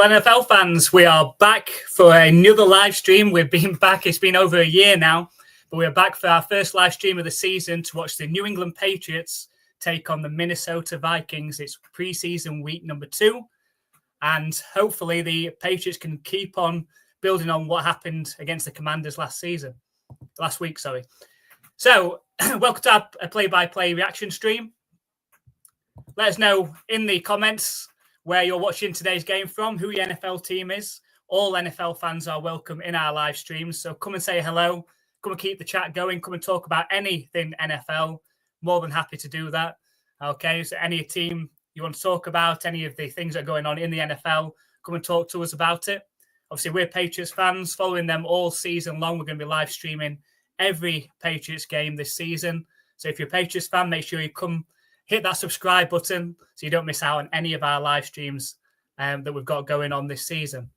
Well, NFL fans, we are back for another live stream. We've been back, it's been over a year now, but we're back for our first live stream of the season to watch the New England Patriots take on the Minnesota Vikings. It's preseason week number 2, and hopefully the Patriots can keep on building on what happened against the Commanders last week. So, welcome to our play-by-play reaction stream. Let us know in the comments where you're watching today's game from, who your NFL team is. All NFL fans are welcome in our live streams, so come and say hello. Come and keep the chat going. Come and talk about anything NFL. More than happy to do that. Okay, so any team you want to talk about, any of the things that are going on in the NFL, come and talk to us about it. Obviously, we're Patriots fans, following them all season long. We're going to be live streaming every Patriots game this season. So if you're a Patriots fan, make sure you come hit that subscribe button so you don't miss out on any of our live streams that we've got going on this season.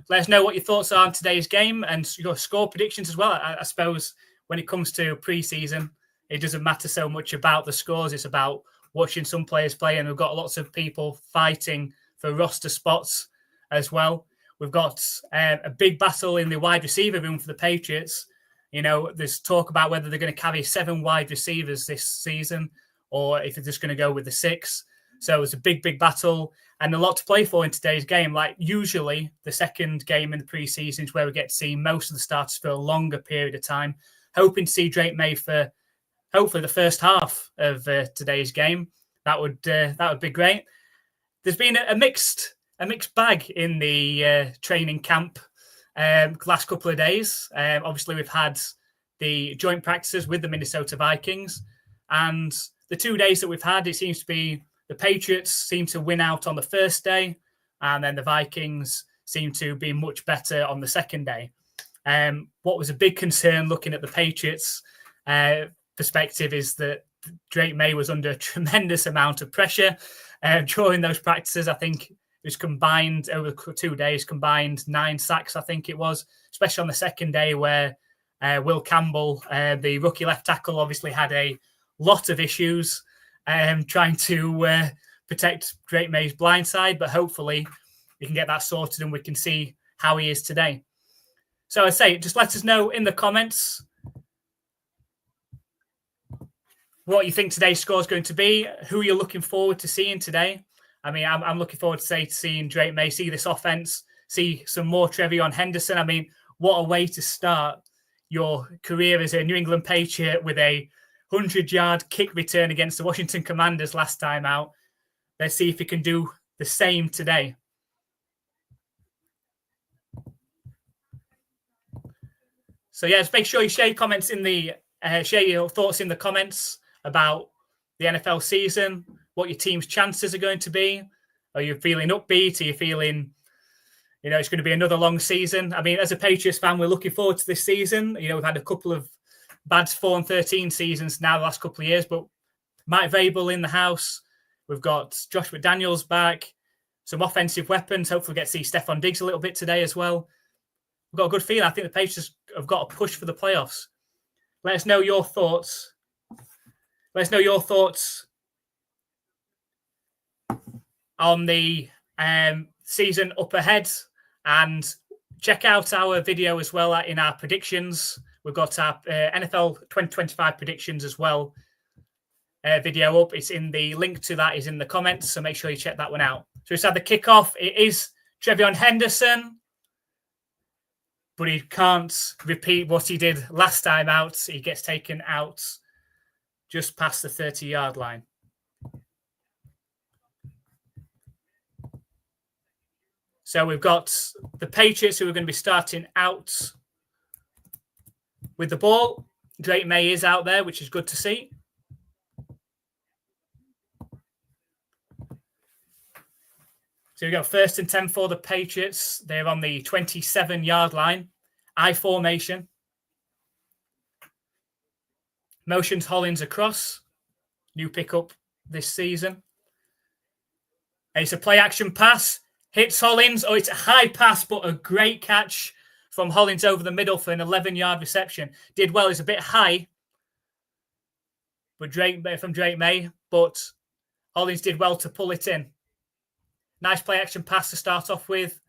Let us know what your thoughts are on today's game and your score predictions as well. I suppose when it comes to preseason, it doesn't matter so much about the scores. It's about watching some players play, and we've got lots of people fighting for roster spots as well. We've got a big battle in the wide receiver room for the Patriots. You know, there's talk about whether they're going to carry 7 wide receivers this season or if they're just going to go with the 6. So it's a big battle and a lot to play for in today's game. Like usually the second game in the preseason is where we get to see most of the starters for a longer period of time. Hoping to see Drake May for hopefully the first half of today's game. That would be great. There's been a mixed bag in the training camp last couple of days. Obviously, we've had the joint practices with the Minnesota Vikings, and the 2 days that we've had, it seems to be the Patriots seem to win out on the first day, and then the Vikings seem to be much better on the second day. What was a big concern looking at the Patriots perspective is that Drake May was under a tremendous amount of pressure during those practices. I think it was combined over 2 days, combined 9 sacks, I think it was, especially on the second day where Will Campbell, the rookie left tackle, obviously had a lot of issues trying to protect Drake May's blind side, but hopefully we can get that sorted and we can see how he is today. So I say, just let us know in the comments what you think today's score is going to be, who you're looking forward to seeing today. I mean, I'm looking forward to seeing Drake May, see this offense, see some more Trevion Henderson. I mean, what a way to start your career as a New England Patriot with a 100-yard kick return against the Washington Commanders last time out. Let's see if he can do the same today. So yeah, just make sure you share your comments in the share your thoughts in the comments about the NFL season, what your team's chances are going to be. Are you feeling upbeat? Are you feeling, it's going to be another long season? I mean, as a Patriots fan, we're looking forward to this season. We've had a couple of bad 4-13 seasons now the last couple of years, but Mike Vrabel in the house. We've got Josh McDaniels back, some offensive weapons. Hopefully we get to see Stephon Diggs a little bit today as well. We've got a good feeling. I think the Patriots have got a push for the playoffs. Let us know your thoughts. Let us know your thoughts on the season up ahead, and check out our video as well in our predictions. We've got our NFL 2025 predictions as well video up. It's in the link to that is in the comments, so make sure you check that one out. So it's had the kickoff. It is Trevion Henderson, but he can't repeat what he did last time out. He gets taken out just past the 30-yard line. So we've got the Patriots who are going to be starting out with the ball. Drake May is out there, which is good to see. So we go 1st and 10 for the Patriots. They're on the 27-yard line. I formation. Motions Hollins across. New pickup this season. And it's a play action pass. Hits Hollins. Oh, it's a high pass, but a great catch from Hollins over the middle for an 11-yard reception. Did well. It's a bit high from Drake May, but Hollins did well to pull it in. Nice play action pass to start off with.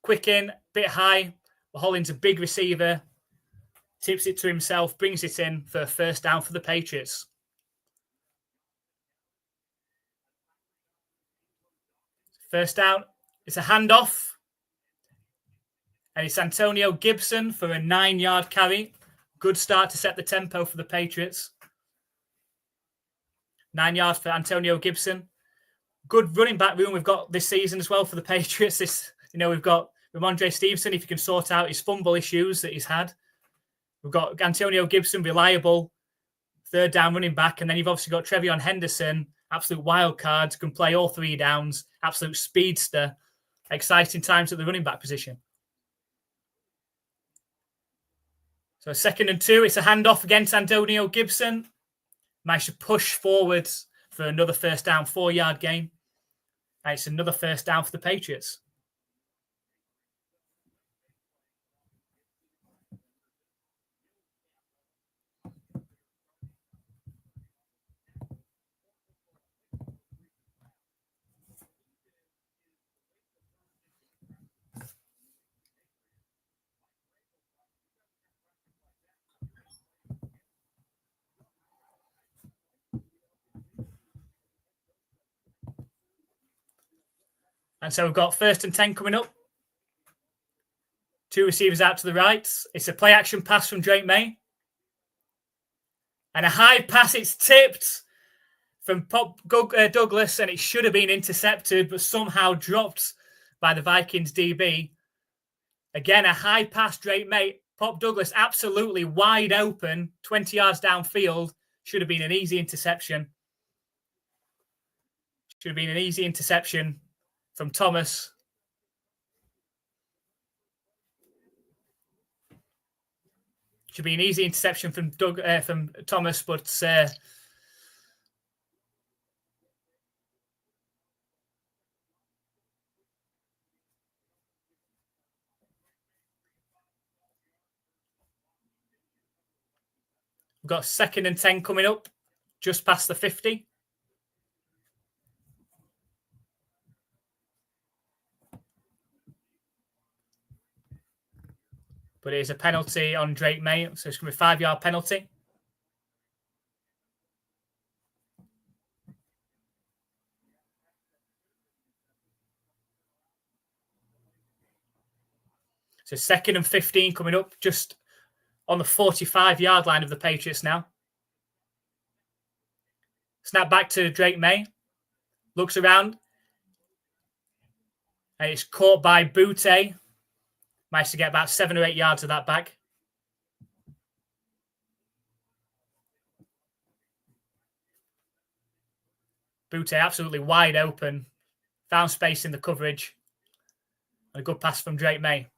Quick in, bit high. Hollins a big receiver. Tips it to himself, brings it in for a first down for the Patriots. First down, it's a handoff. And it's Antonio Gibson for a 9-yard carry. Good start to set the tempo for the Patriots. 9 yards for Antonio Gibson. Good running back room we've got this season as well for the Patriots. We've got Ramondre Stevenson, if he can sort out his fumble issues that he's had. We've got Antonio Gibson, reliable, third down running back. And then you've obviously got Trevion Henderson, absolute wild card, can play all 3 downs, absolute speedster. Exciting times at the running back position. So 2nd and 2, it's a handoff against Antonio Gibson. Managed to push forwards for another first down, 4-yard gain. And it's another first down for the Patriots. And so we've got 1st and 10 coming up. 2 receivers out to the right. It's a play action pass from Drake May. And a high pass, it's tipped from Pop Douglas, and it should have been intercepted, but somehow dropped by the Vikings DB. Again, a high pass, Drake May. Pop Douglas absolutely wide open, 20 yards downfield. Should have been an easy interception. Should have been an easy interception from Thomas. Should be an easy interception from Thomas, but we've got 2nd and 10 coming up, just past the 50. But it is a penalty on Drake May, so it's going to be a 5-yard penalty. So 2nd and 15 coming up, just on the 45-yard line of the Patriots now. Snap back to Drake May. Looks around. And it's caught by Butte. Managed to get about 7 or 8 yards of that back. Butte absolutely wide open. Found space in the coverage. And a good pass from Drake May.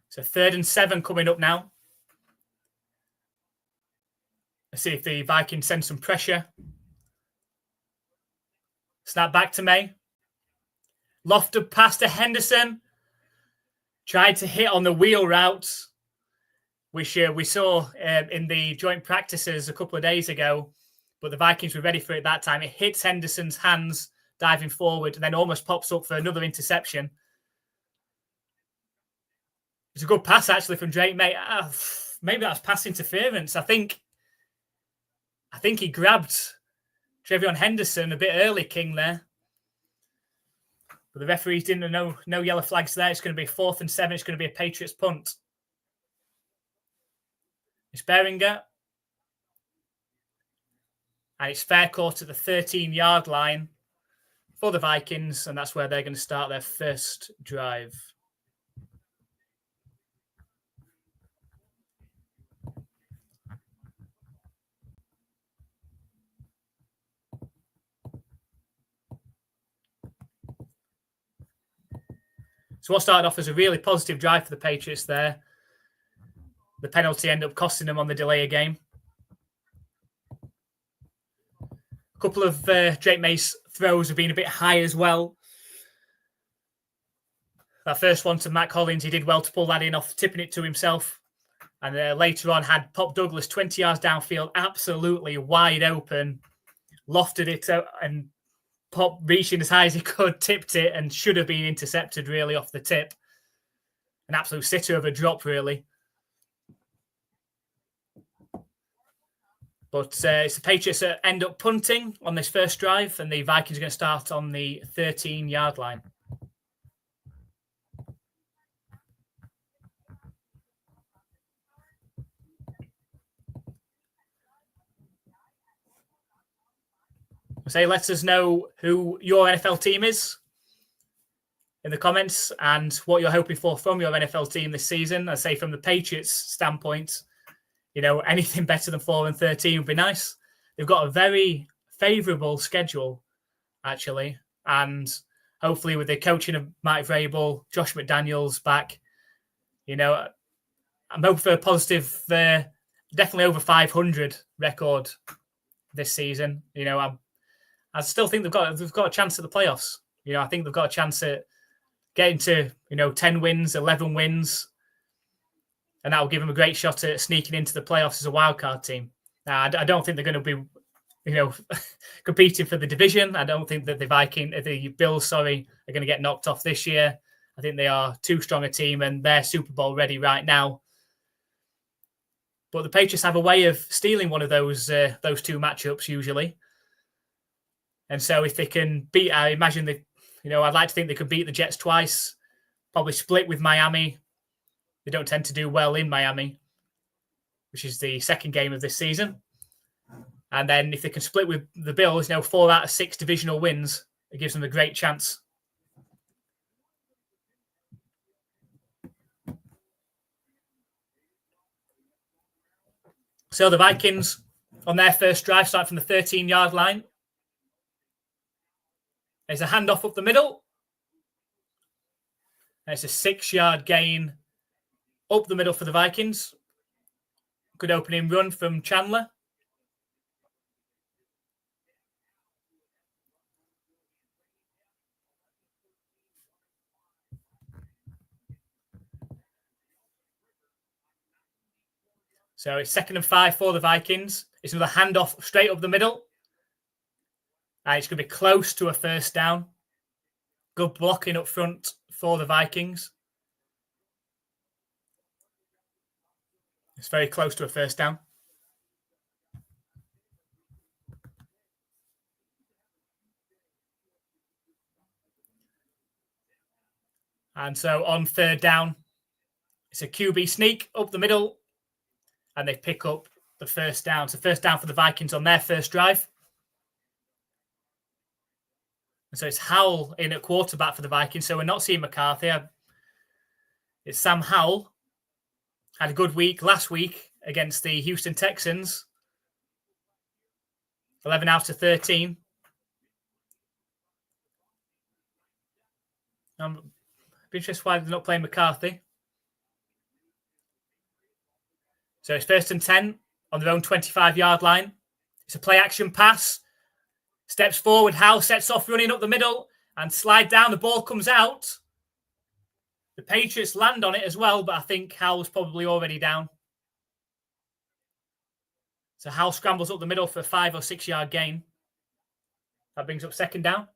So 3rd and 7 coming up now. Let's see if the Vikings send some pressure. Snap back to May. Lofted pass to Henderson. Tried to hit on the wheel route, which we saw in the joint practices a couple of days ago. But the Vikings were ready for it that time. It hits Henderson's hands diving forward and then almost pops up for another interception. It's a good pass, actually, from Drake May. Maybe that's pass interference. I think he grabbed Trevion Henderson a bit early, King, there. But the referees didn't know, no yellow flags there. It's going to be 4th and 7. It's going to be a Patriots punt. It's Beringer. And it's fair court at the 13-yard line for the Vikings. And that's where they're going to start their first drive. So what started off as a really positive drive for the Patriots there. The penalty ended up costing them on the delay of game. A couple of Drake May's throws have been a bit high as well. That first one to Matt Collins, he did well to pull that in off, tipping it to himself. And later on had Pop Douglas 20 yards downfield, absolutely wide open, lofted it out, and Pop reaching as high as he could, tipped it, and should have been intercepted really off the tip. An absolute sitter of a drop, really. But it's the Patriots that end up punting on this first drive, and the Vikings are going to start on the 13-yard line. Say, let us know who your NFL team is in the comments and what you're hoping for from your NFL team this season. I say from the Patriots standpoint, anything better than 4-13 would be nice. They've got a very favourable schedule, actually, and hopefully with the coaching of Mike Vrabel, Josh McDaniels back, I'm hoping for a positive, definitely over 500 record this season. I still think they've got a chance at the playoffs. I think they've got a chance at getting to 10 wins, 11 wins, and that will give them a great shot at sneaking into the playoffs as a wildcard team. Now, I don't think they're going to be competing for the division. I don't think that the Bills, are going to get knocked off this year. I think they are too strong a team and they're Super Bowl ready right now. But the Patriots have a way of stealing one of those two matchups usually. And so if they can beat, I imagine I'd like to think they could beat the Jets twice, probably split with Miami. They don't tend to do well in Miami, which is the second game of this season. And then if they can split with the Bills, 4 out of 6 divisional wins, it gives them a great chance. So the Vikings, on their first drive, start from the 13-yard line. There's a handoff up the middle. There's a 6-yard gain up the middle for the Vikings. Good opening run from Chandler. So it's 2nd and 5 for the Vikings. It's another handoff straight up the middle. It's going to be close to a first down. Good blocking up front for the Vikings. It's very close to a first down. And so on 3rd down, it's a QB sneak up the middle, and they pick up the first down. So first down for the Vikings on their first drive. And so it's Howell in at quarterback for the Vikings. So we're not seeing McCarthy. It's Sam Howell. Had a good week last week against the Houston Texans. 11 out of 13. I'm interested why they're not playing McCarthy. So it's 1st and 10 on their own 25-yard line. It's a play-action pass. Steps forward, Howell sets off running up the middle and slide down. The ball comes out. The Patriots land on it as well, but I think Howell's probably already down. So Howell scrambles up the middle for a 5 or 6 yard gain. That brings up 2nd down.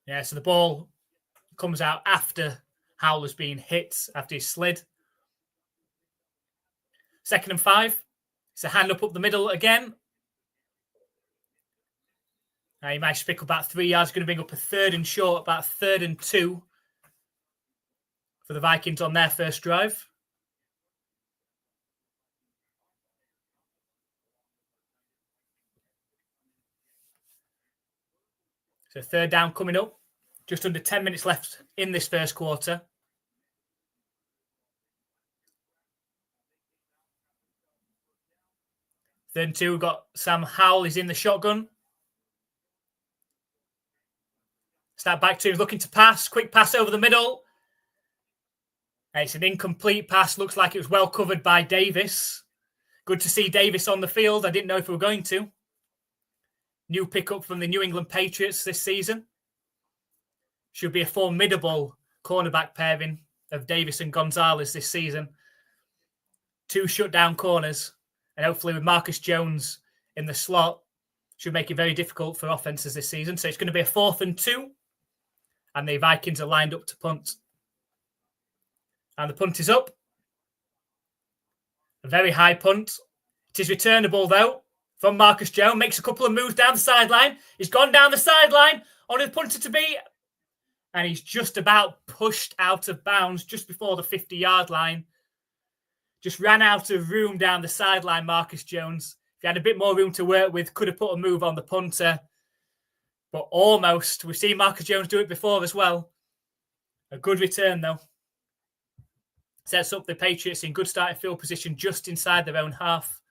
Yeah, so the ball comes out after Howell has been hit, after he slid. 2nd and 5. It's a hand up the middle again. He managed to pick up about 3 yards. Going to bring up a 3rd and short, about 3rd and 2 for the Vikings on their first drive. So 3rd down coming up. Just under 10 minutes left in this first quarter. 3rd and 2, we've got Sam Howell. He's in the shotgun. Snap back to him, looking to pass. Quick pass over the middle. It's an incomplete pass. Looks like it was well covered by Davis. Good to see Davis on the field. I didn't know if we were going to. new pickup from the New England Patriots this season. Should be a formidable cornerback pairing of Davis and Gonzalez this season. 2 shutdown corners, and hopefully with Marcus Jones in the slot, should make it very difficult for offenses this season. So it's going to be a 4th and 2, and the Vikings are lined up to punt. And the punt is up. A very high punt. It is returnable, though, from Marcus Jones. Makes a couple of moves down the sideline. He's gone down the sideline on his punter to beat. And he's just about pushed out of bounds just before the 50-yard line. Just ran out of room down the sideline, Marcus Jones. If he had a bit more room to work with, could have put a move on the punter. But almost. We've seen Marcus Jones do it before as well. A good return, though. Sets up the Patriots in good starting field position just inside their own half.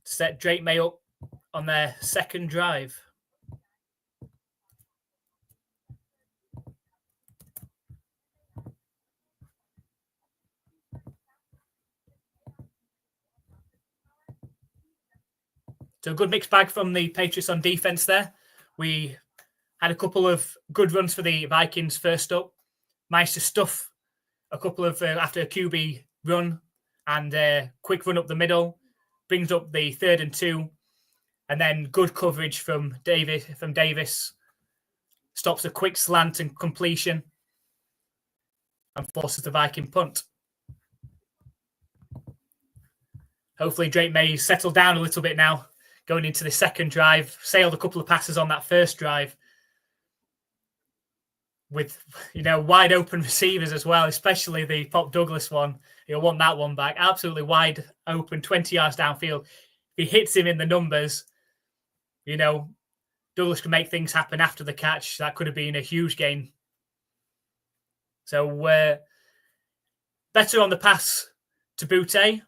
Set Drake May up on their second drive. So a good mixed bag from the Patriots on defense there. We had a couple of good runs for the Vikings first up. Managed to stuff a couple of, after a QB run and a quick run up the middle. Brings up the 3rd and 2. And then good coverage from Davis. Stops a quick slant and completion. And forces the Viking punt. Hopefully Drake May settled down a little bit now. Going into the second drive, sailed a couple of passes on that first drive with, wide open receivers as well, especially the Pop Douglas one. He'll want that one back. Absolutely wide open, 20 yards downfield. If he hits him in the numbers, Douglas can make things happen after the catch. That could have been a huge gain. So better on the pass to Boutte.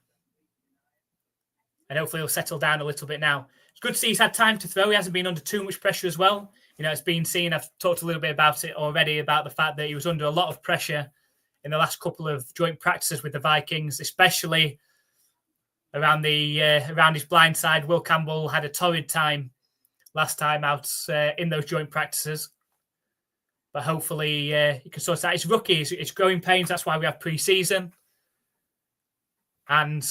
And hopefully he'll settle down a little bit now. It's good to see he's had time to throw. He hasn't been under too much pressure as well. It's been seen, I've talked a little bit about it already, about the fact that he was under a lot of pressure in the last couple of joint practices with the Vikings, especially around his blind side. Will Campbell had a torrid time last time out in those joint practices. But hopefully he can sort it out. It's rookie, it's growing pains. That's why we have preseason. And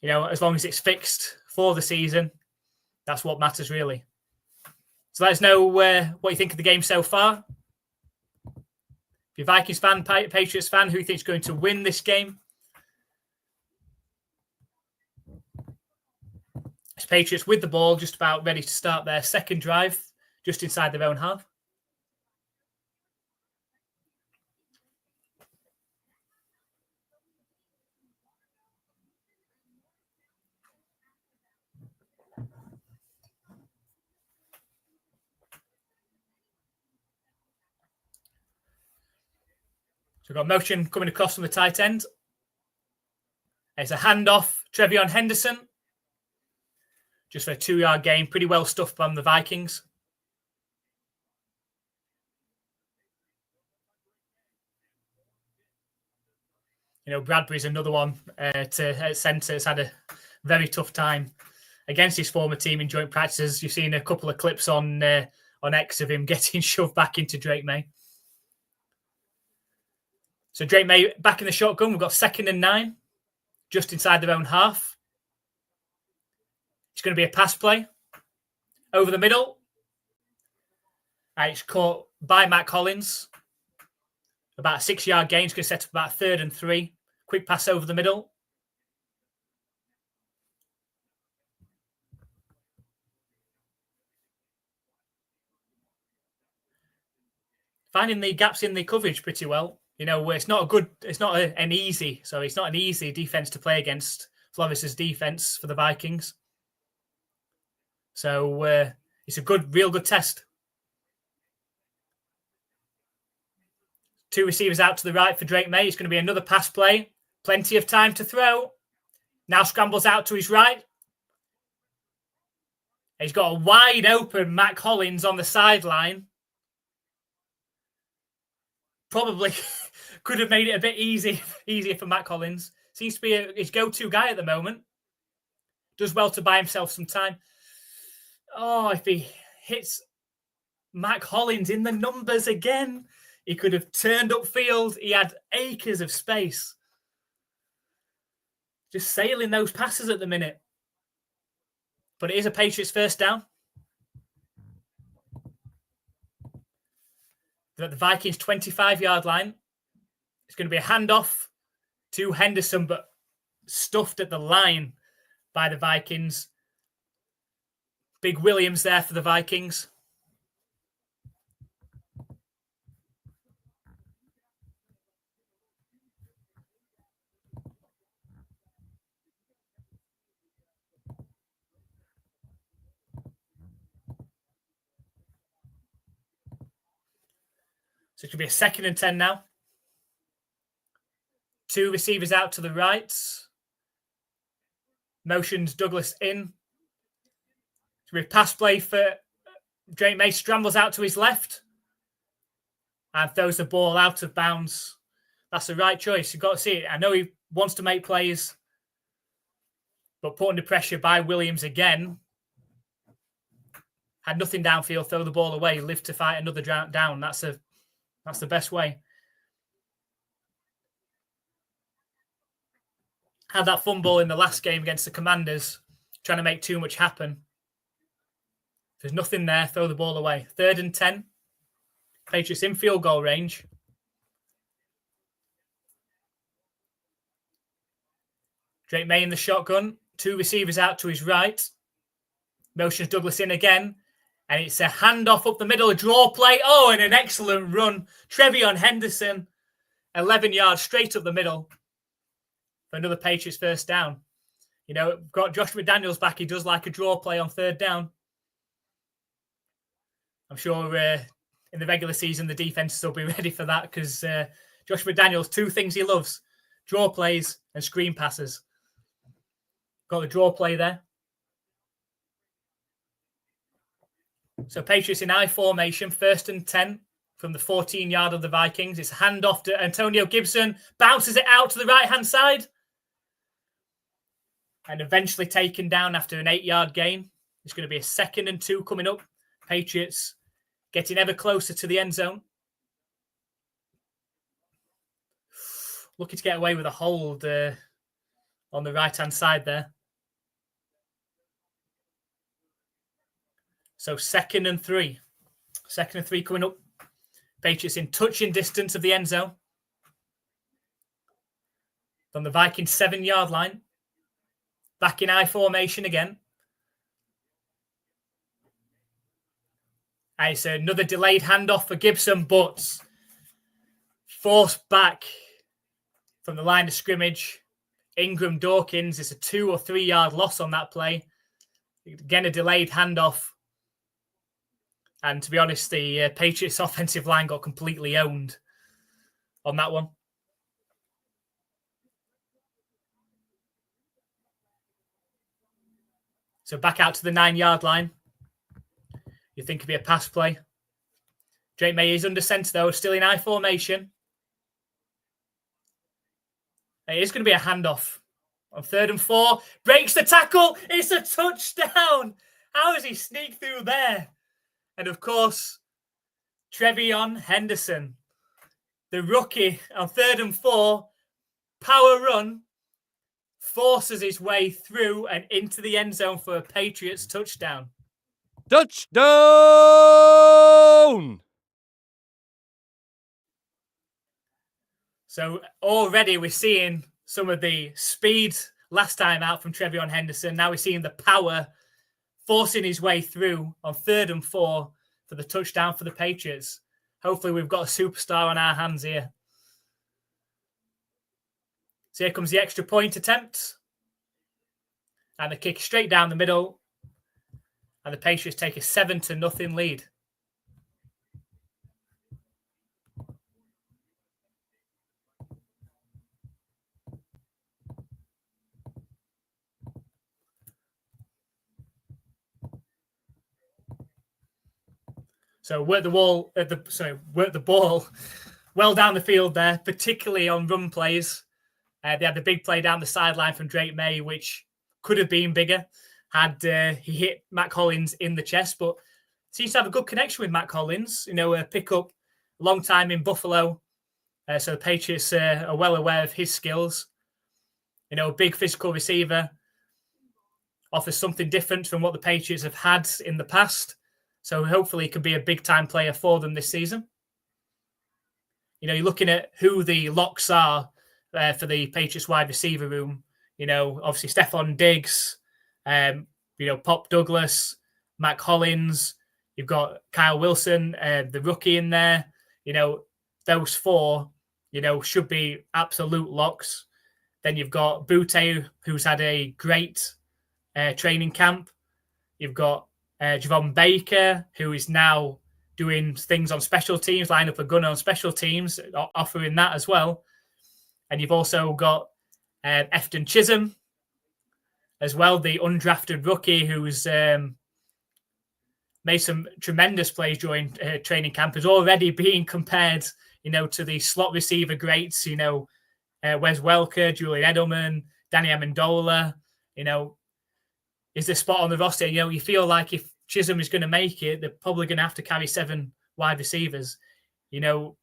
as long as it's fixed for the season, that's what matters, really. So let us know what you think of the game so far. If you're a Vikings fan, Patriots fan, who you think is going to win this game? It's Patriots with the ball, just about ready to start their second drive, just inside their own half. So we've got motion coming across from the tight end. It's a handoff, Trevion Henderson. Just for a 2-yard gain. Pretty well stuffed from the Vikings. Bradbury's another one at centre. Has had a very tough time against his former team in joint practices. You've seen a couple of clips on X of him getting shoved back into Drake May. So Drake May back in the shotgun. We've got 2nd and 9, just inside their own half. It's going to be a pass play over the middle. And it's caught by Matt Collins. About a 6-yard gain. It's going to set up about 3rd and 3. Quick pass over the middle. Finding the gaps in the coverage pretty well. It's not an easy defense to play against Floris's defense for the Vikings. So it's a real good test. 2 receivers out to the right for Drake May. It's going to be another pass play. Plenty of time to throw. Now scrambles out to his right. He's got a wide open Matt Collins on the sideline. Probably could have made it a bit easier for Matt Collins. Seems to be his go-to guy at the moment. Does well to buy himself some time. Oh, if he hits Mac Hollins in the numbers again, he could have turned upfield. He had acres of space. Just sailing those passes at the minute. But it is a Patriots first down. They're at the Vikings 25-yard line. It's going to be a handoff to Henderson, but stuffed at the line by the Vikings. Big Williams there for the Vikings. So it should be a 2nd and 10 now. 2 receivers out to the right. Motions Douglas in. Should be a pass play for Drake May. Scrambles out to his left and throws the ball out of bounds. That's the right choice. You've got to see it. I know he wants to make plays, but put under pressure by Williams again. Had nothing downfield, throw the ball away, live to fight another down. That's the best way. Had that fumble in the last game against the Commanders, trying to make too much happen. There's nothing there, throw the ball away. 3rd and 10. Patriots in field goal range. Drake May in the shotgun. 2 receivers out to his right. Motions Douglas in again. And it's a handoff up the middle, a draw play. Oh, and an excellent run. Trevion Henderson, 11 yards straight up the middle for another Patriots first down. You know, got Josh McDaniels back. He does like a draw play on 3rd down. I'm sure in the regular season, the defenses will be ready for that because Josh McDaniels, 2 things he loves, draw plays and screen passes. Got the draw play there. So Patriots in I formation, 1st and 10 from the 14-yard of the Vikings. It's a handoff to Antonio Gibson, bounces it out to the right-hand side, and eventually taken down after an 8-yard gain. It's going to be a 2nd and 2 coming up. Patriots getting ever closer to the end zone. Looking to get away with a hold on the right-hand side there. So 2nd and 3. 2nd and 3 coming up. Patriots in touching distance of the end zone. From the Vikings 7-yard line. Back in I formation again. And it's another delayed handoff for Gibson, but forced back from the line of scrimmage. Ingram Dawkins, it's a 2 or 3 yard loss on that play. Again, a delayed handoff. And to be honest, the Patriots offensive line got completely owned on that one. So back out to the 9-yard line. You think it'd be a pass play. Drake May is under centre though, still in I formation. It is going to be a handoff on 3rd and 4. Breaks the tackle. It's a touchdown. How has he sneaked through there? And of course, Trevion Henderson, the rookie on 3rd and 4, power run, forces his way through and into the end zone for a Patriots touchdown. Touchdown! So already we're seeing some of the speed last time out from Trevion Henderson. Now we're seeing the power forcing his way through on 3rd and 4 for the touchdown for the Patriots. Hopefully we've got a superstar on our hands here. So here comes the extra point attempt. And the kick straight down the middle. And the Patriots take a 7-0 lead. So work the ball well down the field there, particularly on run plays. They had the big play down the sideline from Drake May, which could have been bigger he hit Matt Collins in the chest, but seems to have a good connection with Matt Collins. Pick up a long time in Buffalo. So the Patriots are well aware of his skills. A big physical receiver offers something different from what the Patriots have had in the past. So hopefully he can be a big-time player for them this season. You're looking at who the locks are for the Patriots wide receiver room. Obviously Stephon Diggs, Pop Douglas, Matt Collins. You've got Kyle Wilson, the rookie in there. Those four, should be absolute locks. Then you've got Butte, who's had a great training camp. You've got Javon Baker, who is now doing things on special teams, line up a gun on special teams, offering that as well. And you've also got Efton Chisholm as well, the undrafted rookie who's made some tremendous plays during training camp, is already being compared, to the slot receiver greats, Wes Welker, Julian Edelman, Danny Amendola, is the spot on the roster. You feel like if Chisholm is going to make it, they're probably going to have to carry 7 wide receivers. You've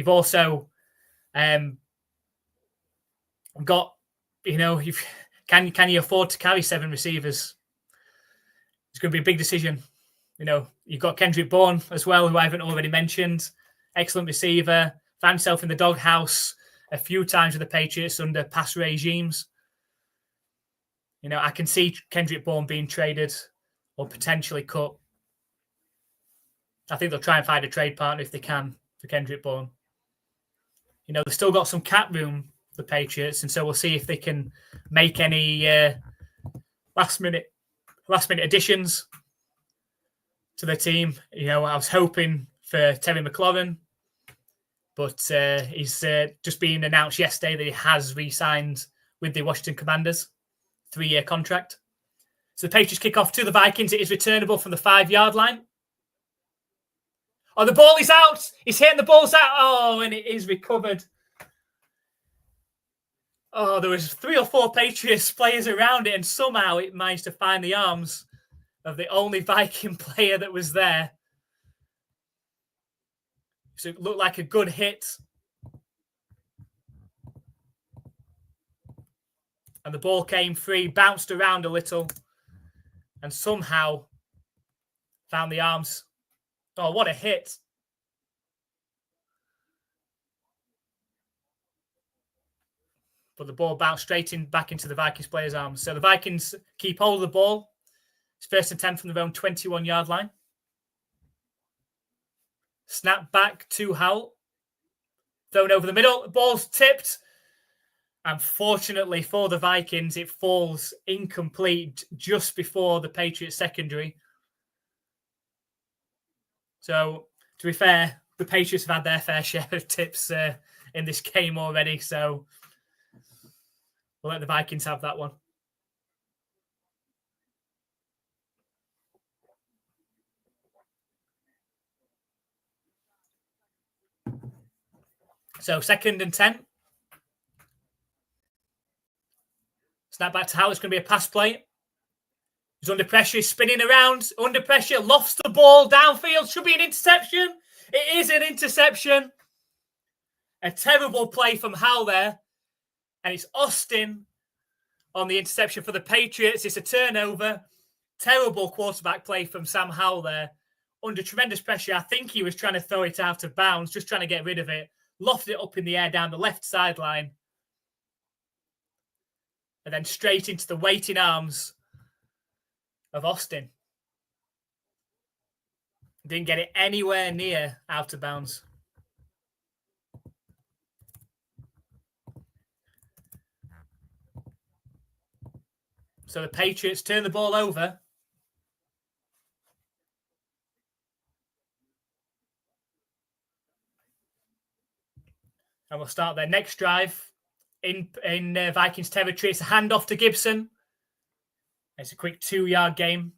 also got, can you afford to carry 7 receivers? It's going to be a big decision. You've got Kendrick Bourne as well, who I haven't already mentioned. Excellent receiver. Found himself in the doghouse a few times with the Patriots under past regimes. I can see Kendrick Bourne being traded or potentially cut. I think they'll try and find a trade partner if they can for Kendrick Bourne. They've still got some cap room, the Patriots, and so we'll see if they can make any last minute additions to the team. I was hoping for Terry McLaurin, but he's just been announced yesterday that he has re-signed with the Washington Commanders, 3-year contract. So the Patriots kick off to the Vikings. It is returnable from the 5-yard line. Oh, the ball is out. He's hitting the ball's out. Oh, and it is recovered. Oh, there was 3 or 4 Patriots players around it, and somehow it managed to find the arms of the only Viking player that was there. So it looked like a good hit. And the ball came free, bounced around a little, and somehow found the arms. Oh, what a hit. But the ball bounced straight back into the Vikings player's arms. So the Vikings keep hold of the ball. It's 1st and 10 from their own 21-yard line. Snap back to Howell. Thrown over the middle. The ball's tipped. Unfortunately for the Vikings, it falls incomplete just before the Patriots secondary. So, to be fair, the Patriots have had their fair share of tips in this game already. So, we'll let the Vikings have that one. So 2nd and 10. Snap back to Howell. It's going to be a pass play. He's under pressure. He's spinning around. Under pressure. Lofts the ball downfield. Should be an interception. It is an interception. A terrible play from Howell there. And it's Austin on the interception for the Patriots. It's a turnover. Terrible quarterback play from Sam Howell there. Under tremendous pressure. I think he was trying to throw it out of bounds, just trying to get rid of it. Lofted it up in the air down the left sideline. And then straight into the waiting arms of Austin. Didn't get it anywhere near out of bounds. So the Patriots turn the ball over. And we'll start their next drive in Vikings territory. It's a handoff to Gibson. It's a quick 2-yard game.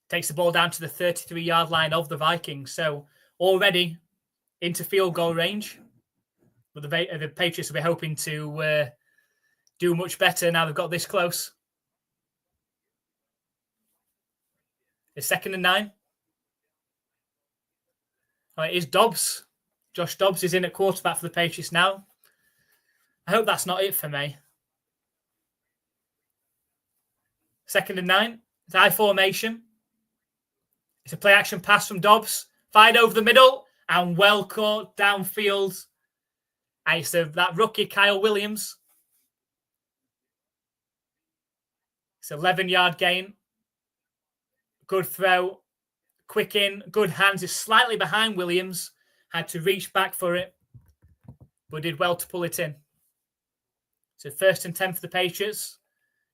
Takes the ball down to the 33-yard line of the Vikings. So already into field goal range. But the Patriots will be hoping to do much better now they've got this close. It's 2nd and 9. Oh, it is Dobbs. Josh Dobbs is in at quarterback for the Patriots now. I hope that's not it for me. 2nd and 9. It's I formation. It's a play action pass from Dobbs. Fired over the middle and well caught downfield. It's that rookie Kyle Williams. It's 11-yard gain. Good throw. Quick in. Good hands. Is slightly behind Williams. Had to reach back for it. But did well to pull it in. So 1st and 10 for the Patriots.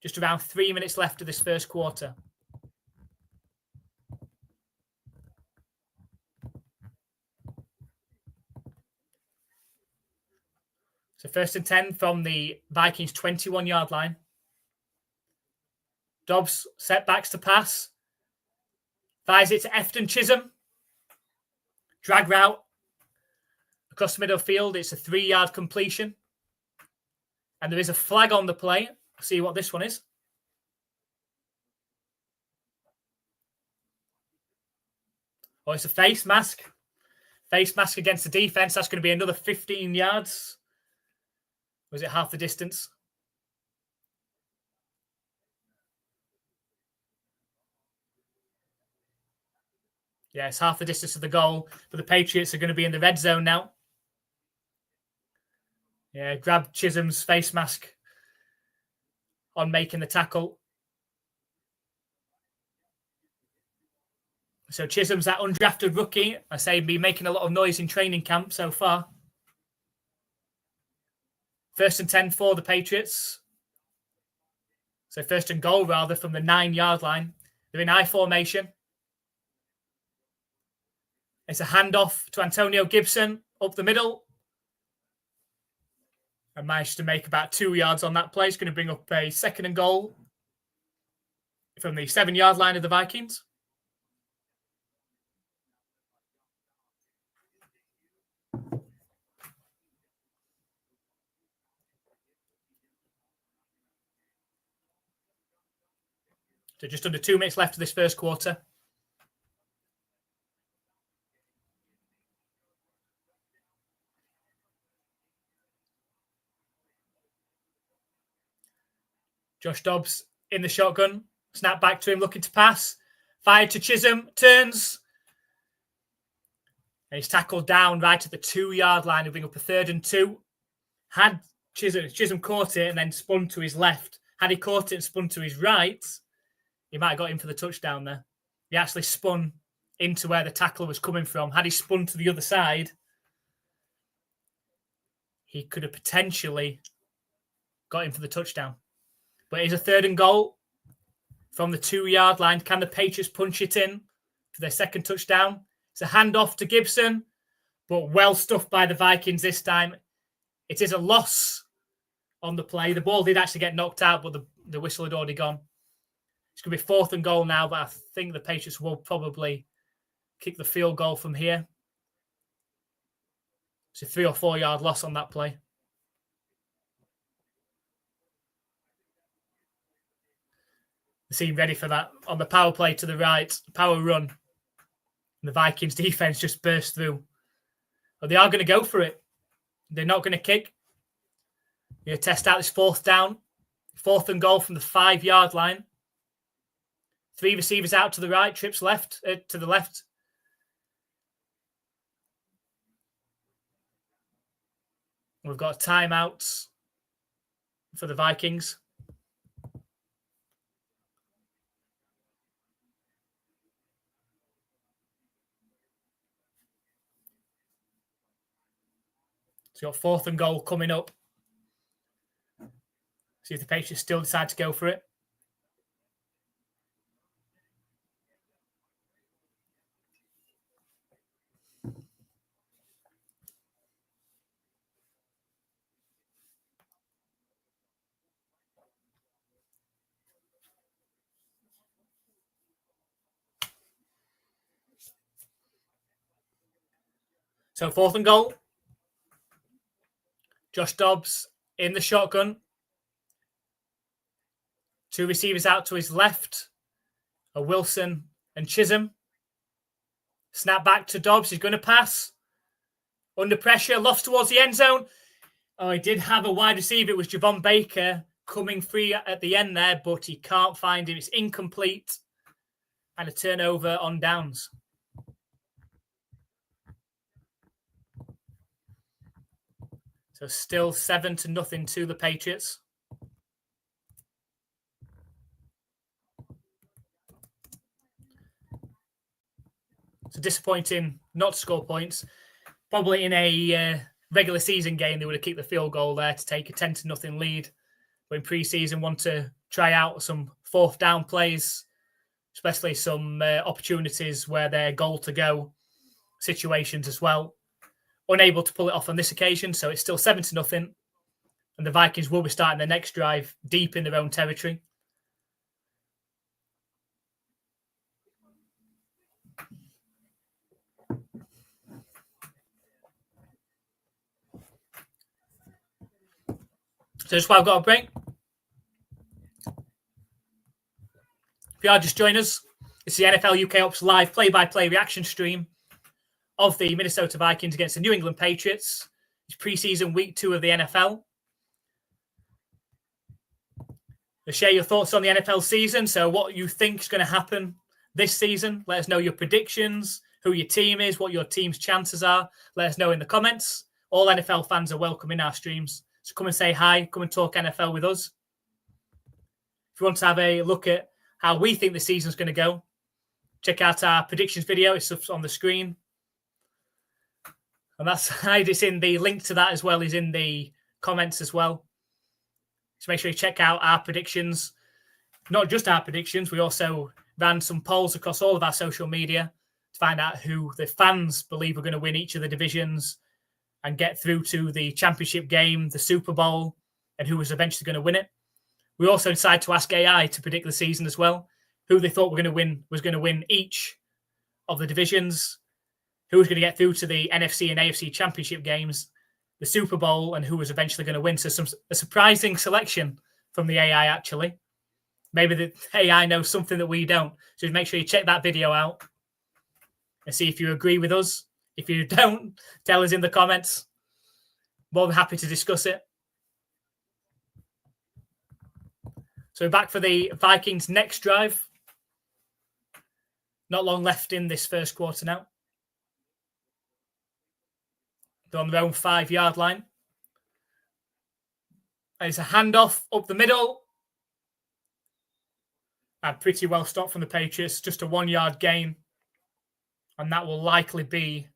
Just around 3 minutes left of this first quarter. So 1st and 10 from the Vikings 21-yard line. Dobbs setbacks to pass. Fires it to Efton Chisholm. Drag route. Across the middle field, it's a 3-yard completion. And there is a flag on the play. See what this one is. Oh, it's a face mask. Face mask against the defense. That's going to be another 15 yards. Was it half the distance? Yeah, it's half the distance of the goal. But the Patriots are going to be in the red zone now. Yeah, grab Chisholm's face mask on making the tackle. So Chisholm's that undrafted rookie. I say be making a lot of noise in training camp so far. 1st and 10 for the Patriots. So 1st and goal, rather, from the 9-yard line. They're in I formation. It's a handoff to Antonio Gibson up the middle. And managed to make about 2 yards on that play. It's going to bring up a 2nd and goal from the 7-yard line of the Vikings. So just under 2 minutes left of this first quarter. Josh Dobbs in the shotgun. Snap back to him, looking to pass. Fired to Chisholm. Turns. And he's tackled down right at the 2-yard line to bring up a 3rd and 2. Had Chisholm caught it and then spun to his left. Had he caught it and spun to his right, he might have got him for the touchdown there. He actually spun into where the tackler was coming from. Had he spun to the other side, he could have potentially got him for the touchdown. But it's a 3rd and goal from the 2-yard line. Can the Patriots punch it in for their 2nd touchdown? It's a handoff to Gibson, but well stuffed by the Vikings this time. It is a loss on the play. The ball did actually get knocked out, but the whistle had already gone. It's going to be 4th and goal now, but I think the Patriots will probably kick the field goal from here. It's a 3 or 4 yard loss on that play. They seem ready for that. On the power play to the right, power run. And the Vikings defense just burst through. But they are going to go for it. They're not going to kick. They're going to test out this 4th down. 4th and goal from the 5-yard line. 3 receivers out to the right, trips left to the left. We've got timeouts for the Vikings. So you've got 4th and goal coming up. See if the Patriots still decide to go for it. So 4th and goal. Josh Dobbs in the shotgun. 2 receivers out to his left. A Wilson And Chisholm. Snap back to Dobbs. He's going to pass. Under pressure. Lofts towards the end zone. Oh, he did have a wide receiver. It was Javon Baker coming free at the end there, but he can't find him. It's incomplete. And a turnover on downs. So still 7-0 to the Patriots. It's disappointing not to score points. Probably in a regular season game, they would have kicked the field goal there to take a 10-0 lead. But in preseason, want to try out some fourth down plays, especially some opportunities where they're goal to go situations as well. Unable to pull it off on this occasion, so it's still 7-0. And the Vikings will be starting their next drive deep in their own territory. So just while I've got a break. If you are just joining us, it's the NFL UK Ops live play-by-play reaction stream of the Minnesota Vikings against the New England Patriots. It's preseason week 2 of the NFL. We'll share your thoughts on the NFL season. So what you think is going to happen this season. Let us know your predictions, who your team is, what your team's chances are. Let us know in the comments. All NFL fans are welcome in our streams. So come and say hi. Come and talk NFL with us. If you want to have a look at how we think the season's going to go, check out our predictions video. It's on the screen. And that's it's in the link to that as well, is in the comments as well. So make sure you check out our predictions. Not just our predictions, we also ran some polls across all of our social media to find out who the fans believe are going to win each of the divisions and get through to the championship game, the Super Bowl, and who was eventually going to win it. We also decided to ask AI to predict the season as well, who they thought was going to win each of the divisions, who was going to get through to the NFC and AFC championship games, the Super Bowl, and who was eventually going to win. So a surprising selection from the AI, actually. Maybe the AI knows something that we don't. So make sure you check that video out and see if you agree with us. If you don't, tell us in the comments. More than happy to discuss it. So we're back for the Vikings' next drive. Not long left in this first quarter now. They're on their own 5-yard line. It's a handoff up the middle. And pretty well stopped from the Patriots. Just a 1-yard gain. And that will likely be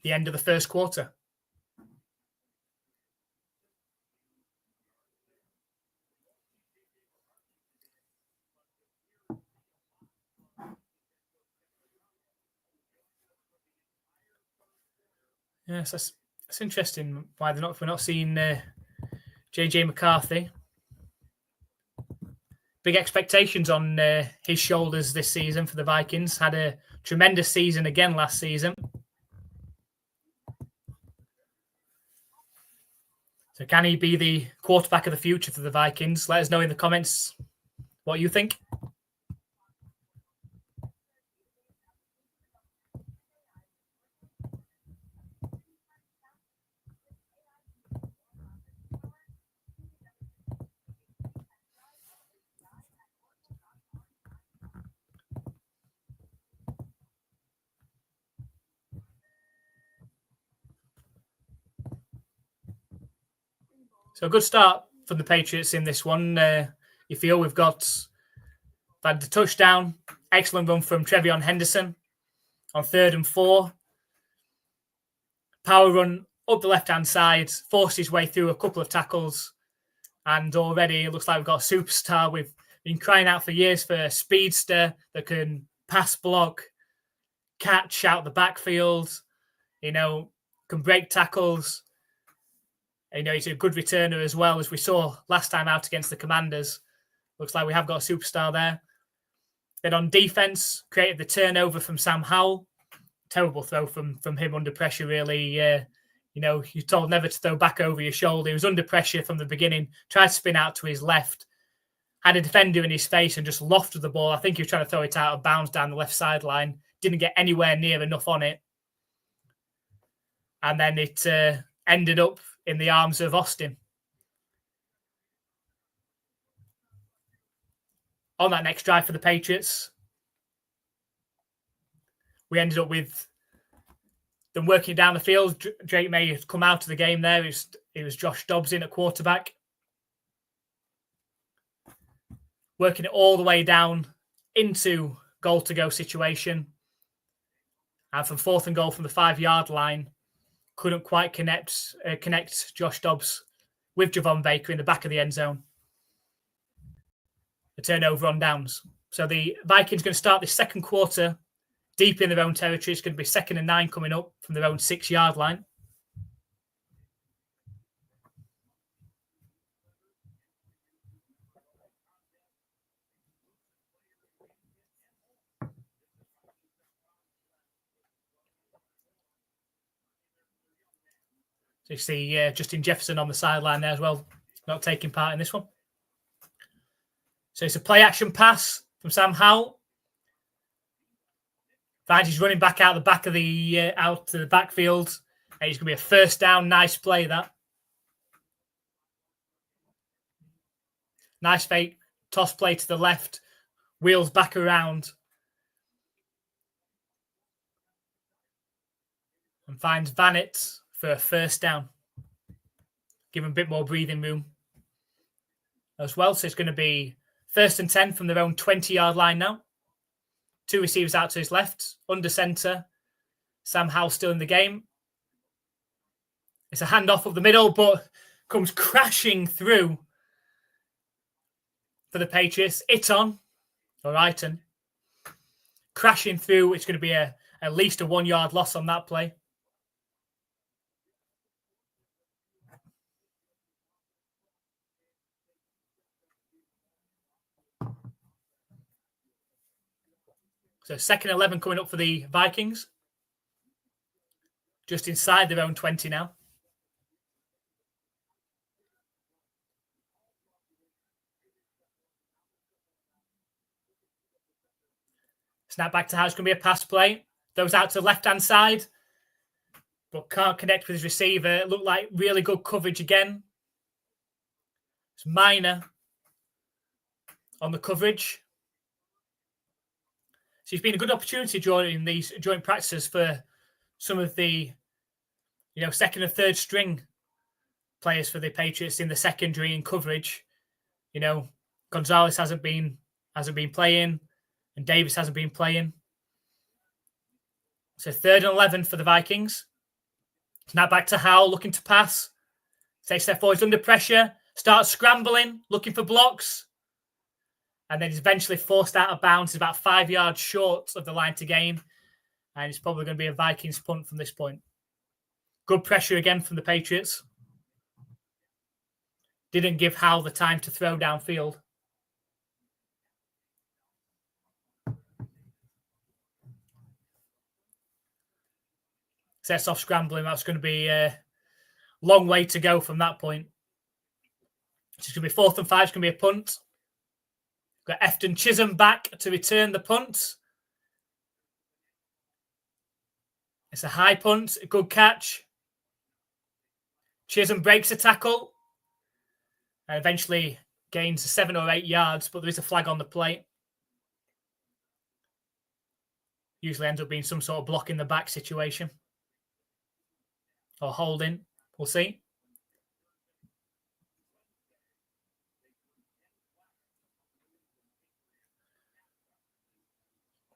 the end of the first quarter. Yes, that's interesting. Why we're not seeing JJ McCarthy. Big expectations on his shoulders this season for the Vikings. Had a tremendous season again last season. So can he be the quarterback of the future for the Vikings? Let us know in the comments what you think. So a good start from the Patriots in this one. You feel we've had the touchdown. Excellent run from Trevion Henderson on 3rd and 4. Power run up the left-hand side. Forced his way through a couple of tackles. And already it looks like we've got a superstar. We've been crying out for years for a speedster that can pass block, catch out the backfield, can break tackles. He's a good returner as well, as we saw last time out against the Commanders. Looks like we have got a superstar there. Then on defense, created the turnover from Sam Howell. Terrible throw from him under pressure, really. You're told never to throw back over your shoulder. He was under pressure from the beginning. Tried to spin out to his left. had a defender in his face and just lofted the ball. I think he was trying to throw it out of bounds down the left sideline. Didn't get anywhere near enough on it. And then it ended up in the arms of Austin. On that next drive for the Patriots, we ended up with them working down the field. Drake May had come out of the game there. It was Josh Dobbs in at quarterback. Working it all the way down into goal-to-go situation. And from 4th and goal from the 5-yard line, couldn't quite connect Josh Dobbs with Javon Baker in the back of the end zone. A turnover on downs. So the Vikings are going to start the second quarter deep in their own territory. It's going to be 2nd and 9 coming up from their own 6-yard line. So you see Justin Jefferson on the sideline there as well, not taking part in this one. So it's a play-action pass from Sam Howell. He's running back out the back of the out to the backfield. And it's going to be a first down. Nice play, that. Nice fake toss play to the left. Wheels back around. And finds Vanett for a first down. Give him a bit more breathing room as well. So it's going to be 1st and 10 from their own 20-yard line now. 2 receivers out to his left. Under center. Sam Howell still in the game. It's a handoff up the middle, but comes crashing through for the Patriots. Iton, crashing through. It's going to be at least a 1-yard loss on that play. So 2nd and 11 coming up for the Vikings. Just inside their own 20 now. Snap back to how it's going to be a pass play. Those out to the left-hand side. But can't connect with his receiver. It looked like really good coverage again. It's Minor on the coverage. So it's been a good opportunity during these joint practices for some of the, 2nd and 3rd string players for the Patriots in the secondary and coverage. Gonzalez hasn't been playing, and Davis hasn't been playing. So 3rd and 11 for the Vikings. Snap back to Howell, looking to pass. Takes step forward, under pressure. Starts scrambling, looking for blocks. And then he's eventually forced out of bounds. He's about 5 yards short of the line to gain. And it's probably going to be a Vikings punt from this point. Good pressure again from the Patriots. Didn't give Howell the time to throw downfield. Sets off scrambling. That's going to be a long way to go from that point. It's going to be 4th and 5. It's going to be a punt. Got Efton Chisholm back to return the punt. It's a high punt, a good catch. Chisholm breaks a tackle and eventually gains 7 or 8 yards, but there is a flag on the play. Usually ends up being some sort of block in the back situation. Or holding. We'll see.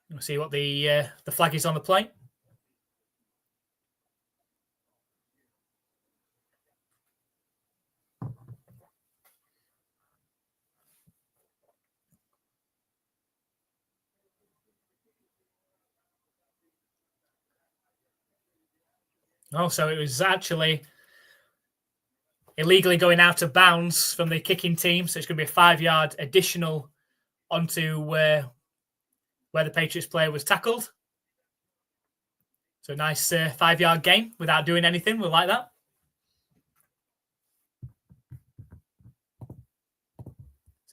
We'll see what the flag is on the play. Oh, so it was actually illegally going out of bounds from the kicking team. So it's going to be a 5-yard additional onto where the Patriots player was tackled. So nice 5-yard gain without doing anything. We'll like that.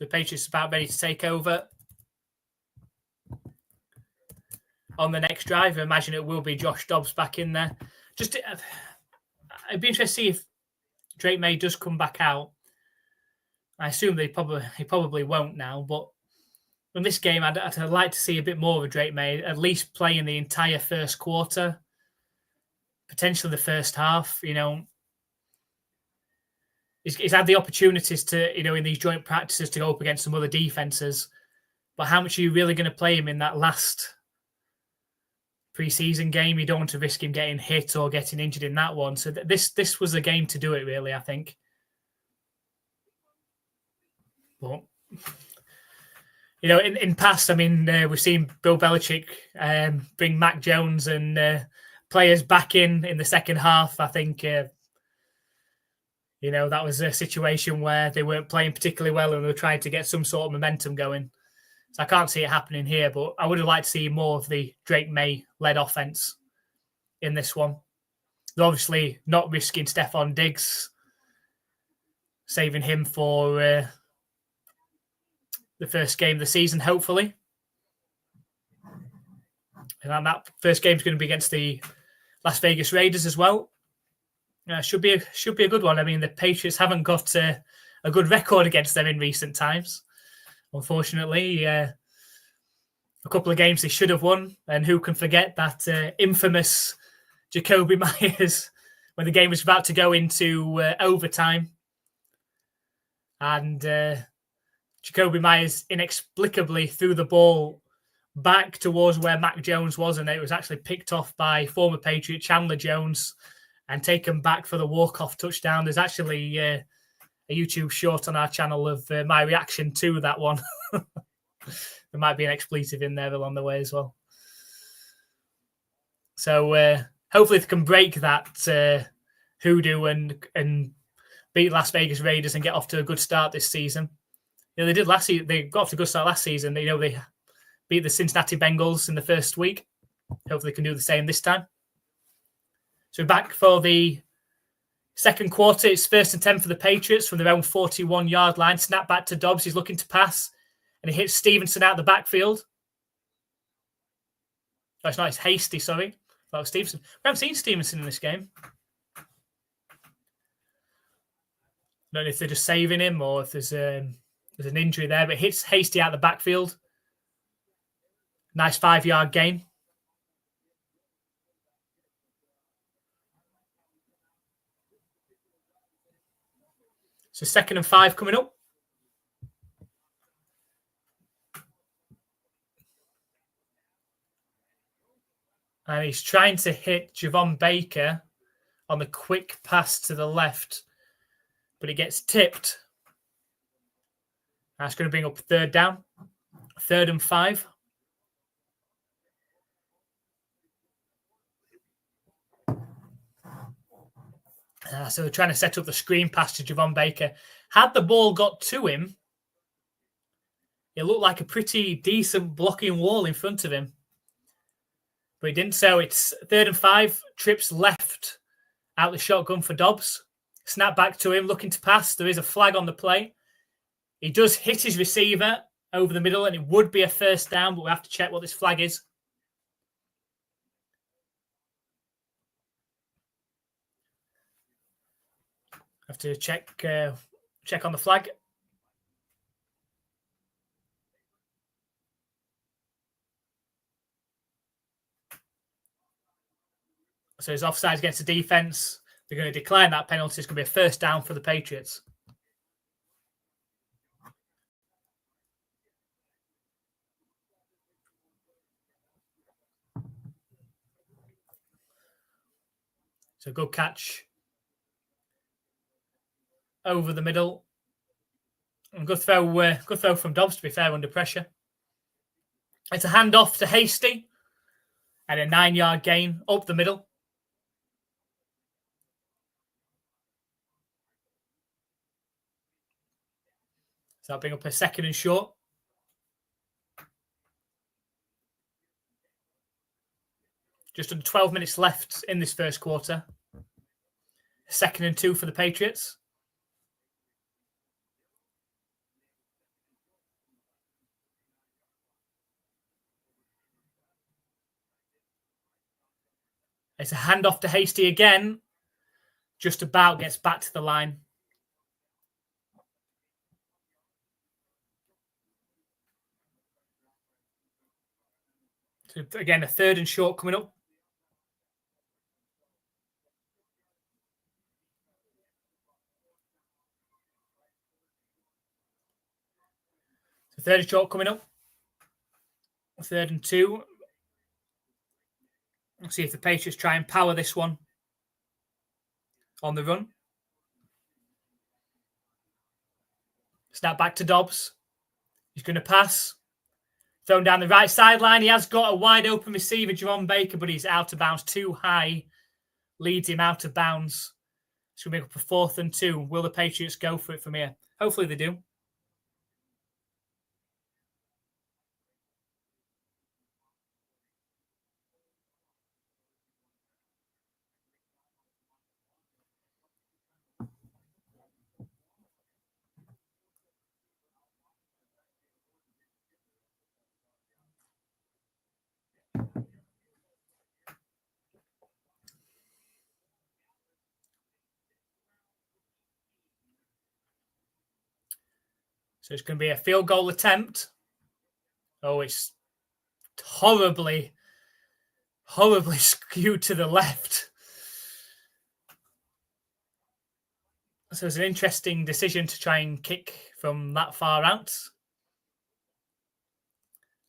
So the Patriots are about ready to take over on the next drive. I imagine it will be Josh Dobbs back in there. Just, I'd be interested to see if Drake May does come back out. I assume he probably won't now, but in this game, I'd like to see a bit more of Drake May, at least playing the entire first quarter, potentially the first half. You know, he's had the opportunities to, you know, in these joint practices to go up against some other defenses, but how much are you really going to play him in that last preseason game? You don't want to risk him getting hit or getting injured in that one. So this was a game to do it, really, I think. But, you know, in past, I mean, we've seen Bill Belichick bring Mac Jones and players back in the second half. I think, you know, that was a situation where they weren't playing particularly well and they were trying to get some sort of momentum going. So I can't see it happening here, but I would have liked to see more of the Drake May-led offense in this one. They're obviously not risking Stephon Diggs, saving him for the first game of the season, hopefully. And that first game is going to be against the Las Vegas Raiders as well. Should be a good one. I mean, the Patriots haven't got a good record against them in recent times, unfortunately. A couple of games they should have won, and who can forget that infamous Jacoby Myers when the game was about to go into overtime, and Jacoby Myers inexplicably threw the ball back towards where Mac Jones was, and it was actually picked off by former Patriot Chandler Jones and taken back for the walk-off touchdown. There's actually a YouTube short on our channel of my reaction to that one. There might be an expletive in there along the way as well. So hopefully they can break that hoodoo and beat Las Vegas Raiders and get off to a good start this season. You know, they did last season. They got off to a good start last season. You know, they beat the Cincinnati Bengals in the first week. Hopefully they can do the same this time. So we're back for the second quarter. It's 1st and 10 for the Patriots from their own 41-yard line. Snap back to Dobbs. He's looking to pass. And he hits Stevenson out the backfield. Oh, it's not. It's Hasty, sorry. That was Stevenson. We haven't seen Stevenson in this game. I don't know if they're just saving him or if there's an injury there. But it hits Hasty out the backfield. Nice 5-yard gain. So 2nd and 5 coming up. And he's trying to hit Javon Baker on the quick pass to the left, but it gets tipped. That's going to bring up 3rd down. 3rd and 5. So they're trying to set up the screen pass to Javon Baker. Had the ball got to him, it looked like a pretty decent blocking wall in front of him. But he didn't. So it's 3rd and 5. Trips left out the shotgun for Dobbs. Snap back to him, looking to pass. There is a flag on the play. He does hit his receiver over the middle, and it would be a 1st down, but we have to check what this flag is. Have to check on the flag. So his offside against the defense. They're going to decline that penalty. It's going to be a 1st down for the Patriots. So good catch over the middle. And good throw from Dobbs, to be fair, under pressure. It's a handoff to Hasty and a 9-yard gain up the middle. So that'll bring up a 2nd and short. Just under 12 minutes left in this first quarter. 2nd and 2 for the Patriots. It's a handoff to Hasty again. Just about gets back to the line. So again, a 3rd and short coming up. So 3rd and short coming up. 3rd and 2. Let's see if the Patriots try and power this one on the run. Snap back to Dobbs. He's going to pass. Thrown down the right sideline. He has got a wide open receiver, Jerome Baker, but he's out of bounds too high. Leads him out of bounds. It's going to make up a 4th and 2. Will the Patriots go for it from here? Hopefully they do. So it's going to be a field goal attempt. Oh, it's horribly skewed to the left. So it's an interesting decision to try and kick from that far out.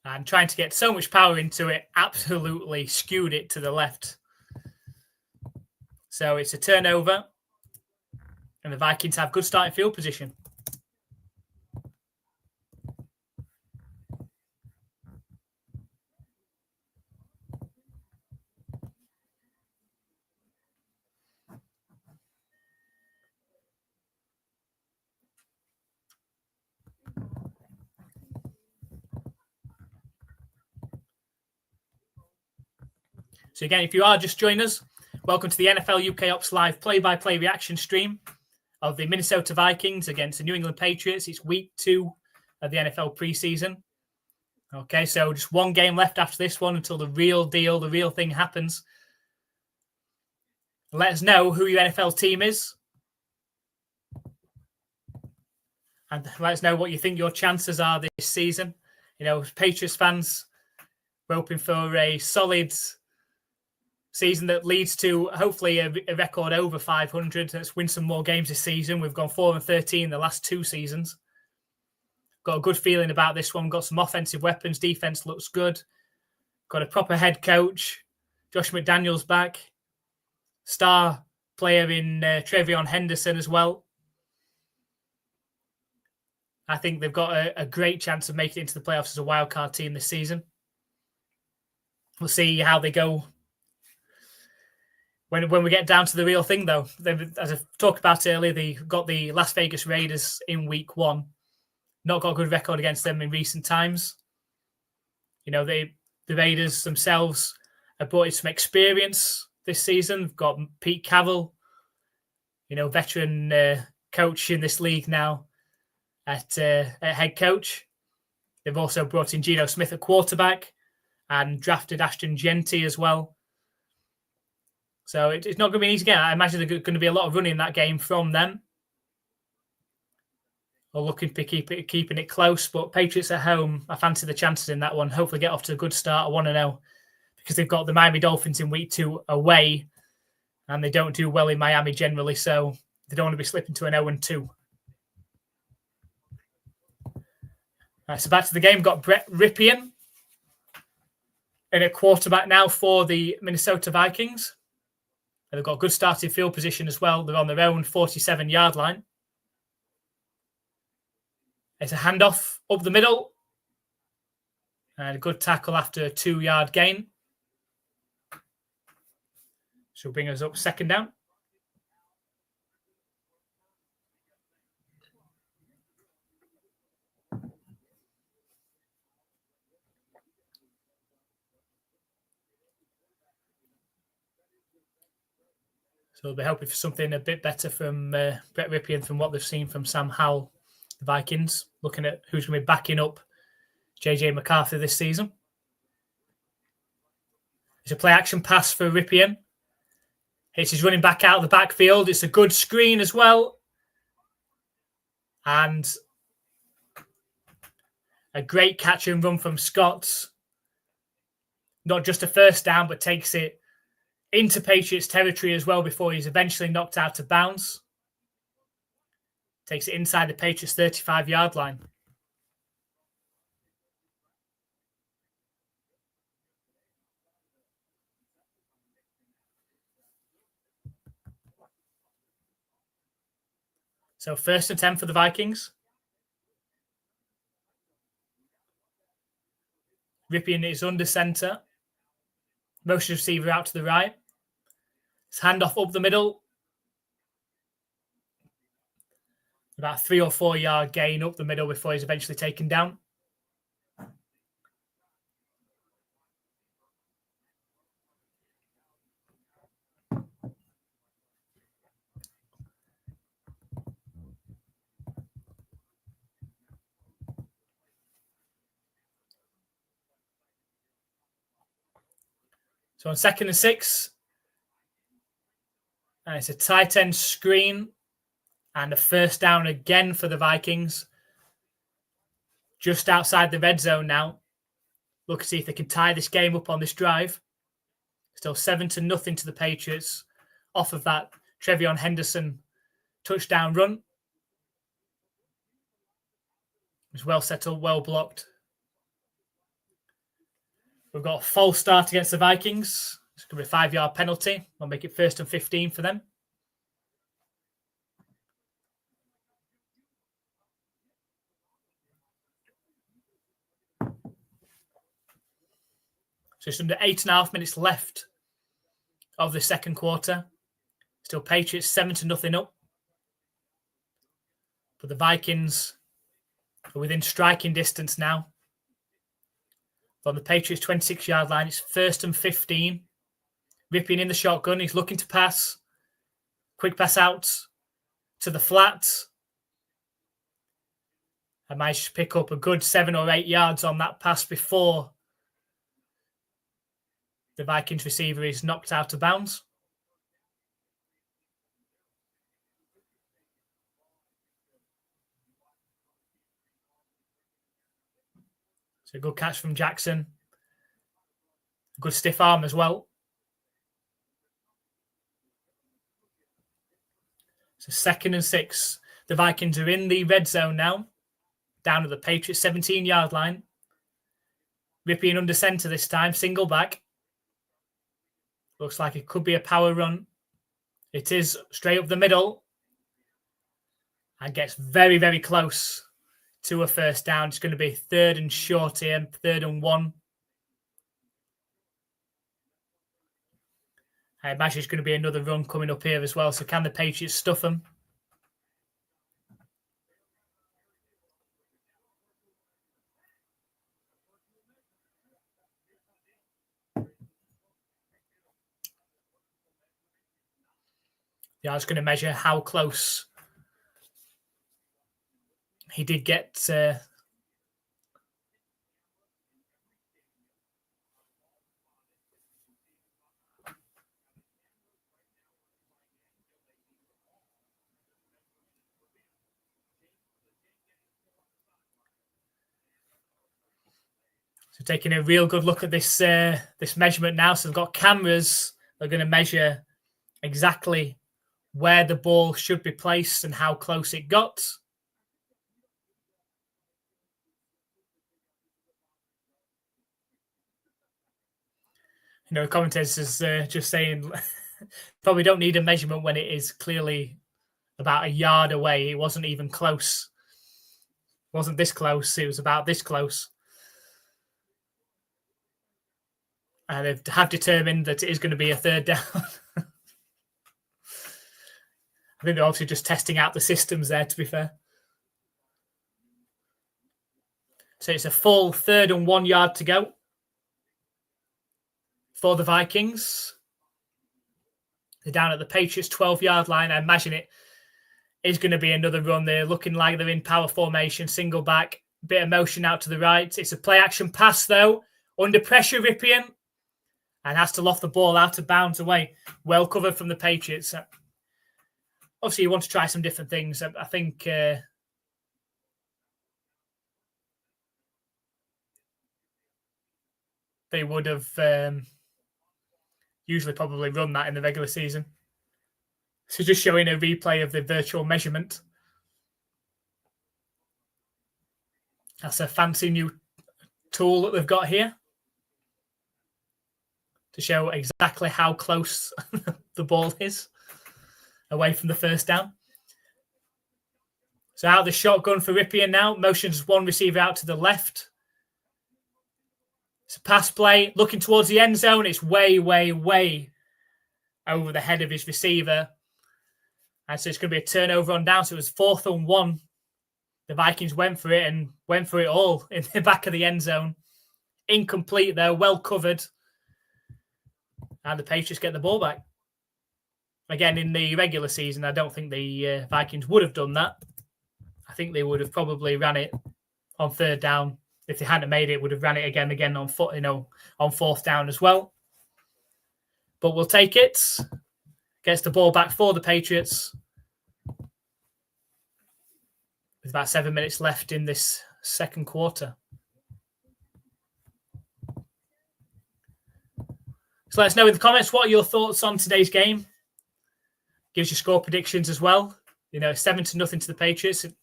And trying to get so much power into it, absolutely skewed it to the left. So it's a turnover. And the Vikings have good starting field position. So again, if you are just joining us, welcome to the NFL UK Ops Live play-by-play reaction stream of the Minnesota Vikings against the New England Patriots. It's week 2 of the NFL preseason. Okay, so just one game left after this one until the real deal, the real thing happens. Let us know who your NFL team is. And let us know what you think your chances are this season. You know, Patriots fans, we're hoping for a solid season that leads to hopefully a record over 500. Let's win some more games this season. We've gone 4-13 the last 2 seasons. Got a good feeling about this one. Got some offensive weapons. Defense looks good. Got a proper head coach. Josh McDaniels back. Star player in Trevion Henderson as well. I think they've got a great chance of making it into the playoffs as a wildcard team this season. We'll see how they go when we get down to the real thing, though. As I talked about earlier, they got the Las Vegas Raiders in week 1. Not got a good record against them in recent times. You know, the Raiders themselves have brought in some experience this season. They've got Pete Carroll, you know, veteran coach in this league now at head coach. They've also brought in Geno Smith at quarterback and drafted Ashton Genty as well. So it's not going to be an easy game. I imagine there's going to be a lot of running in that game from them. Or looking to keeping it close. But Patriots at home, I fancy the chances in that one. Hopefully get off to a good start. I want to know. Because they've got the Miami Dolphins in week 2 away. And they don't do well in Miami generally. So they don't want to be slipping to an 0-2. Right, so back to the game. Got Brett Ripien in a quarterback now for the Minnesota Vikings. And they've got a good starting field position as well. They're on their own 47-yard line. It's a handoff up the middle. And a good tackle after a 2-yard gain. So bring us up 2nd down. So we'll be hoping for something a bit better from Brett Ripien from what they've seen from Sam Howell, the Vikings, looking at who's going to be backing up JJ McCarthy this season. It's a play-action pass for Ripien. It's his running back out of the backfield. It's a good screen as well. And a great catch and run from Scott. Not just a first down, but takes it into Patriots territory as well before he's eventually knocked out of bounds. Takes it inside the Patriots 35-yard line. So 1st and 10 for the Vikings. Ripien is under center. Motion receiver out to the right. It's handoff up the middle. About 3 or 4 yard gain up the middle before he's eventually taken down. So on 2nd and 6, and it's a tight end screen and a first down again for the Vikings. Just outside the red zone now. Look to see if they can tie this game up on this drive. Still 7-0 to the Patriots off of that Trevion Henderson touchdown run. It was well settled, well blocked. We've got a false start against the Vikings. It's going to be a 5-yard penalty. We'll make it 1st and 15 for them. So it's under 8.5 minutes left of the second quarter. Still Patriots 7-0 up. But the Vikings are within striking distance now. On the Patriots 26-yard line, it's 1st and 15. Ripien in the shotgun. He's looking to pass. Quick pass out to the flat. I managed to pick up a good 7 or 8 yards on that pass before the Vikings receiver is knocked out of bounds. So a good catch from Jackson. A good stiff arm as well. So 2nd and 6. The Vikings are in the red zone now. Down at the Patriots 17-yard line. Ripien under center this time. Single back. Looks like it could be a power run. It is straight up the middle. And gets very, very close to a first down. It's going to be 3rd and short here, 3rd and 1. I imagine it's going to be another run coming up here as well. So can the Patriots stuff them? Yeah, I was going to measure how close he did get. So taking a real good look at this this measurement now. So they've got cameras. They're going to measure exactly where the ball should be placed and how close it got. You know, commentators is just saying probably don't need a measurement when it is clearly about a yard away. It wasn't even close. It wasn't this close. It was about this close. And they have determined that it is going to be a 3rd down. I think they're obviously just testing out the systems there, to be fair. So it's a full 3rd and 1 yard to go for the Vikings. They're down at the Patriots 12-yard line. I imagine it is going to be another run. They're looking like they're in power formation, single back, bit of motion out to the right. It's a play action pass though. Under pressure, Ripien. and has to loft the ball out of bounds away. Well covered from the Patriots. Obviously, you want to try some different things. I think they would have usually probably run that in the regular season. So just showing a replay of the virtual measurement. That's a fancy new tool that they've got here to show exactly how close the ball is away from the first down. So out the shotgun for Ripien now. Motions one receiver out to the left. It's a pass play. Looking towards the end zone. It's way, way, way over the head of his receiver. And so it's going to be a turnover on down. So it was 4th and 1. The Vikings went for it and went for it all in the back of the end zone. Incomplete though. Well covered. And the Patriots get the ball back. Again, in the regular season, I don't think the Vikings would have done that. I think they would have probably ran it on 3rd down. If they hadn't made it, would have ran it again on 4th down as well. But we'll take it. Gets the ball back for the Patriots. With about 7 minutes left in this second quarter. So let us know in the comments, what are your thoughts on today's game? Gives you score predictions as well. 7-0 to the Patriots. It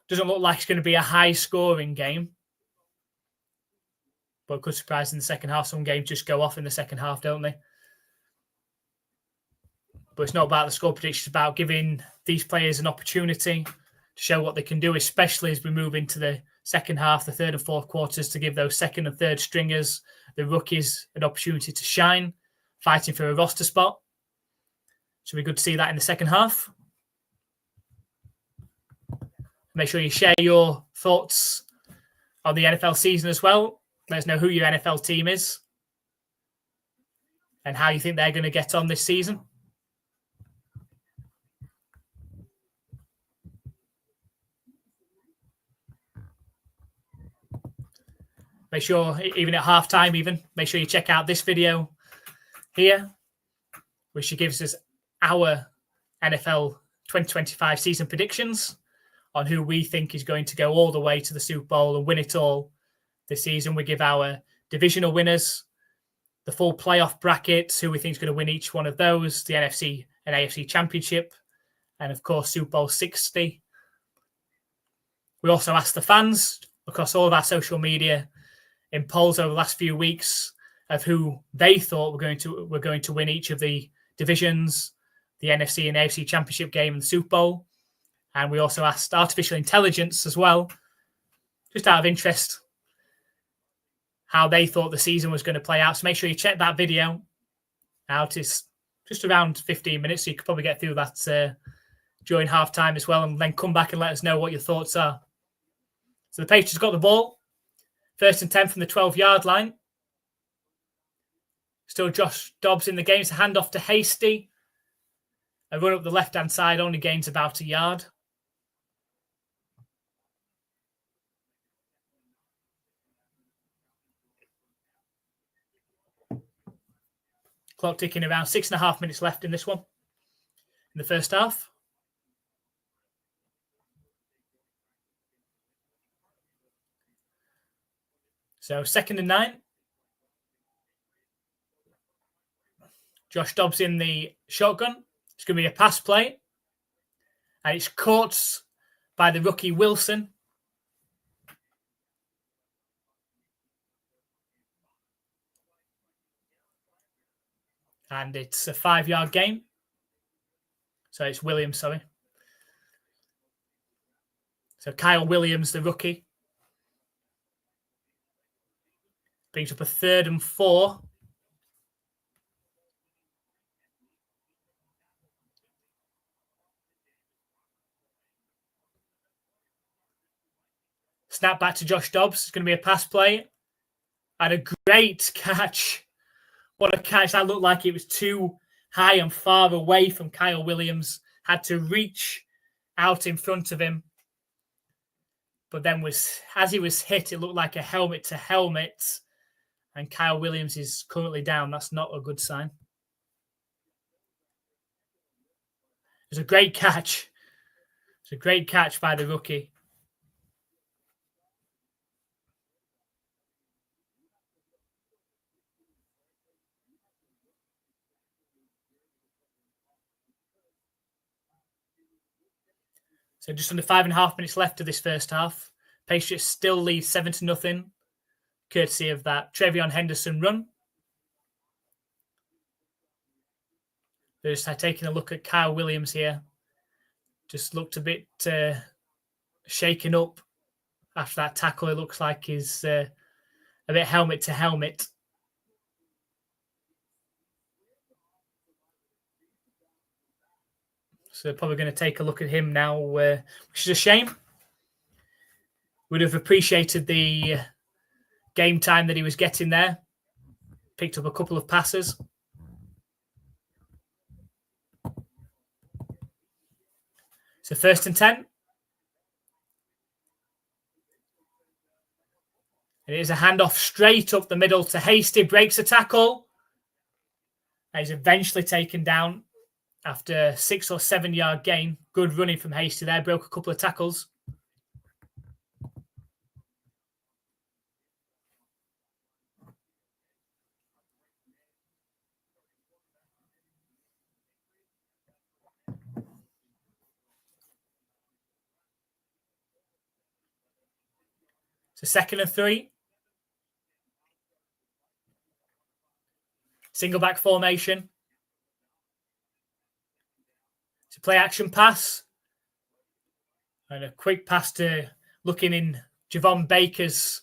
doesn't look like it's going to be a high-scoring game. But it could surprise in the second half. Some games just go off in the second half, don't they? But it's not about the score predictions. It's about giving these players an opportunity to show what they can do, especially as we move into the second half, the 3rd and 4th quarters, to give those 2nd and 3rd stringers, the rookies, an opportunity to shine, fighting for a roster spot. So it'll be good to see that in the second half. Make sure you share your thoughts on the NFL season as well. Let us know who your NFL team is and how you think they're going to get on this season. Make sure, even at halftime, make sure you check out this video here, which gives us our NFL 2025 season predictions on who we think is going to go all the way to the Super Bowl and win it all this season. We give our divisional winners, the full playoff brackets, who we think is going to win each one of those, the NFC and AFC Championship, and of course, Super Bowl 60. We also asked the fans across all of our social media in polls over the last few weeks of who they thought were going to win each of the divisions, the NFC and AFC Championship game and the Super Bowl. And we also asked artificial intelligence as well, just out of interest, how they thought the season was going to play out. So make sure you check that video out. It's just around 15 minutes, so you could probably get through that during halftime as well, and then come back and let us know what your thoughts are. So the Patriots got the ball. 1st and 10 from the 12-yard line. Still Josh Dobbs in the game. It's a handoff to Hasty. A run up the left-hand side only gains about a yard. Clock ticking around 6.5 minutes left in this one, in the first half. So 2nd and 9. Josh Dobbs in the shotgun. It's going to be a pass play. And it's caught by the rookie Wilson. And it's a 5-yard gain. So it's Williams, sorry. So Kyle Williams, the rookie. Brings up a 3rd and 4. Snap back to Josh Dobbs. It's going to be a pass play. And a great catch. What a catch. That looked like it was too high and far away from Kyle Williams. Had to reach out in front of him. But then as he was hit, it looked like a helmet to helmet. And Kyle Williams is currently down. That's not a good sign. It's a great catch. It's a great catch by the rookie. So just under 5.5 minutes left of this first half. Patriots still lead 7-0, courtesy of that Trevion Henderson run. Just taking a look at Kyle Williams here. Just looked a bit shaken up after that tackle. It looks like he's a bit helmet to helmet. So probably going to take a look at him now, which is a shame. Would have appreciated the game time that he was getting there. Picked up a couple of passes. So 1st and 10. It is a handoff straight up the middle to Hasty. Breaks a tackle. And he's eventually taken down after 6 or 7 yard gain. Good running from Hasty there. Broke a couple of tackles. So 2nd and 3. Single back formation. It's a play action pass. And a quick pass to looking in Javon Baker's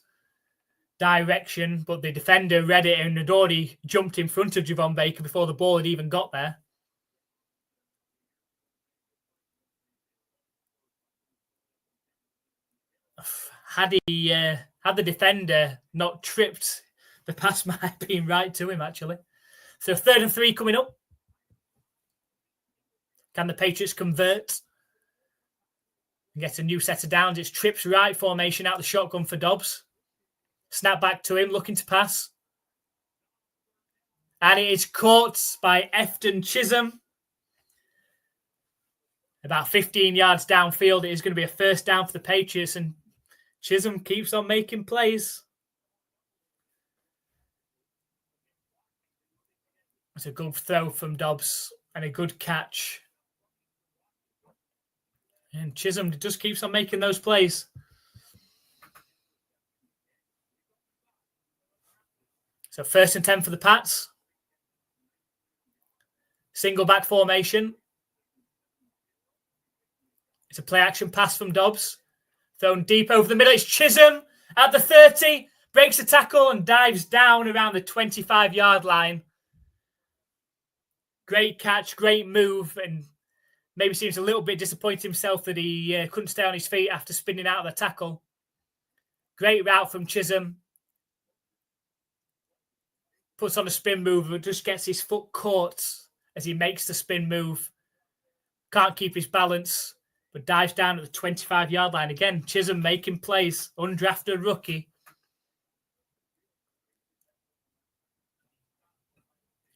direction. But the defender read it and had already jumped in front of Javon Baker before the ball had even got there. Had the defender not tripped, the pass might have been right to him, actually. So 3rd and 3 coming up. Can the Patriots convert and get a new set of downs? It's trips right formation out the shotgun for Dobbs. Snap back to him, looking to pass. And it is caught by Efton Chisholm. About 15 yards downfield. It is going to be a 1st down for the Patriots, and Chisholm keeps on making plays. It's a good throw from Dobbs and a good catch. And Chisholm just keeps on making those plays. So 1st and 10 for the Pats. Single back formation. It's a play action pass from Dobbs. Thrown deep over the middle. It's Chisholm at the 30. Breaks a tackle and dives down around the 25-yard line. Great catch, great move, and maybe seems a little bit disappointed himself that he couldn't stay on his feet after spinning out of the tackle. Great route from Chisholm. Puts on a spin move, but just gets his foot caught as he makes the spin move. Can't keep his balance, but dives down at the 25-yard line. Again, Chisholm making plays. Undrafted rookie.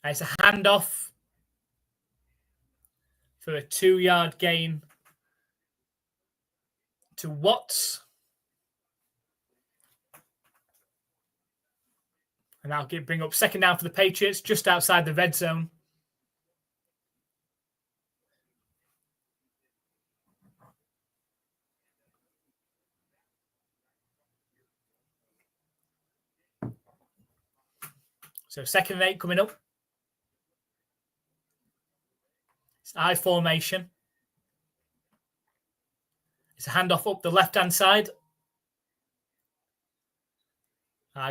And it's a handoff for a 2-yard gain to Watts. And that'll bring up 2nd down for the Patriots, just outside the red zone. So 2nd and 8 coming up. It's I formation. It's a handoff up the left-hand side.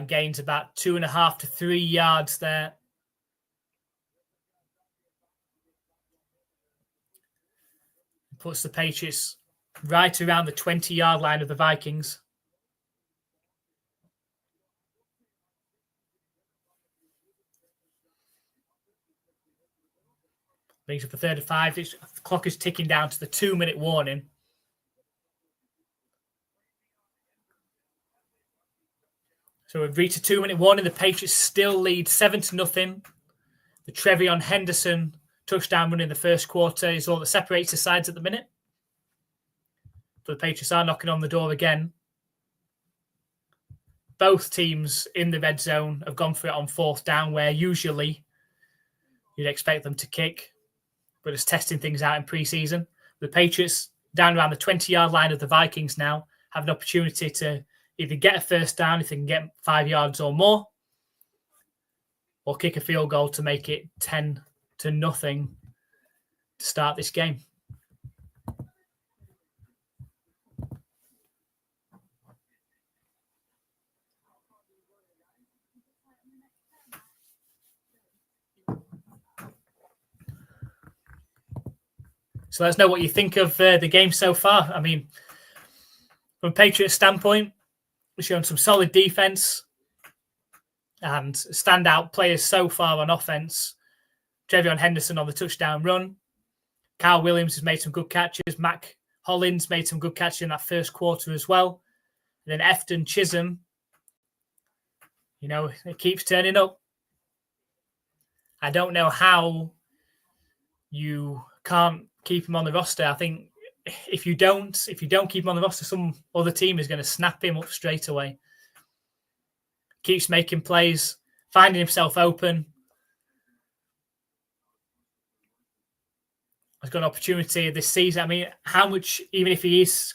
Gains about 2.5 to 3 yards there. Puts the Patriots right around the 20-yard line of the Vikings. Brings up a 3rd and 5. The clock is ticking down to the 2-minute warning. So we've reached a 2-minute warning. The Patriots still lead 7-0. The Trevion Henderson touchdown run in the first quarter is all that separates the sides at the minute. But the Patriots are knocking on the door again. Both teams in the red zone have gone for it on fourth down, where usually you'd expect them to kick, but it's testing things out in preseason. The Patriots down around the 20-yard line of the Vikings now have an opportunity to either get a first down if they can get 5 yards or more, or kick a field goal to make it 10-0 to start this game. So let us know what you think of the game so far. I mean, from a Patriots standpoint, we've shown some solid defense and standout players so far on offense. Trevion Henderson on the touchdown run. Kyle Williams has made some good catches. Mac Hollins made some good catches in that first quarter as well. And then Efton Chisholm, it keeps turning up. I don't know how you can't keep him on the roster. I think if you don't keep him on the roster, some other team is going to snap him up straight away. Keeps making plays, finding himself open. Has got an opportunity this season. I mean, how much, even if he is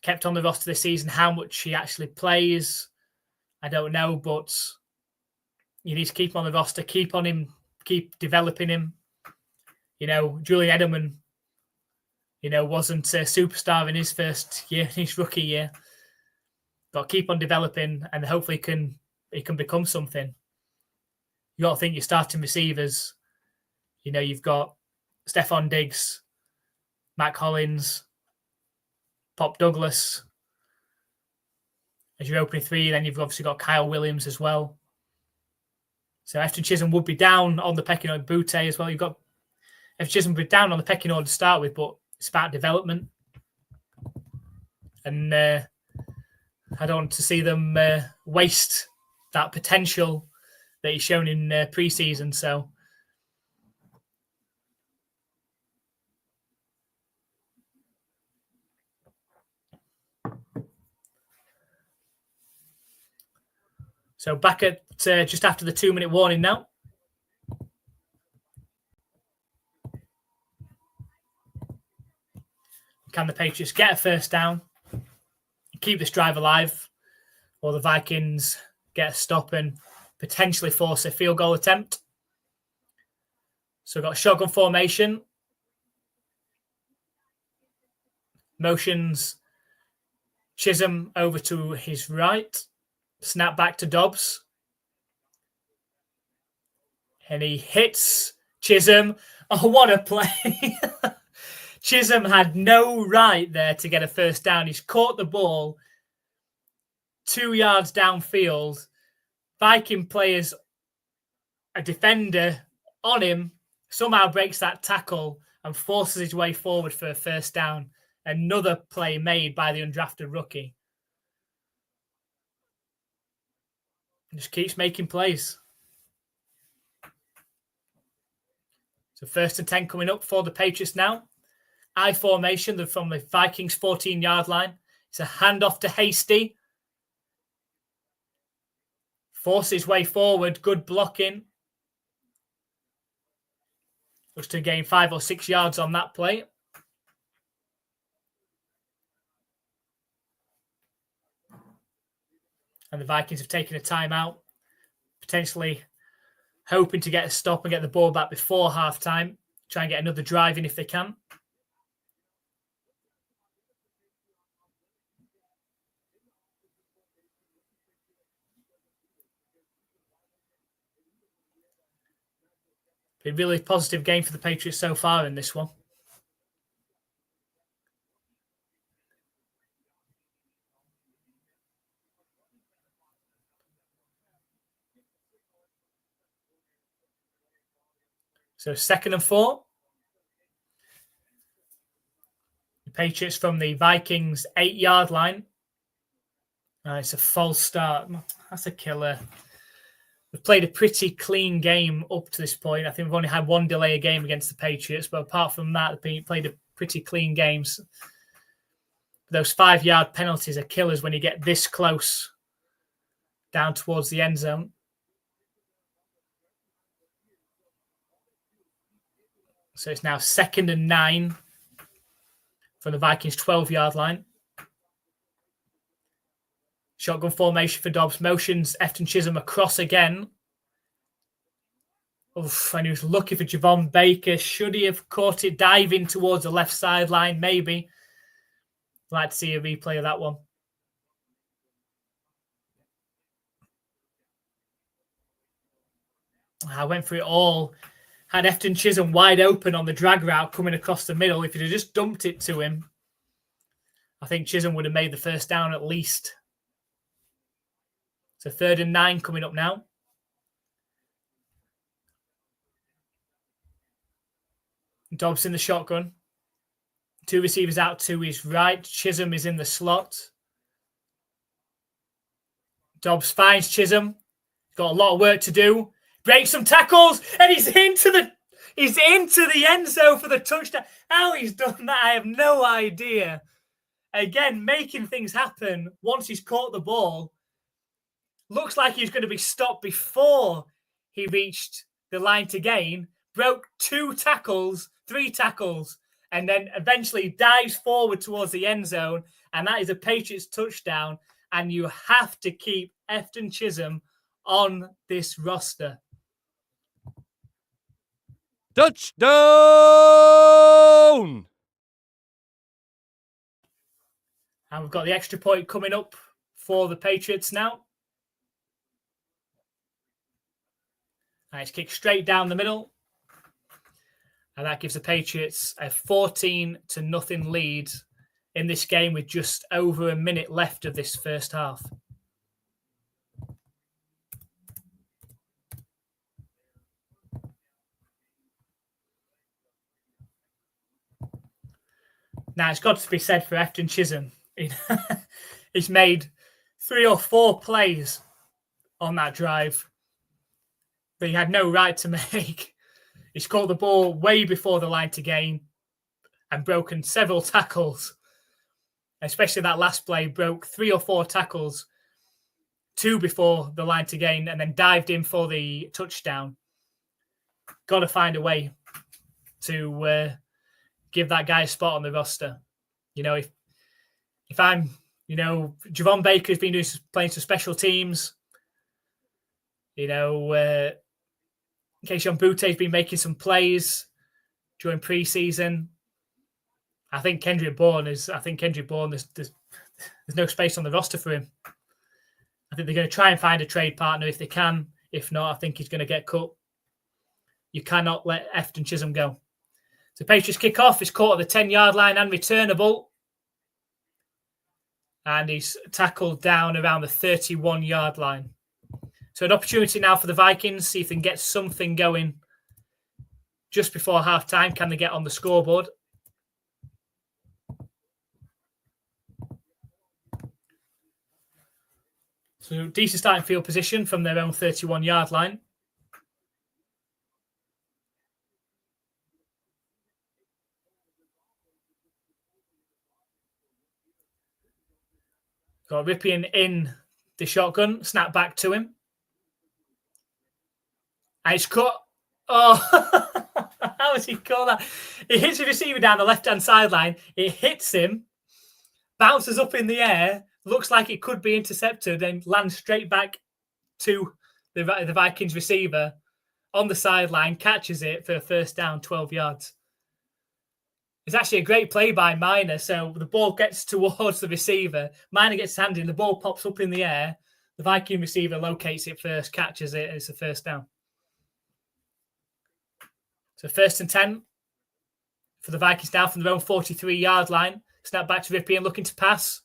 kept on the roster this season, how much he actually plays, I don't know, but you need to keep him on the roster, keep developing him. Julian Edelman, wasn't a superstar in his first year, his rookie year. Got to keep on developing, and hopefully he can become something. You got to think your starting receivers. You've got Stephon Diggs, Mac Hollins, Pop Douglas as your opening three. Then you've obviously got Kyle Williams as well. So Efton Chisholm would be down on the pecking order. Butte as well. You've got Efton Chisholm would be down on the pecking order to start with, but it's about development. And I don't want to see them waste that potential that he's shown in preseason. So back at just after the 2-minute warning now. Can the Patriots get a first down, keep this drive alive, or the Vikings get a stop and potentially force a field goal attempt? So we've got a shotgun formation. Motions Chisholm over to his right. Snap back to Dobbs. And he hits Chisholm. Oh, what a play. Chisholm had no right there to get a first down. He's caught the ball 2 yards downfield. Viking players, a defender on him, somehow breaks that tackle and forces his way forward for a first down. Another play made by the undrafted rookie. Just keeps making plays. So 1st and 10 coming up for the Patriots now. I formation from the Vikings 14-yard line. It's a handoff to Hasty. Forces his way forward. Good blocking. Looks to gain 5 or 6 yards on that play. And the Vikings have taken a timeout, potentially hoping to get a stop and get the ball back before halftime. Try and get another drive in if they can. Been a really positive game for the Patriots so far in this one. So 2nd and 4. The Patriots from the Vikings 8-yard line It's a false start. That's a killer. We've played a pretty clean game up to this point. I think we've only had one delay a game against the Patriots, but apart from that, we've played a pretty clean games. Those 5-yard penalties are killers when you get this close down towards the end zone. So it's now 2nd and 9 from the Vikings 12-yard line. Shotgun formation for Dobbs. Motions Efton Chisholm across again. Oof, and he was lucky for Javon Baker. Should he have caught it diving towards the left sideline? Maybe. I'd like to see a replay of that one. I went through it all. Had Efton Chisholm wide open on the drag route coming across the middle. If he'd have just dumped it to him, I think Chisholm would have made the first down at least. So 3rd and 9 coming up now. Dobbs in the shotgun. 2 receivers out to his right. Chisholm is in the slot. Dobbs finds Chisholm. Got a lot of work to do. Breaks some tackles, and he's into the end zone for the touchdown. How he's done that, I have no idea. Again, making things happen once he's caught the ball. Looks like he's going to be stopped before he reached the line to gain. Broke 3 tackles, and then eventually dives forward towards the end zone. And that is a Patriots touchdown. And you have to keep Efton Chisholm on this roster. Touchdown! And we've got the extra point coming up for the Patriots now. And it's kicked straight down the middle. And that gives the Patriots a 14-0 lead in this game with just over a minute left of this first half. Now, it's got to be said for Efton Chisholm. He's made 3 or 4 plays on that drive that he had no right to make. He's caught the ball way before the line to gain and broken several tackles. Especially that last play, broke 3 or 4 tackles, 2 before the line to gain, and then dived in for the touchdown. Got to find a way to give that guy a spot on the roster. You know, if I'm, Javon Baker's been playing some special teams. Keishawn Butte's been making some plays during preseason. I think Kendrick Bourne, there's no space on the roster for him. I think they're going to try and find a trade partner if they can. If not, I think he's going to get cut. You cannot let Efton Chisholm go. So Patriots kick off. He's caught at the 10-yard line and returnable. And he's tackled down around the 31-yard line. So an opportunity now for the Vikings, see if they can get something going just before halftime. Can they get on the scoreboard? So decent starting field position from their own 31-yard line. Got Ripien in the shotgun, snap back to him. And it's cut. Oh, how has he caught that? He hits the receiver down the left-hand sideline. It hits him, bounces up in the air, looks like it could be intercepted, and lands straight back to the Vikings receiver on the sideline, catches it for a first down, 12 yards. It's actually a great play by Minor. So the ball gets towards the receiver. Minor gets his hand in. The ball pops up in the air. The Viking receiver locates it first, catches it, and it's a first down. So 1st and 10 for the Vikings now from their own 43-yard line. Snap back to Ripien looking to pass.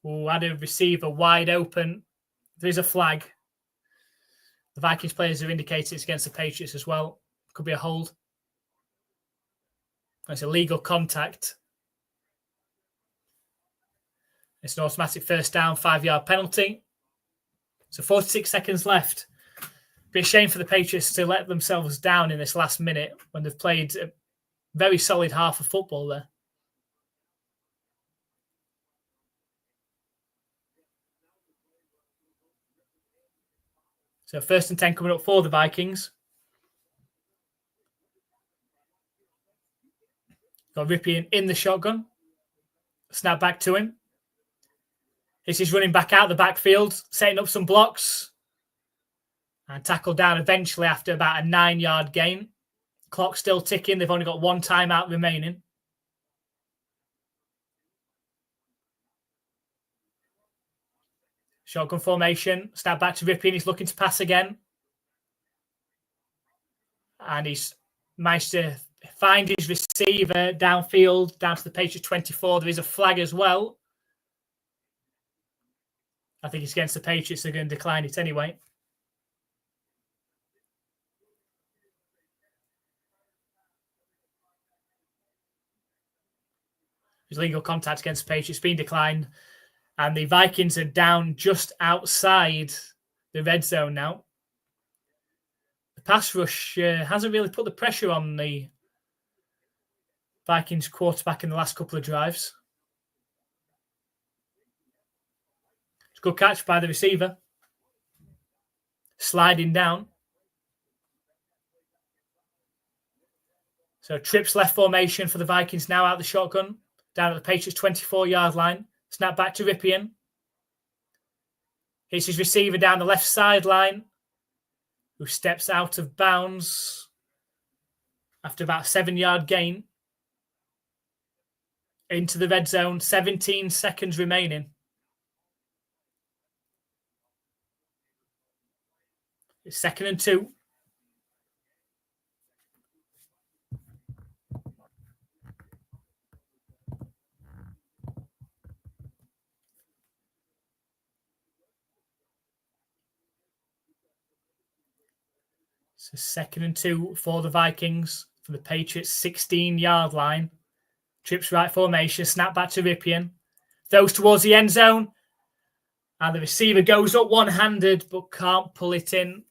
Had a receiver wide open. There is a flag. The Vikings players have indicated it's against the Patriots as well. Could be a hold. It's illegal contact. It's an automatic first down, 5-yard penalty. So 46 seconds left. Be a shame for the Patriots to let themselves down in this last minute when they've played a very solid half of football there. So 1st and 10 coming up for the Vikings. Got Ripien in the shotgun. Snap back to him. This is running back out the backfield, setting up some blocks. And tackled down eventually after about a 9-yard gain. Clock still ticking. They've only got 1 timeout remaining. Shotgun formation. Snap back to Ripien. He's looking to pass again. And he's managed to find his receiver downfield, down to the Patriots 24. There is a flag as well. I think it's against the Patriots. They're going to decline it anyway. There's legal contact against the Patriots being declined. And the Vikings are down just outside the red zone now. The pass rush hasn't really put the pressure on the Vikings quarterback in the last couple of drives. It's a good catch by the receiver. Sliding down. So trips left formation for the Vikings now out the shotgun. Down at the Patriots 24-yard line. Snap back to Ripien. Hits his receiver down the left sideline, who steps out of bounds after about a 7-yard gain. Into the red zone, 17 seconds remaining. It's 2nd and 2. So 2nd and 2 for the Vikings from the Patriots 16-yard line. Trips right formation, snap back to Ripien. Throws towards the end zone. And the receiver goes up one-handed but can't pull it in.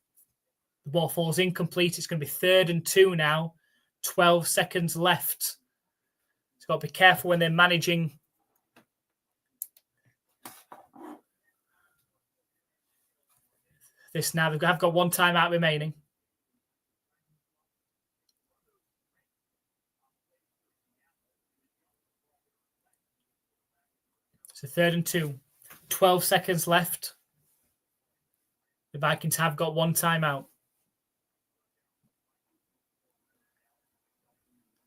The ball falls incomplete. It's going to be 3rd and 2 now. 12 seconds left. So got to be careful when they're managing this now. They've got 1 timeout remaining. So 3rd and 2. 12 seconds left. The Vikings have got 1 timeout.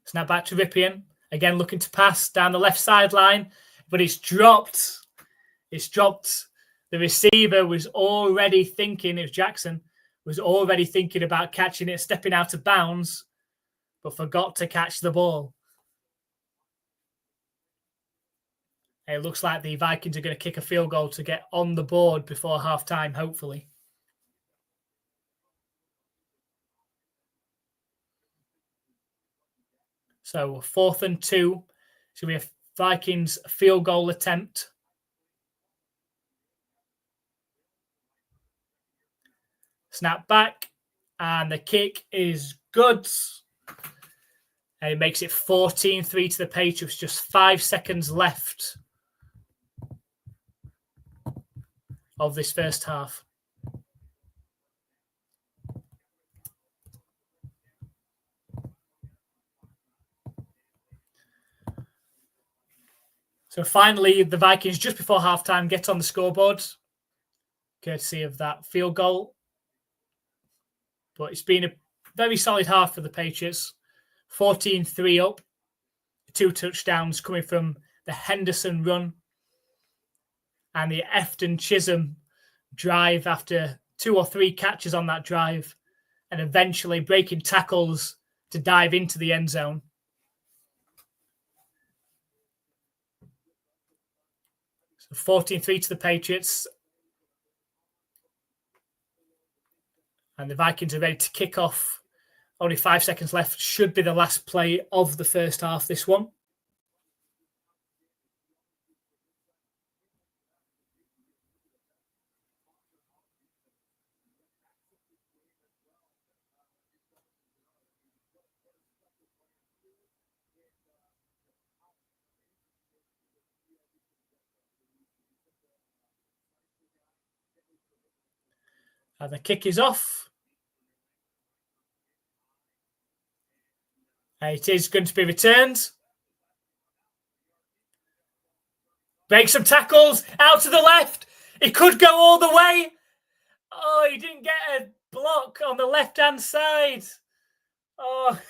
Snap back to Ripien. Again, looking to pass down the left sideline. But it's dropped. It's dropped. The receiver was already thinking, it was Jackson, was already thinking about catching it, stepping out of bounds, but forgot to catch the ball. It looks like the Vikings are going to kick a field goal to get on the board before halftime, hopefully. So 4th and 2. It's going to be a Vikings field goal attempt. Snap back. And the kick is good. And it makes it 14-3 to the Patriots. Just 5 seconds left of this first half. So finally, the Vikings, just before halftime, get on the scoreboard, courtesy of that field goal. But it's been a very solid half for the Patriots. 14-3 up. 2 touchdowns coming from the Henderson run and the Efton Chisholm drive after 2 or 3 catches on that drive and eventually breaking tackles to dive into the end zone. So 14-3 to the Patriots. And the Vikings are ready to kick off. Only 5 seconds left. Should be the last play of the first half, this one. And the kick is off. It is going to be returned. Make some tackles out to the left. It could go all the way. Oh, he didn't get a block on the left-hand side. Oh,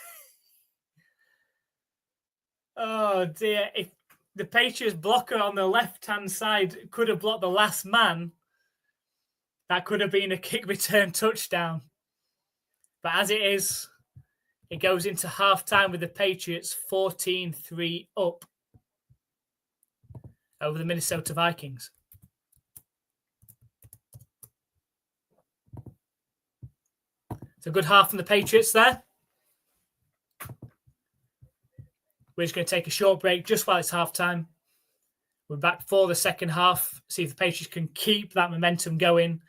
oh dear. If the Patriots blocker on the left-hand side could have blocked the last man, that could have been a kick return touchdown. But as it is, it goes into halftime with the Patriots 14-3 up over the Minnesota Vikings. It's a good half from the Patriots there. We're just going to take a short break just while it's halftime. We're back for the second half, see if the Patriots can keep that momentum going.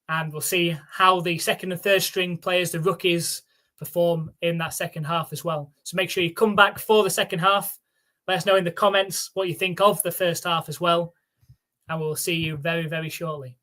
And we'll see how the second and third string players, the rookies, perform in that second half as well. So make sure you come back for the second half. Let us know in the comments what you think of the first half as well. And we'll see you very, very shortly.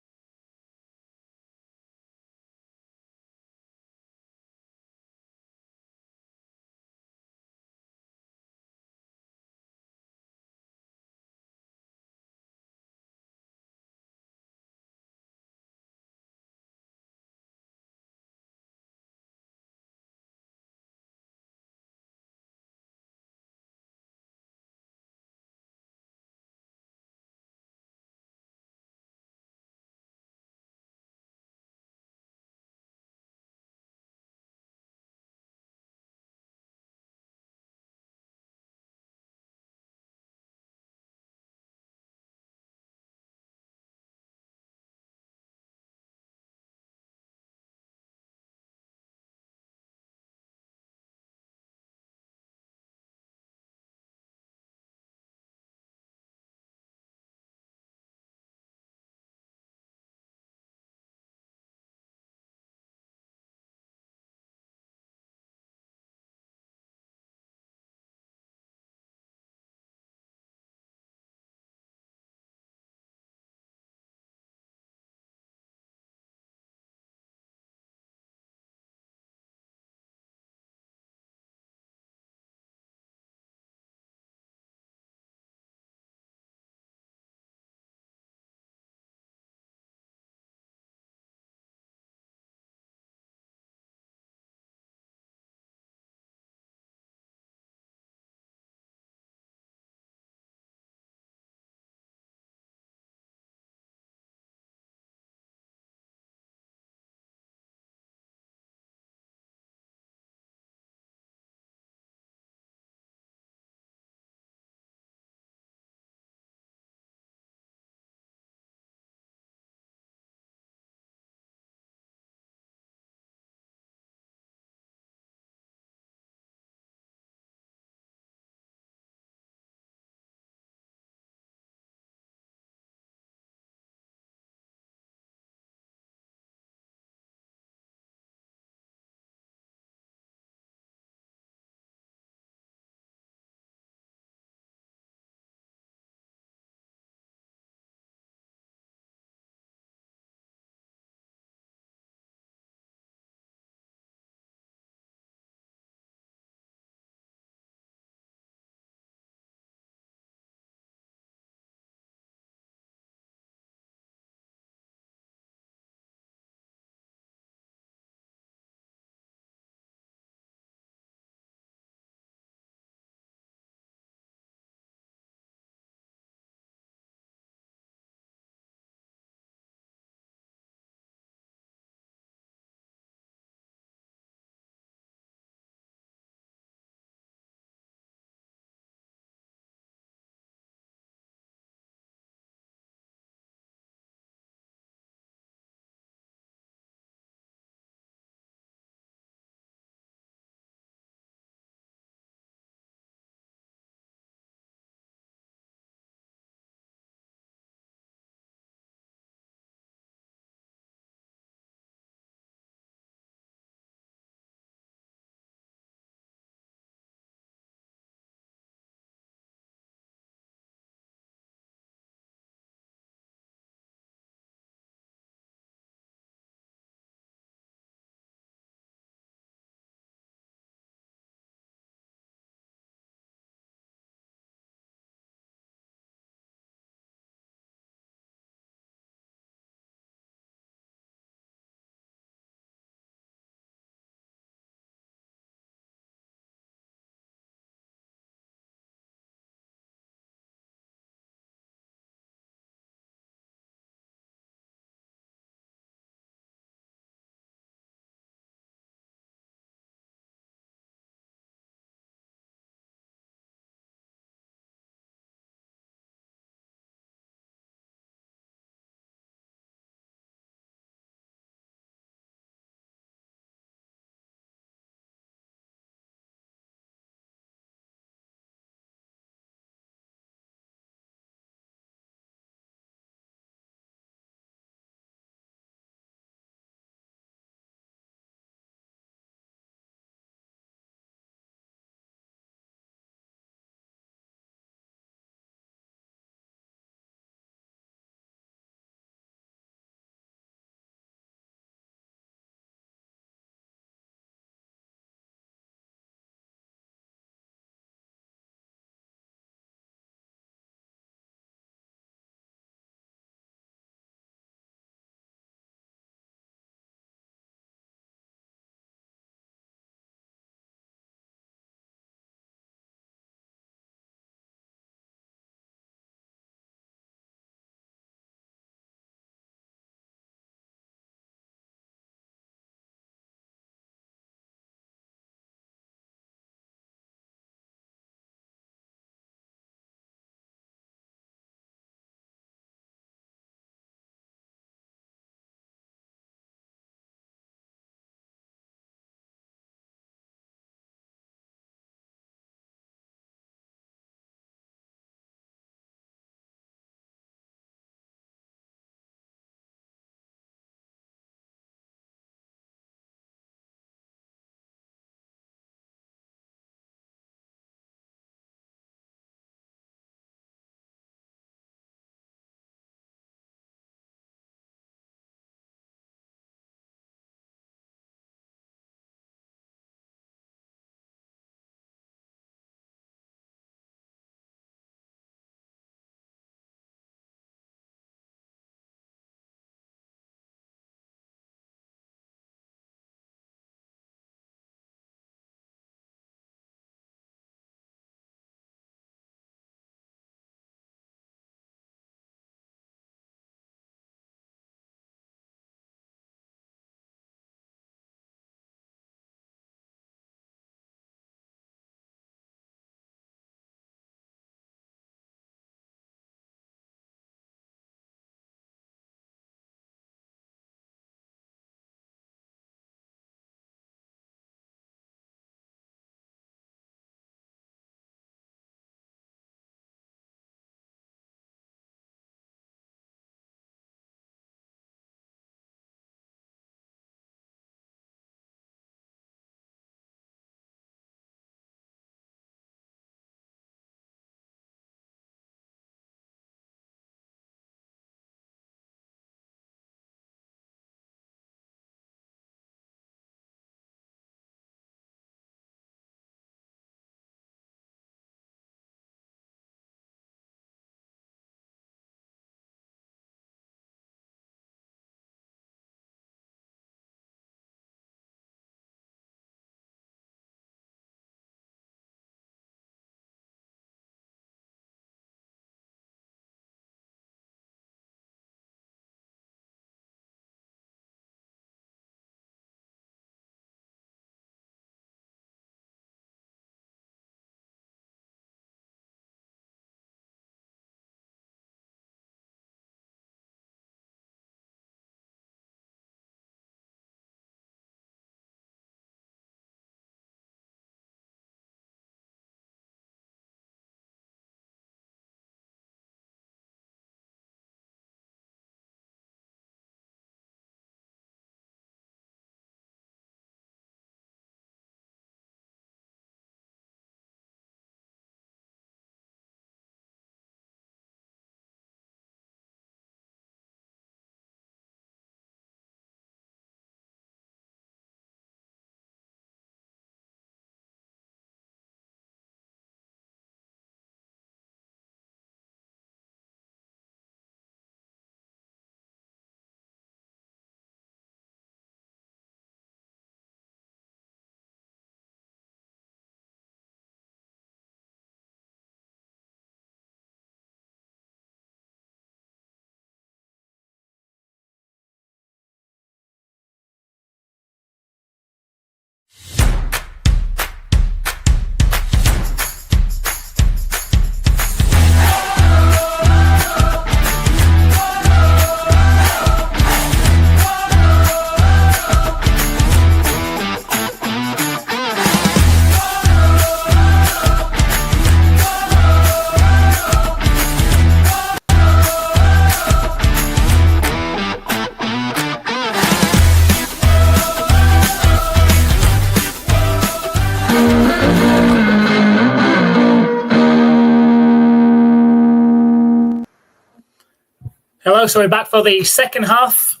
Hello, so we're back for the second half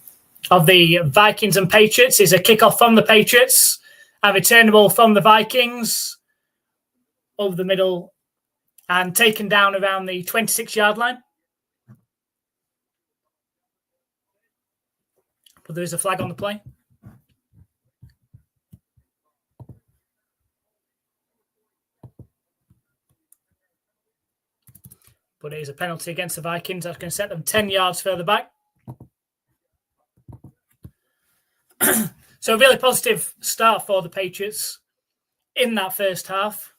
of the Vikings and Patriots. Is a kickoff from the Patriots, a returnable from the Vikings over the middle and taken down around the 26-yard line. But there is a flag on the play. But it is a penalty against the Vikings. That's going to set them 10 yards further back. So a really positive start for the Patriots in that first half.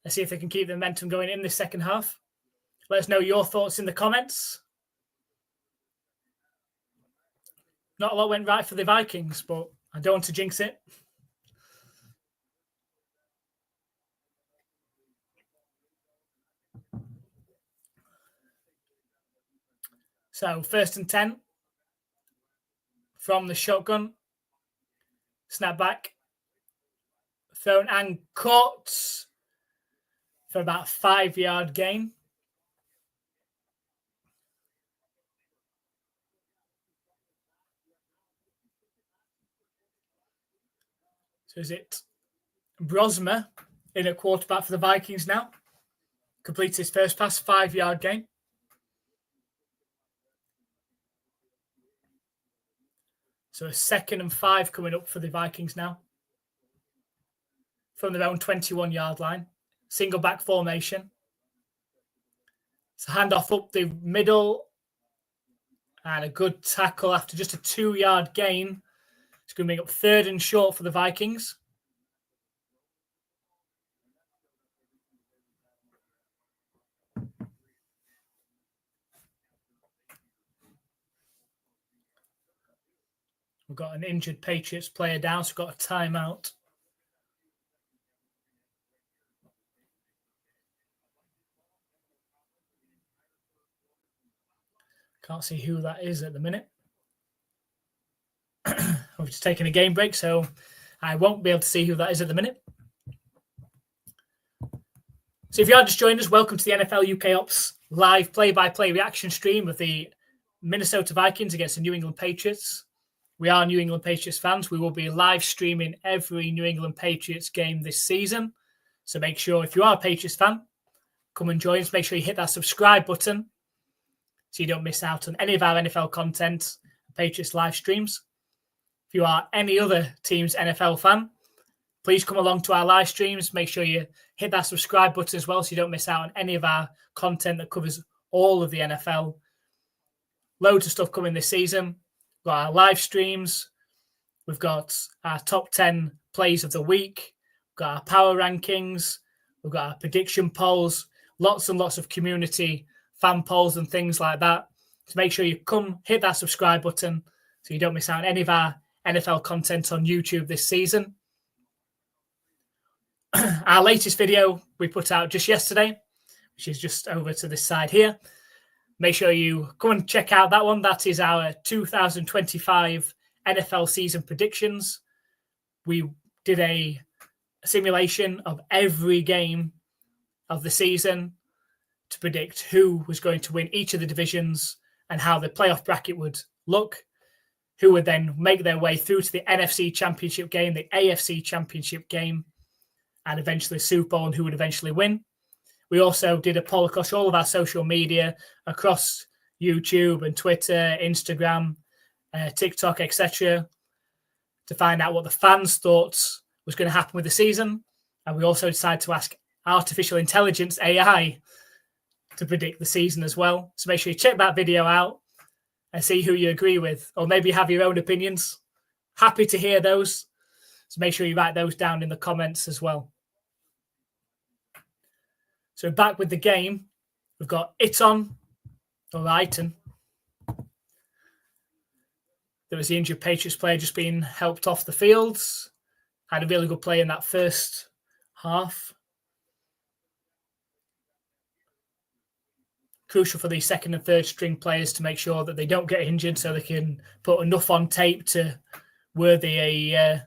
Let's see if they can keep the momentum going in the second half. Let us know your thoughts in the comments. Not a lot went right for the Vikings, but I don't want to jinx it. So 1st and 10 from the shotgun. Snap back. Thrown and caught for about 5-yard gain. So is it Brosma in at quarterback for the Vikings now? Completes his first pass, 5-yard gain. So a 2nd and 5 coming up for the Vikings now. From their own 21-yard line. Single back formation. So handoff up the middle. And a good tackle after just a 2-yard gain. It's going to make up 3rd and short for the Vikings. We've got an injured Patriots player down, so we've got a timeout. Can't see who that is at the minute. We've just taken a game break, so I won't be able to see who that is at the minute. So if you are just joining us, welcome to the NFL UK Ops live play-by-play reaction stream of the Minnesota Vikings against the New England Patriots. We are New England Patriots fans. We will be live streaming every New England Patriots game this season. So make sure, if you are a Patriots fan, come and join us. Make sure you hit that subscribe button so you don't miss out on any of our NFL content, Patriots live streams. If you are any other team's NFL fan, please come along to our live streams. Make sure you hit that subscribe button as well so you don't miss out on any of our content that covers all of the NFL. Loads of stuff coming this season. We've got our live streams. We've got our top 10 plays of the week. We've got our power rankings. We've got our prediction polls. Lots and lots of community fan polls and things like that. So make sure you come hit that subscribe button so you don't miss out on any of our NFL content on YouTube this season. Our latest video we put out just yesterday, which is just over to this side here. Make sure you come and check out that one. That is our 2025 NFL season predictions. We did a simulation of every game of the season to predict who was going to win each of the divisions and how the playoff bracket would look, who would then make their way through to the NFC Championship game, the AFC Championship game, and eventually Super Bowl, and who would eventually win. We also did a poll across all of our social media, across YouTube and Twitter, Instagram, TikTok, etc., to find out what the fans thought was going to happen with the season. And we also decided to ask artificial intelligence, AI, to predict the season as well. So make sure you check that video out and see who you agree with, or maybe have your own opinions. Happy to hear those. So make sure you write those down in the comments as well. So back with the game, we've got Iton. There was the injured Patriots player just being helped off the field. Had a really good play in that first half. Crucial for the 2nd and 3rd string players to make sure that they don't get injured so they can put enough on tape to worthy a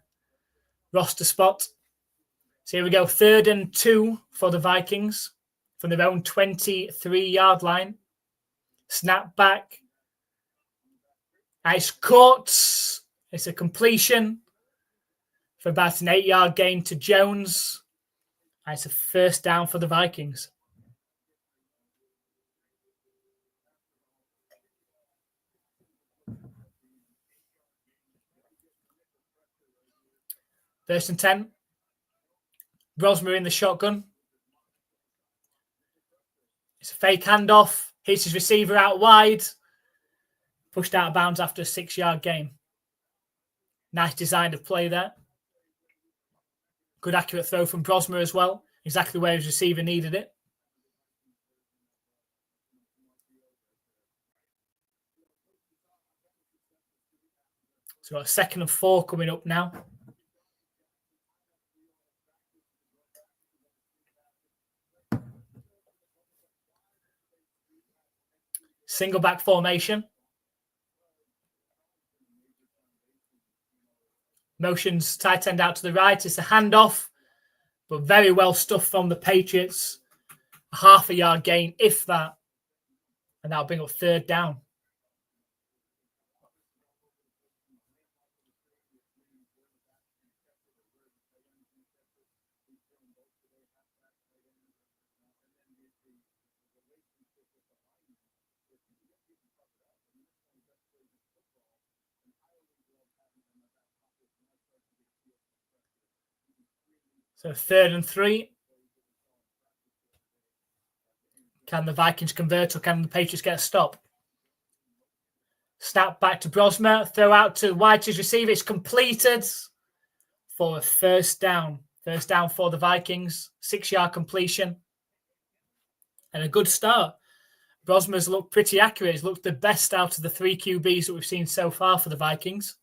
roster spot. So here we go, 3rd and 2 for the Vikings from their own 23-yard line. Snap back. It's caught. It's a completion for about an 8-yard gain to Jones. It's a first down for the Vikings. First and 10. Brosmer in the shotgun. It's a fake handoff. Hits his receiver out wide. Pushed out of bounds after a 6-yard gain. Nice design of play there. Good accurate throw from Brosmer as well. Exactly where his receiver needed it. So we've got a 2nd and 4 coming up now. Single back formation. Motions tight end out to the right. It's a handoff, but very well stuffed from the Patriots. A half a yard gain, if that. And that'll bring up 3rd down. So 3rd and 3. Can the Vikings convert or can the Patriots get a stop? Snap back to Brosmer. Throw out to White's receiver. It's completed for a first down. First down for the Vikings. 6-yard completion. And a good start. Brosmer's looked pretty accurate. He's looked the best out of the 3 QBs that we've seen so far for the Vikings.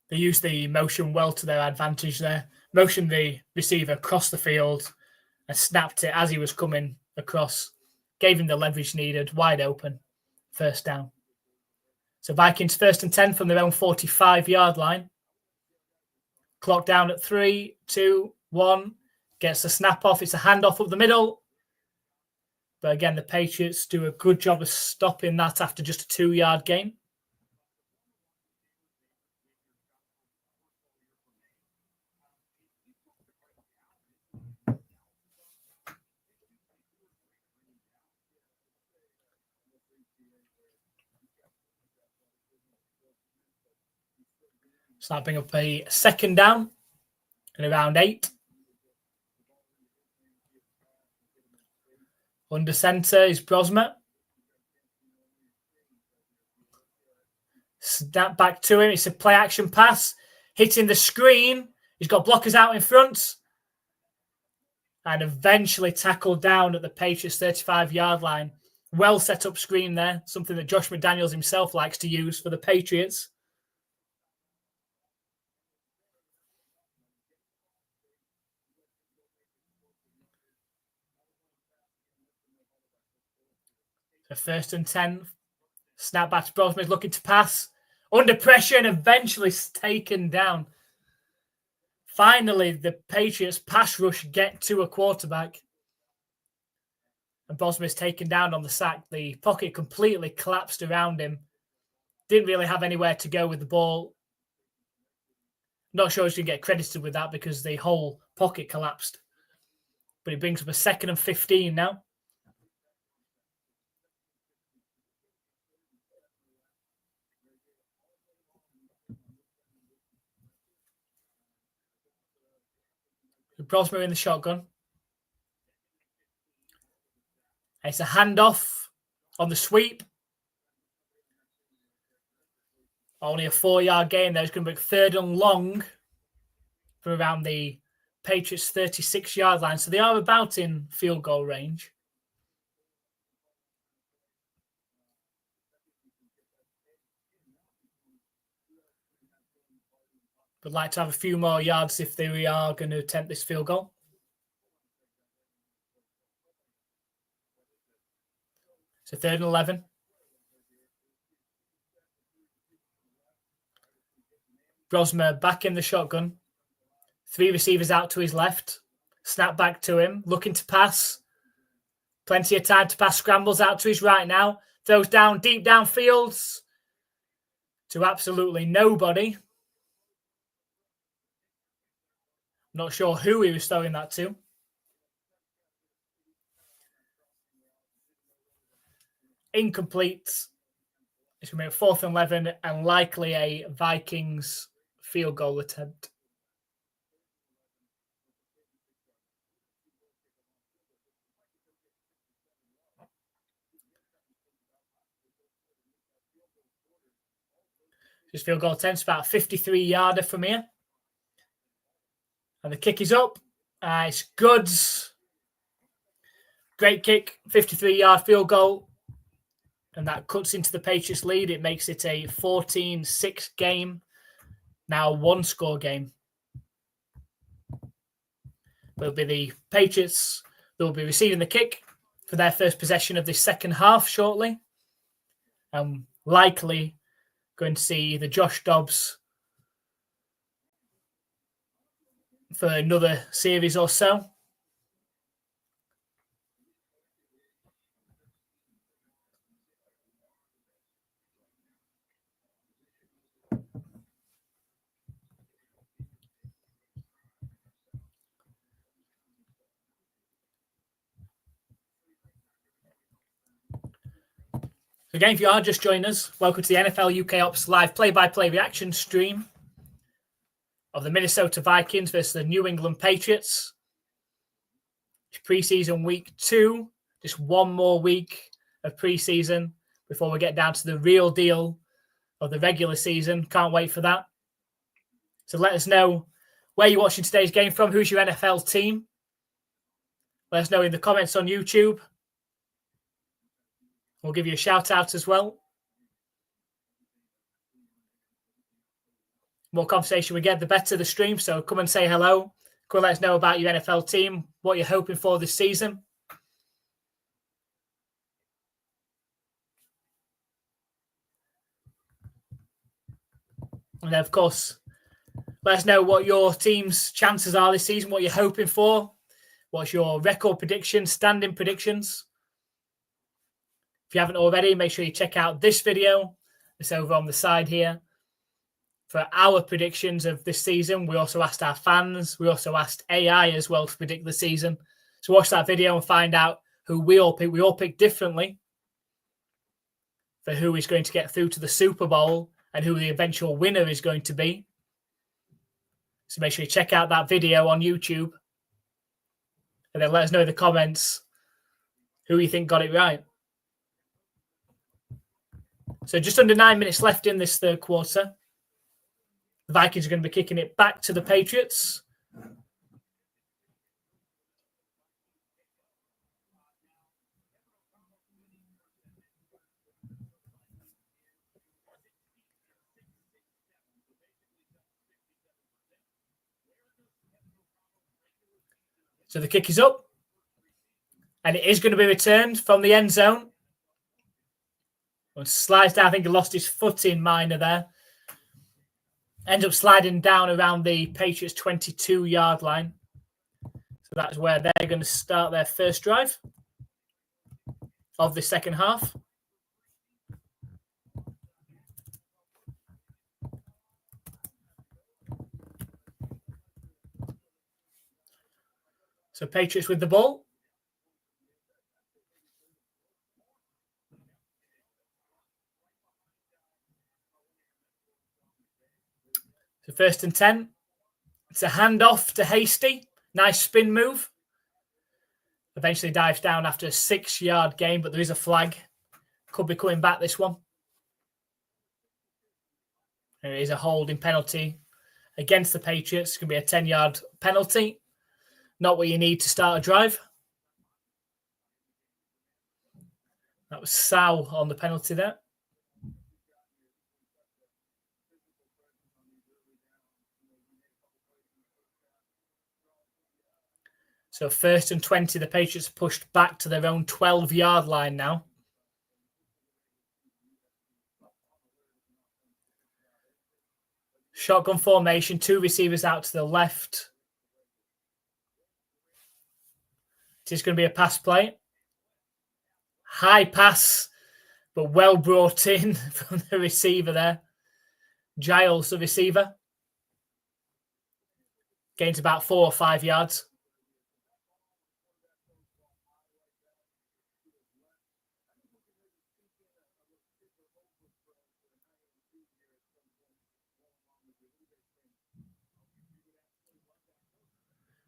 They used the motion well to their advantage there. Motioned the receiver across the field and snapped it as he was coming across. Gave him the leverage needed, wide open. First down. So Vikings 1st and 10 from their own 45-yard line. Clock down at 3, 2, 1. Gets the snap off. It's a handoff up the middle. But again, the Patriots do a good job of stopping that after just a 2-yard gain. So that'll bring up a 2nd down and around 8. Under centre is Brosmer. Snap back to him. It's a play action pass. Hitting the screen. He's got blockers out in front. And eventually tackled down at the Patriots 35-yard line. Well set up screen there. Something that Josh McDaniels himself likes to use for the Patriots. So 1st and 10. Snap back to Brosmer, looking to pass. Under pressure and eventually taken down. Finally, the Patriots pass rush get to a quarterback. And Brosmer is taken down on the sack. The pocket completely collapsed around him. Didn't really have anywhere to go with the ball. Not sure he's going to get credited with that because the whole pocket collapsed. But it brings up a 2nd and 15 now. Brosmer in the shotgun. It's a handoff on the sweep. Only a 4-yard gain. There's going to be 3rd and long from around the Patriots 36-yard line. So they are about in field goal range. Would like to have a few more yards if they are going to attempt this field goal. So 3rd and 11. Brosmer back in the shotgun. 3 receivers out to his left. Snap back to him, looking to pass. Plenty of time to pass, scrambles out to his right now. Throws down, deep downfields to absolutely nobody. Not sure who he was throwing that to. Incomplete. It's going to be a 4th and 11 and likely a Vikings field goal attempt. This field goal attempt's about a 53-yarder from here. And the kick is up. It's Goods. Great kick, 53-yard field goal. And that cuts into the Patriots' lead. It makes it a 14-6 game. Now 1-score game. It'll be the Patriots that will be receiving the kick for their first possession of this second half shortly. Likely going to see the Josh Dobbs for another series or so. Again, if you are just joining us, welcome to the NFL UK Ops live play-by-play reaction stream of the Minnesota Vikings versus the New England Patriots. Preseason week 2, just one more week of preseason before we get down to the real deal of the regular season. Can't wait for that. So let us know where you're watching today's game from. Who's your NFL team? Let us know in the comments on YouTube. We'll give you a shout out as well. More conversation we get, the better the stream. So come and say hello. Come and let us know about your NFL team, what you're hoping for this season. And then, of course, let us know what your team's chances are this season, what you're hoping for. What's your record predictions, standing predictions? If you haven't already, make sure you check out this video. It's over on the side here. For our predictions of this season, we also asked our fans. We also asked AI as well to predict the season. So watch that video and find out who we all pick. We all pick differently for who is going to get through to the Super Bowl and who the eventual winner is going to be. So make sure you check out that video on YouTube. And then let us know in the comments who you think got it right. So just under 9 minutes left in this third quarter. The Vikings are going to be kicking it back to the Patriots. So the kick is up. And it is going to be returned from the end zone. Slides down. I think he lost his footing minor there. Ends up sliding down around the Patriots' 22-yard line. So that's where they're going to start their first drive of the second half. So Patriots with the ball. So 1st and 10. It's a handoff to Hasty. Nice spin move. Eventually dives down after a 6-yard gain, but there is a flag. Could be coming back this one. There is a holding penalty against the Patriots. It's going to be a 10-yard penalty. Not what you need to start a drive. That was Sal on the penalty there. So 1st and 20, the Patriots pushed back to their own 12-yard line now. Shotgun formation, 2 receivers out to the left, It is going to be a pass play. High pass, but well brought in from the receiver there. Giles, the receiver. Gains about 4 or 5 yards.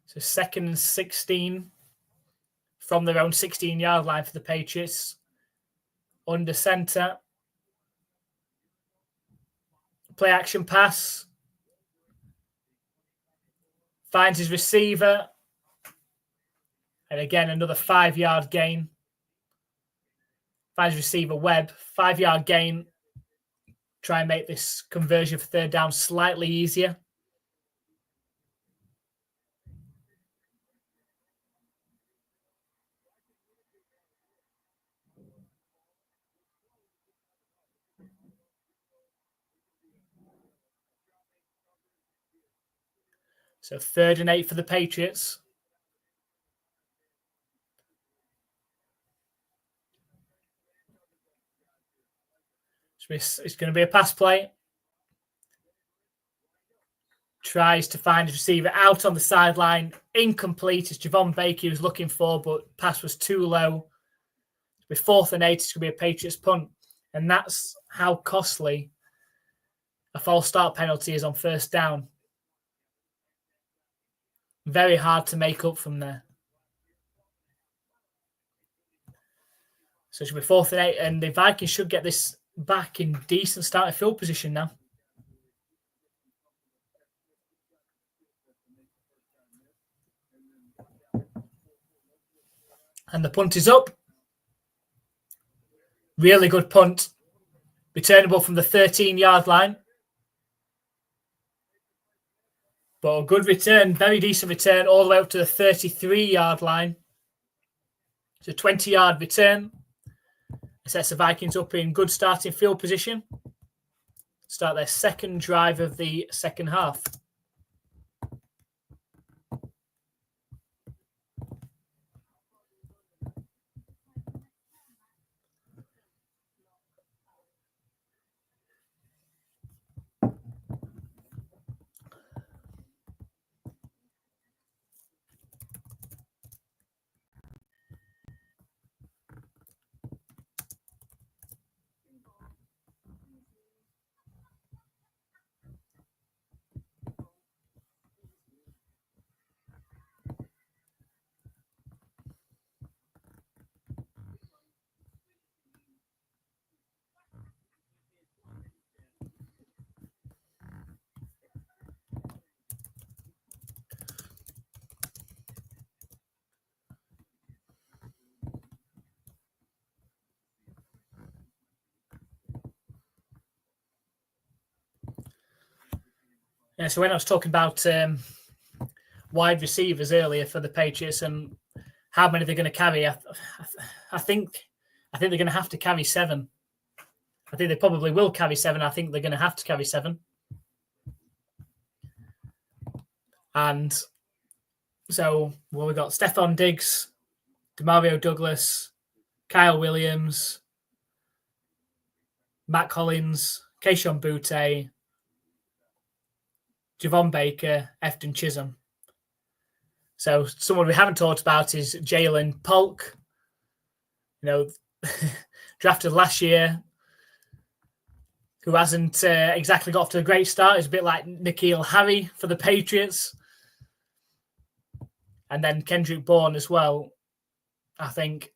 So 2nd and 16 from their own 16-yard line for the Patriots. Under center. Play action pass. Finds his receiver. And again, another 5-yard gain. Finds receiver Webb. 5-yard gain. Try and make this conversion for 3rd down slightly easier. So 3rd and 8 for the Patriots. It's going to be a pass play. Tries to find his receiver out on the sideline. Incomplete. It's Javon Baker he was looking for, but pass was too low. With 4th and 8, it's going to be a Patriots punt. And that's how costly a false start penalty is on 1st down. Very hard to make up from there. So it should be 4th and 8, and the Vikings should get this back in decent starting field position now. And the punt is up. Really good punt. Returnable from the 13-yard line. But a good return, very decent return, all the way up to the 33-yard line. It's a 20-yard return. It sets the Vikings up in good starting field position. Start their 2nd drive of the 2nd half. Yeah, so when I was talking about wide receivers earlier for the Patriots and how many they're going to carry, I think they're going to have to carry 7. I think they probably will carry 7. I think they're going to have to carry 7. And so, well, we've got Stephon Diggs, Demario Douglas, Kyle Williams, Matt Collins, Keishon Butte, Javon Baker, Efton Chisholm. So someone we haven't talked about is Jalen Polk. Drafted last year, who hasn't exactly got off to a great start. It's a bit like N'Keal Harry for the Patriots. And then Kendrick Bourne as well, I think,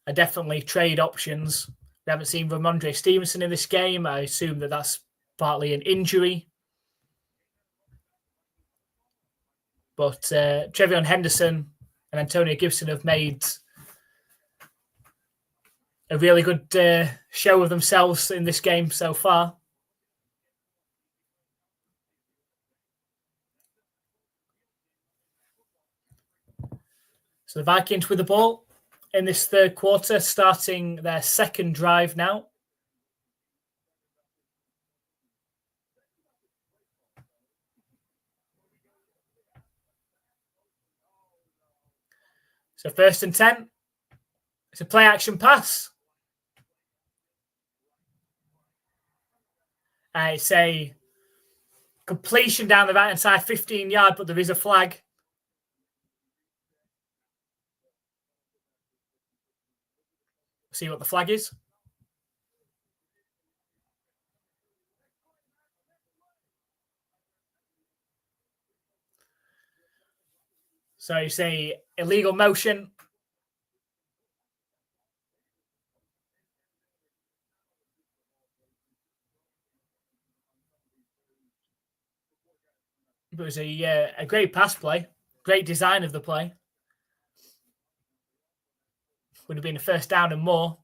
are definitely trade options. We haven't seen Ramondre Stevenson in this game. I assume that that's partly an injury. But Trevion Henderson and Antonio Gibson have made a really good show of themselves in this game so far. So the Vikings with the ball in this 3rd quarter, starting their 2nd drive now. So 1st and 10. It's a play action pass. It's a completion down the right-hand side, 15-yard, but there is a flag. See what the flag is. So you say illegal motion. It was a great pass play, great design of the play. Would have been a 1st down and more.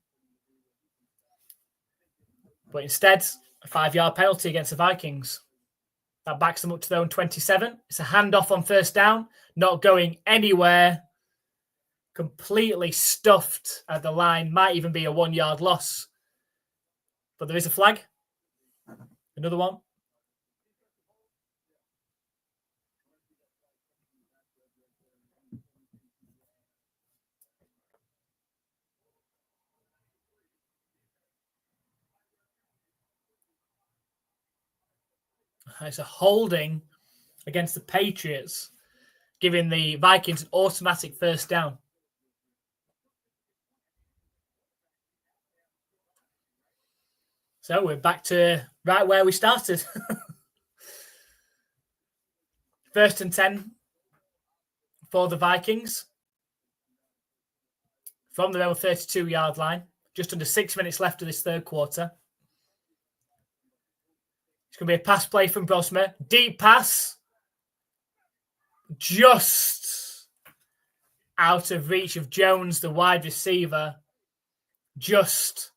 But instead, a 5-yard penalty against the Vikings. That backs them up to their own 27. It's a handoff on 1st down, not going anywhere. Completely stuffed at the line. Might even be a 1-yard loss. But there is a flag. Another one. It's a holding against the Patriots, giving the Vikings an automatic 1st down. So we're back to right where we started. 1st and 10 for the Vikings from their own 32-yard line. Just under 6 minutes left of this 3rd quarter. It's going to be a pass play from Brosmer. Deep pass. Just out of reach of Jones, the wide receiver. Just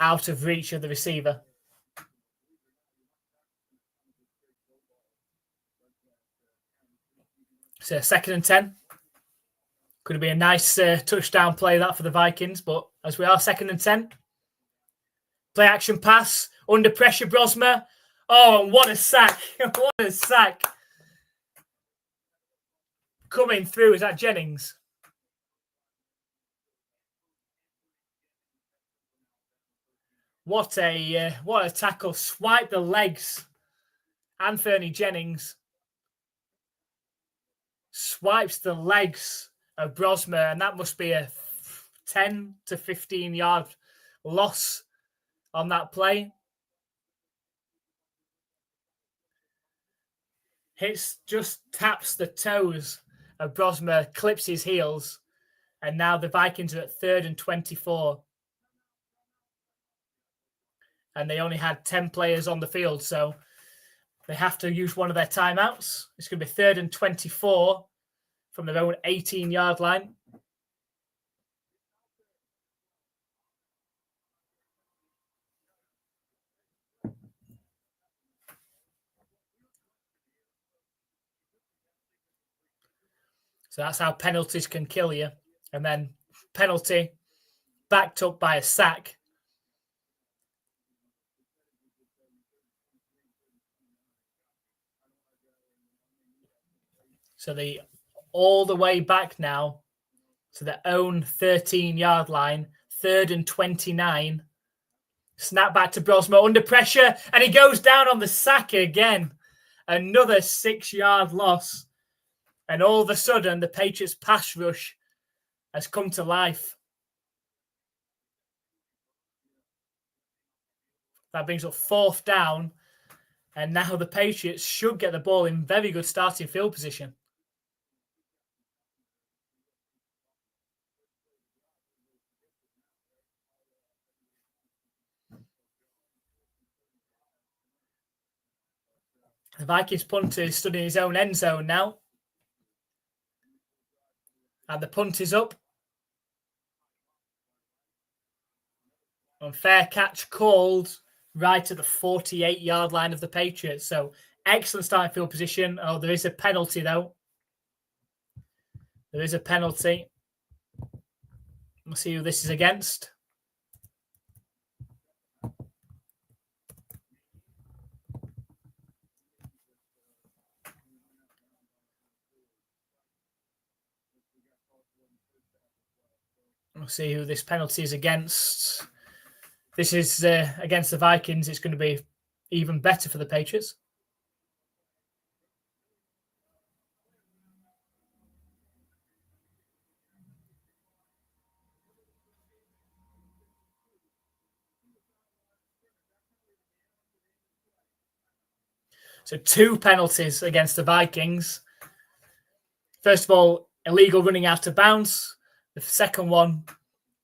out of reach of the receiver. So 2nd and 10. Could have been a nice touchdown play that for the Vikings, but as we are 2nd and 10. Play action pass. Under pressure, Brosmer. Oh, what a sack. What a sack. Coming through, is that Jennings? What a tackle. Swipe the legs. Anthony Jennings swipes the legs of Brosmer, and that must be a 10 to 15-yard loss on that play. Just taps the toes of Brosmer, clips his heels, and now the Vikings are at 3rd and 24. And they only had 10 players on the field, so they have to use one of their timeouts. It's going to be 3rd and 24 from their own 18-yard line. So that's how penalties can kill you. And then penalty backed up by a sack. So they all the way back now to their own 13-yard line, 3rd and 29. Snap back to Brosmer under pressure, and he goes down on the sack again. Another 6-yard loss. And all of a sudden, the Patriots' pass rush has come to life. That brings up 4th down. And now the Patriots should get the ball in very good starting field position. The Vikings punter is stood in his own end zone now. And the punt is up. And fair catch called right at the 48-yard line of the Patriots. So excellent starting field position. Oh, there is a penalty, though. There is a penalty. We'll see who this is against. We'll see who this penalty is against. This is against the Vikings. It's going to be even better for the Patriots. So 2 penalties against the Vikings. First of all, illegal running out of bounds. The second one,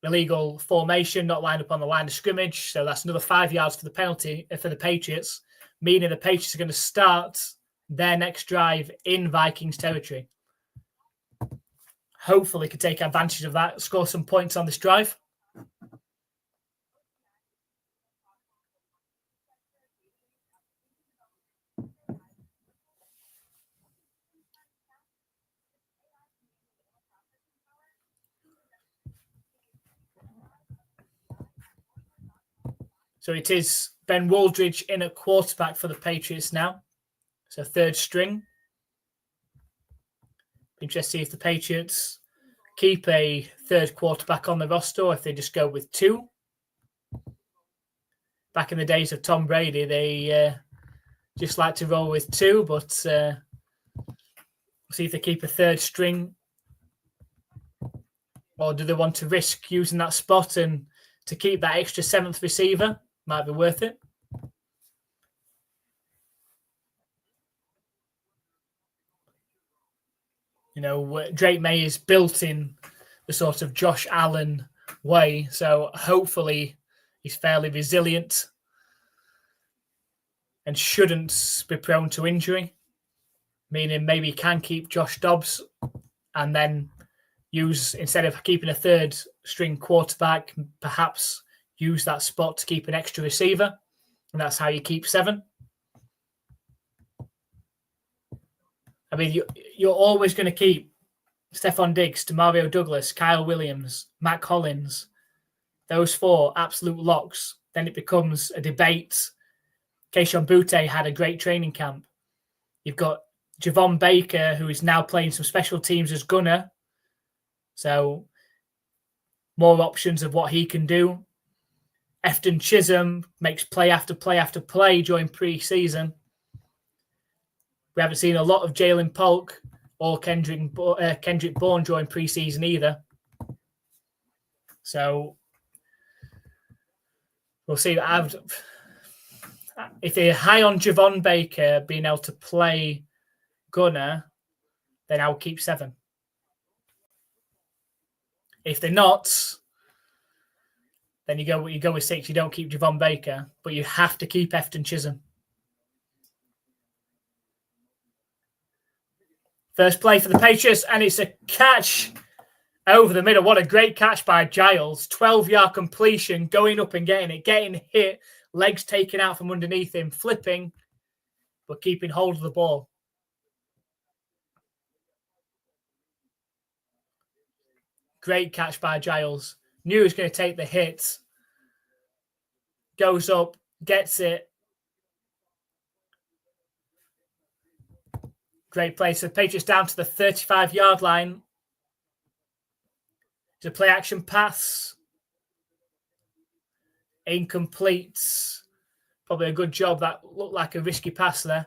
illegal formation, not lined up on the line of scrimmage. So that's another 5 yards for the penalty for the Patriots, meaning the Patriots are going to start their next drive in Vikings territory. Hopefully can take advantage of that, score some points on this drive. So it is Ben Waldridge in at quarterback for the Patriots now. So 3rd string. Interested to see if the Patriots keep a 3rd quarterback on the roster or if they just go with 2. Back in the days of Tom Brady, they just like to roll with 2, but see if they keep a 3rd string. Or do they want to risk using that spot and to keep that extra 7th receiver? Might be worth it. You know, Drake May is built in the sort of Josh Allen way, so hopefully he's fairly resilient and shouldn't be prone to injury, meaning maybe he can keep Josh Dobbs and then use, instead of keeping a 3rd string quarterback, perhaps use that spot to keep an extra receiver, and that's how you keep 7. I mean, you're always going to keep Stephon Diggs, Demario Douglas, Kyle Williams, Matt Collins, those 4 absolute locks. Then it becomes a debate. Keishon Butte had a great training camp. You've got Javon Baker, who is now playing some special teams as gunner. So more options of what he can do. Efton Chisholm makes play after play after play during preseason. We haven't seen a lot of Jalen Polk or Kendrick Bourne during preseason either. So we'll see. If they're high on Javon Baker being able to play gunner, then I'll keep 7. If they're not, then you go with 6. You don't keep Javon Baker, but you have to keep Efton Chisholm. First play for the Patriots, and it's a catch over the middle. What a great catch by Giles. 12-yard completion, going up and getting hit, legs taken out from underneath him, flipping, but keeping hold of the ball. Great catch by Giles. Knew he was going to take the hit. Goes up, gets it. Great play. So the Patriots down to the 35-yard line. It's a play action pass. Incomplete. Probably a good job. That looked like a risky pass there.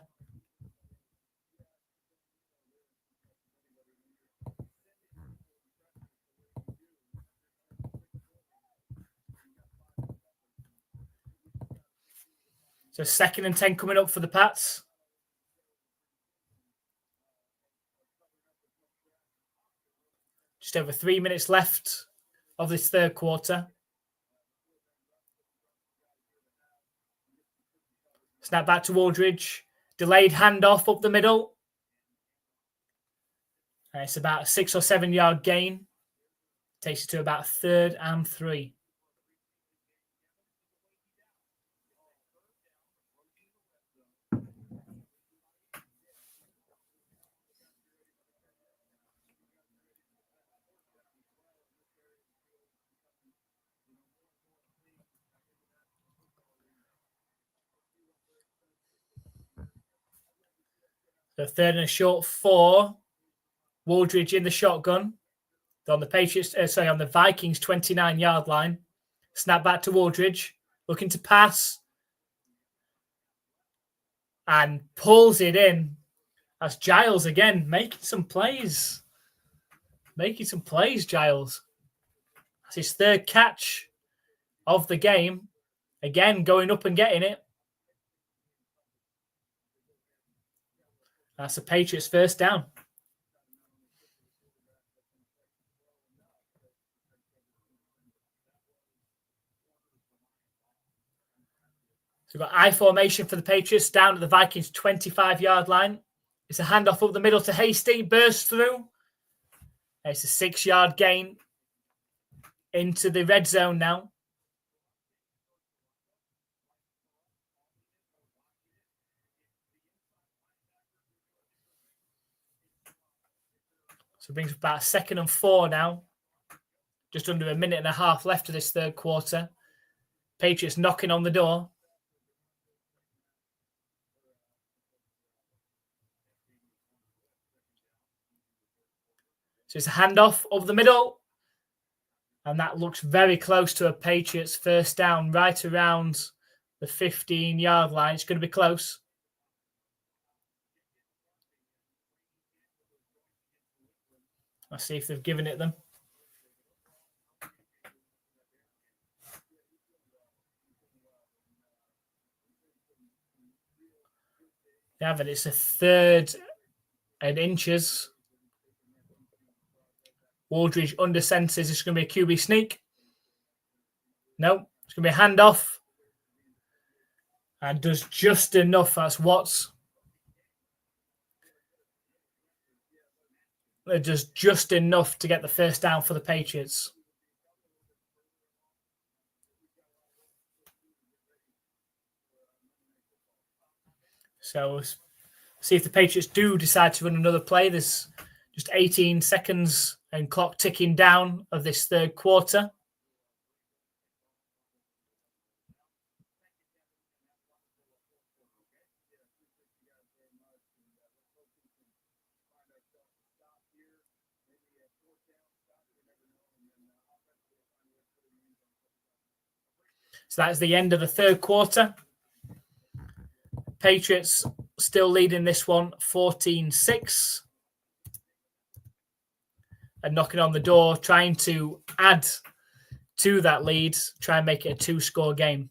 So 2nd and 10 coming up for the Pats. Just over 3 minutes left of this 3rd quarter. Snap back to Waldridge. Delayed handoff up the middle. And it's about a 6 or 7 yard gain. Takes it to about 3rd and 3. So 3rd and a short for Wooldridge in the shotgun. They're on the Vikings 29-yard line. Snap back to Wooldridge, looking to pass. And pulls it in. That's Giles again, making some plays. Giles. That's his 3rd catch of the game. Again, going up and getting it. That's the Patriots' 1st down. So we've got I formation for the Patriots down at the Vikings 25-yard line. It's a handoff up the middle to Hasty, bursts through. It's a 6-yard gain into the red zone now. So it brings about 2nd and 4 now. Just under a minute and a half left of this 3rd quarter. Patriots knocking on the door. So it's a handoff over the middle. And that looks very close to a Patriots 1st down, right around the 15-yard line. It's going to be close. Let's see if they've given it them. They haven't. It's a 3rd and inches. Wooldridge under centers. It's going to be a QB sneak. No, it's going to be a handoff. And does just enough. That's Watts. It does just enough to get the 1st down for the Patriots. So we'll see if the Patriots do decide to run another play. There's just 18 seconds and clock ticking down of this 3rd quarter. So that's the end of the 3rd quarter. Patriots still leading this one 14-6. And knocking on the door, trying to add to that lead, try and make it a 2-score game.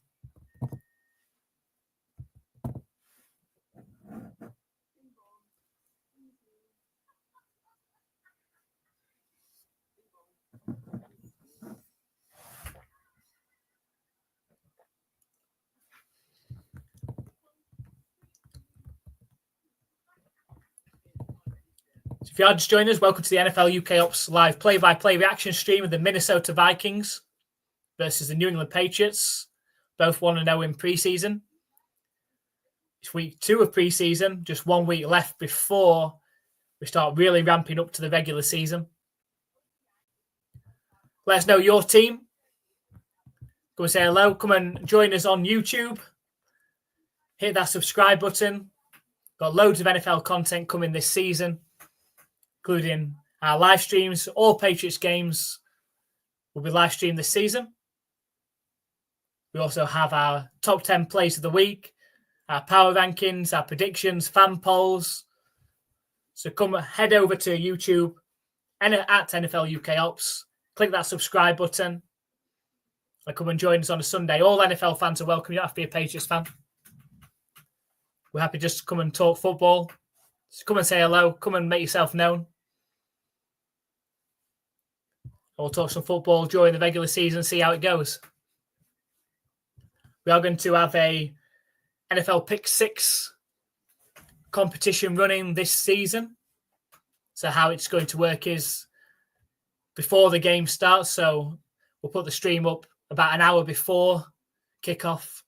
So if you are just joining us, welcome to the NFL UK Ops live play-by-play reaction stream of the Minnesota Vikings versus the New England Patriots. Both 1-0 in preseason. It's week 2 of preseason, just 1 week left before we start really ramping up to the regular season. Let us know your team. Go and say hello. Come and join us on YouTube. Hit that subscribe button. Got loads of NFL content coming this season, including our live streams. All Patriots games will be live streamed this season. We also have our top 10 plays of the week, our power rankings, our predictions, fan polls. So come head over to YouTube and at NFL UK Ops. Click that subscribe button and come and join us on a Sunday. All NFL fans are welcome. You don't have to be a Patriots fan. We're happy just to come and talk football. So come and say hello. Come and make yourself known. We'll talk some football during the regular season, see how it goes. We are going to have a NFL Pick 6 competition running this season. So how it's going to work is before the game starts. So we'll put the stream up about an hour before kickoff.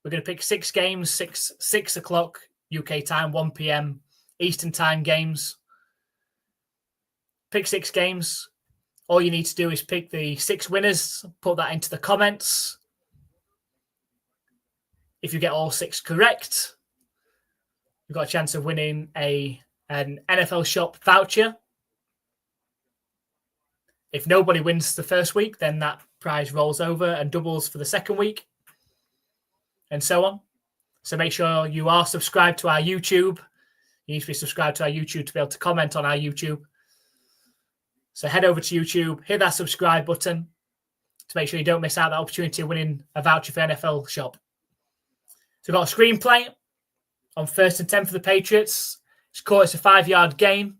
We're going to pick 6 games, 6 o'clock UK time, 1 p.m. Eastern time games. Pick 6 games. All you need to do is pick the 6 winners, put that into the comments. If you get all 6 correct, you've got a chance of winning an NFL shop voucher. If nobody wins the first week, then that prize rolls over and doubles for the second week, and so on. So make sure you are subscribed to our YouTube. You need to be subscribed to our YouTube to be able to comment on our YouTube. So head over to YouTube, hit that subscribe button to make sure you don't miss out that opportunity of winning a voucher for NFL shop. So we've got a screenplay on 1st and 10 for the Patriots. It's a 5-yard gain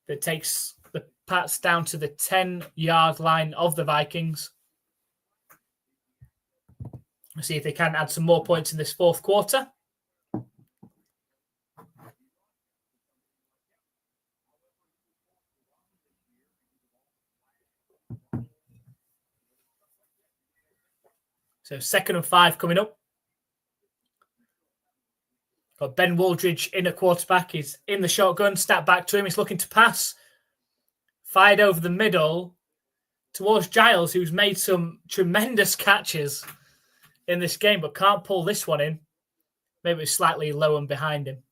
that takes the Pats down to the 10-yard line of the Vikings. We'll see if they can add some more points in this fourth quarter. So 2nd and 5 coming up. Got Ben Wooldridge in a quarterback. He's in the shotgun. Snap back to him. He's looking to pass. Fired over the middle towards Giles, who's made some tremendous catches in this game, but can't pull this one in. Maybe it's slightly low and behind him.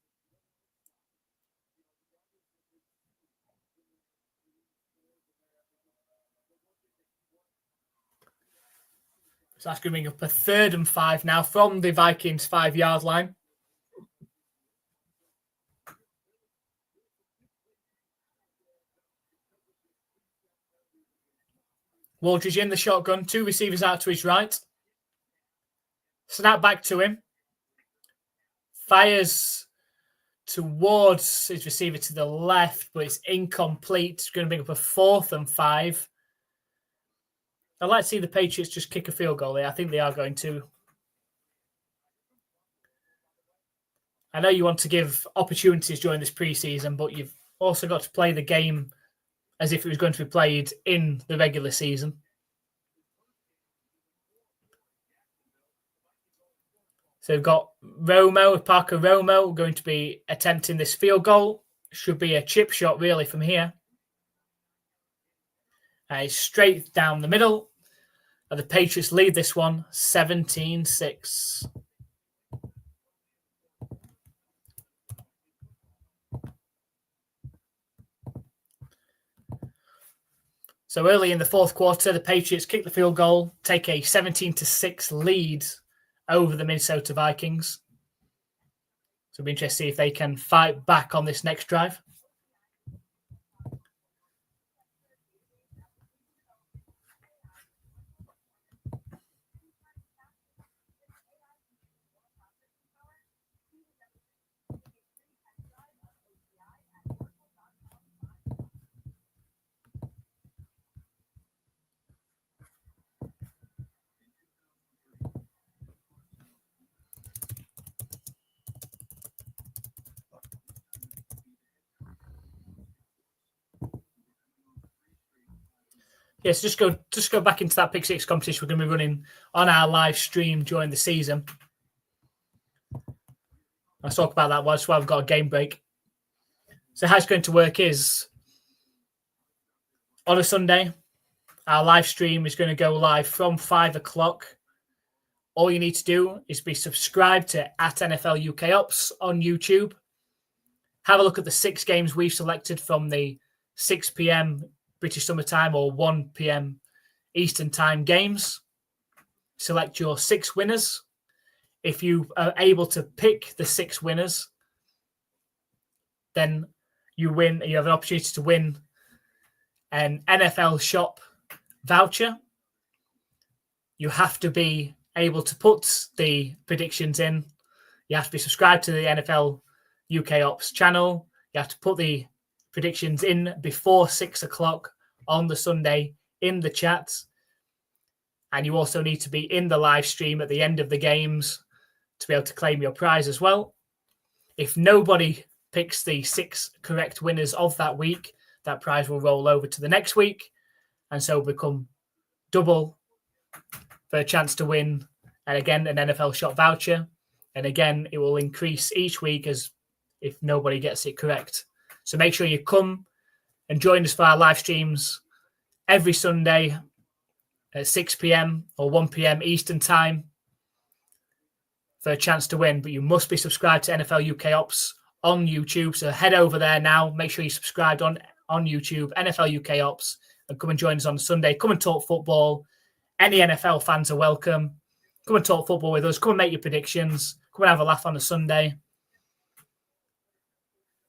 So that's going to bring up a 3rd and 5 now from the Vikings 5-yard line. Wooldridge in the shotgun, 2 receivers out to his right. Snap back to him. Fires towards his receiver to the left, but it's incomplete. It's going to bring up a 4th and 5. I'd like to see the Patriots just kick a field goal here. I think they are going to. I know you want to give opportunities during this preseason, but you've also got to play the game as if it was going to be played in the regular season. So we've got Parker Romo going to be attempting this field goal. Should be a chip shot really from here. Straight down the middle. And the Patriots lead this one 17-6. So early in the fourth quarter, the Patriots kick the field goal, take a 17-6 lead over the Minnesota Vikings. So it'll be interesting to see if they can fight back on this next drive. Yes, just go back into that Pick Six competition we're going to be running on our live stream during the season. I'll talk about that while we've got a game break. So how it's going to work is on a Sunday, our live stream is going to go live from 5 o'clock. All you need to do is be subscribed to @NFL UK Ops on YouTube. Have a look at the 6 games we've selected from the 6 p.m. British Summer Time or 1 p.m. Eastern Time games. Select your 6 winners. If you are able to pick the 6 winners, then you win. You have an opportunity to win an NFL shop voucher. You have to be able to put the predictions in. You have to be subscribed to the NFL UK Ops channel. You have to put the predictions in before 6 o'clock on the Sunday in the chat. And you also need to be in the live stream at the end of the games to be able to claim your prize as well. If nobody picks the 6 correct winners of that week, that prize will roll over to the next week and so become double for a chance to win, and again, an NFL shop voucher. And again, it will increase each week as if nobody gets it correct. So make sure you come and join us for our live streams every Sunday at 6 p.m. or 1 p.m. Eastern Time. for a chance to win, but you must be subscribed to NFL UK Ops on YouTube. So head over there now. Make sure you're subscribed on YouTube, NFL UK Ops, and come and join us on Sunday. Come and talk football. Any NFL fans are welcome. Come and talk football with us. Come and make your predictions. Come and have a laugh on a Sunday.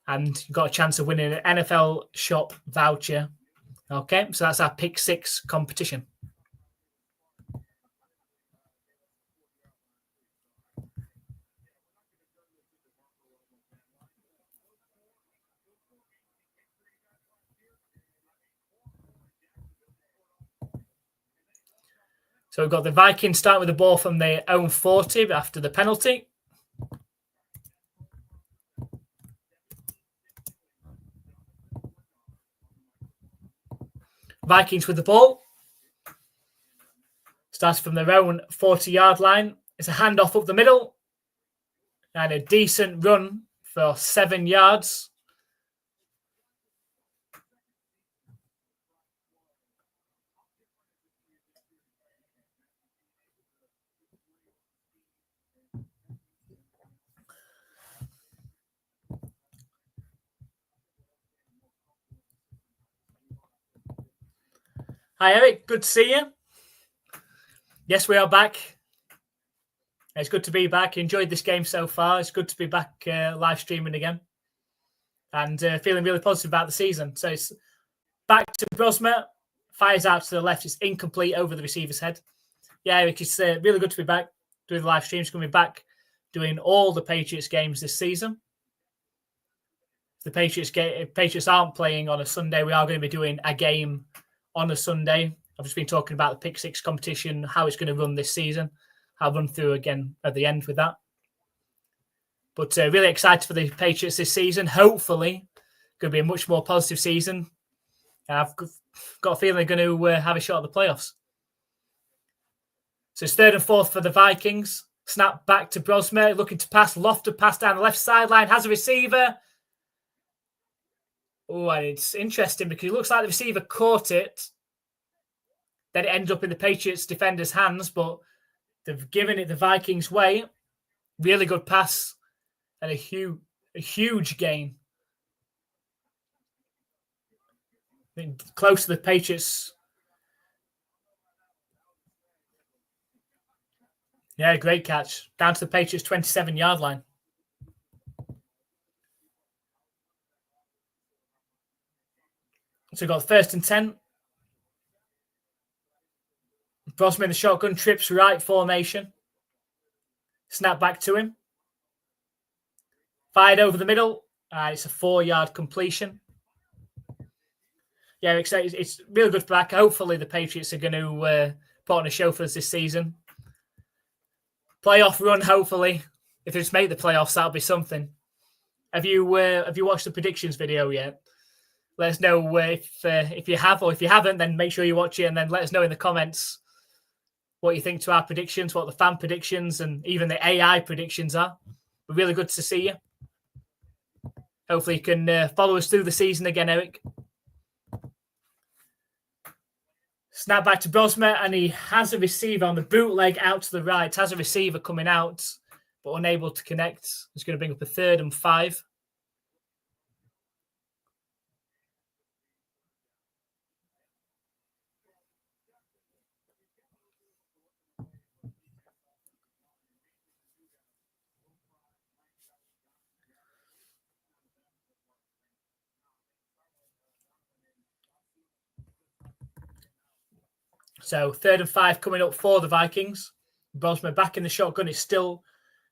And you've got a chance of winning an NFL shop voucher. Okay, so that's our Pick 6 competition. So we've got the Vikings starting with the ball from their own 40 after the penalty. Vikings with the ball. Starts from their own 40-yard line. It's a handoff up the middle. And a decent run for 7 yards. Hi, Eric. Good to see you. Yes, we are back. It's good to be back. Enjoyed this game so far. It's good to be back live streaming again. And feeling really positive about the season. So it's back to Brosmer. Fires out to the left. It's incomplete over the receiver's head. Yeah, Eric, it's really good to be back doing the live streams. It's going to be back doing all the Patriots games this season. If the Patriots aren't playing on a Sunday, we are going to be doing a game on a Sunday. I've just been talking about the Pick 6 competition, how it's going to run this season. I'll run through again at the end with that. But really excited for the Patriots this season. Hopefully, going to be a much more positive season. I've got a feeling they're going to have a shot at the playoffs. So it's 3rd and 4 for the Vikings. Snap back to Brosmer, looking to pass. Lofted pass down the left sideline. Has a receiver. Oh, and it's interesting because it looks like the receiver caught it. Then it ended up in the Patriots defender's hands, but they've given it the Vikings way. Really good pass and a huge gain. Close to the Patriots. Yeah, great catch. Down to the Patriots' 27-yard line. So we've got 1st and 10. Brosman in the shotgun, trips right formation. Snap back to him. Fired over the middle. It's a 4-yard completion. Yeah, it's really good back. Hopefully the Patriots are going to put on a show for us this season. Playoff run, hopefully. If they just make the playoffs, that'll be something. Have you watched the predictions video yet? Let us know if you have, or if you haven't, then make sure you watch it and then let us know in the comments what you think to our predictions, what the fan predictions and even the AI predictions are. We're really good to see you. Hopefully you can follow us through the season again, Eric. Snap back to Brosmer, and he has a receiver on the bootleg out to the right. Has a receiver coming out, but unable to connect. It's going to bring up a 3rd and 5. So 3rd and 5 coming up for the Vikings. Brosmer back in the shotgun. It's still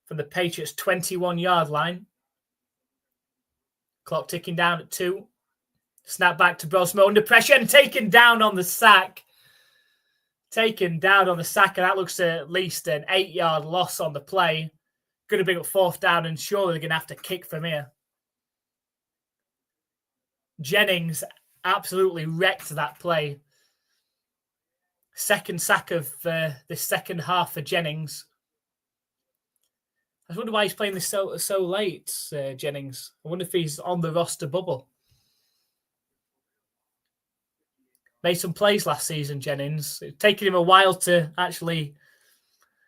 from the Patriots' 21-yard line. Clock ticking down at 2. Snap back to Brosmer under pressure and taken down on the sack. Taken down on the sack, and that looks at least an 8-yard loss on the play. Going to bring up 4th down, and surely they're going to have to kick from here. Jennings absolutely wrecked that play. Second sack of the second half for Jennings. I wonder why he's playing this so late, Jennings. I wonder if he's on the roster bubble. Made some plays last season, Jennings. It's taken him a while to actually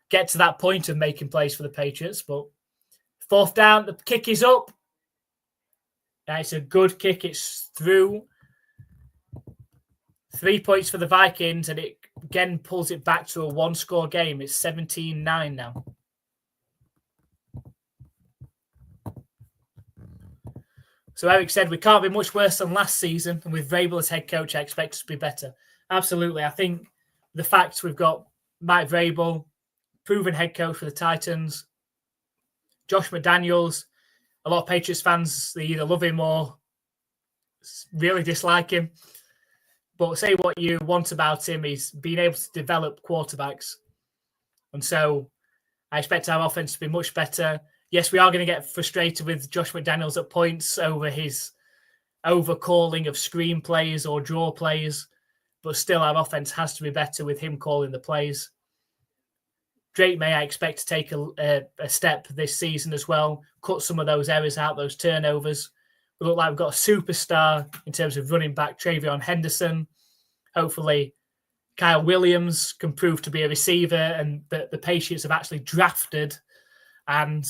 get to that point of making plays for the Patriots. But fourth down, the kick is up. It's a good kick. It's through. 3 points for the Vikings, and it again pulls it back to a one-score game. It's 17-9 now. So Eric said, we can't be much worse than last season, and with Vrabel as head coach, I expect us to be better. Absolutely. I think the fact we've got Mike Vrabel, proven head coach for the Titans, Josh McDaniels, a lot of Patriots fans, they either love him or really dislike him. But say what you want about him, he's being able to develop quarterbacks. And so I expect our offense to be much better. Yes, we are going to get frustrated with Josh McDaniels at points over his overcalling of screen plays or draw plays, but still our offense has to be better with him calling the plays. Drake May, I expect to take a step this season as well, cut some of those errors out, those turnovers. We look like we've got a superstar in terms of running back Travion Henderson. Hopefully, Kyle Williams can prove to be a receiver and that the Patriots have actually drafted and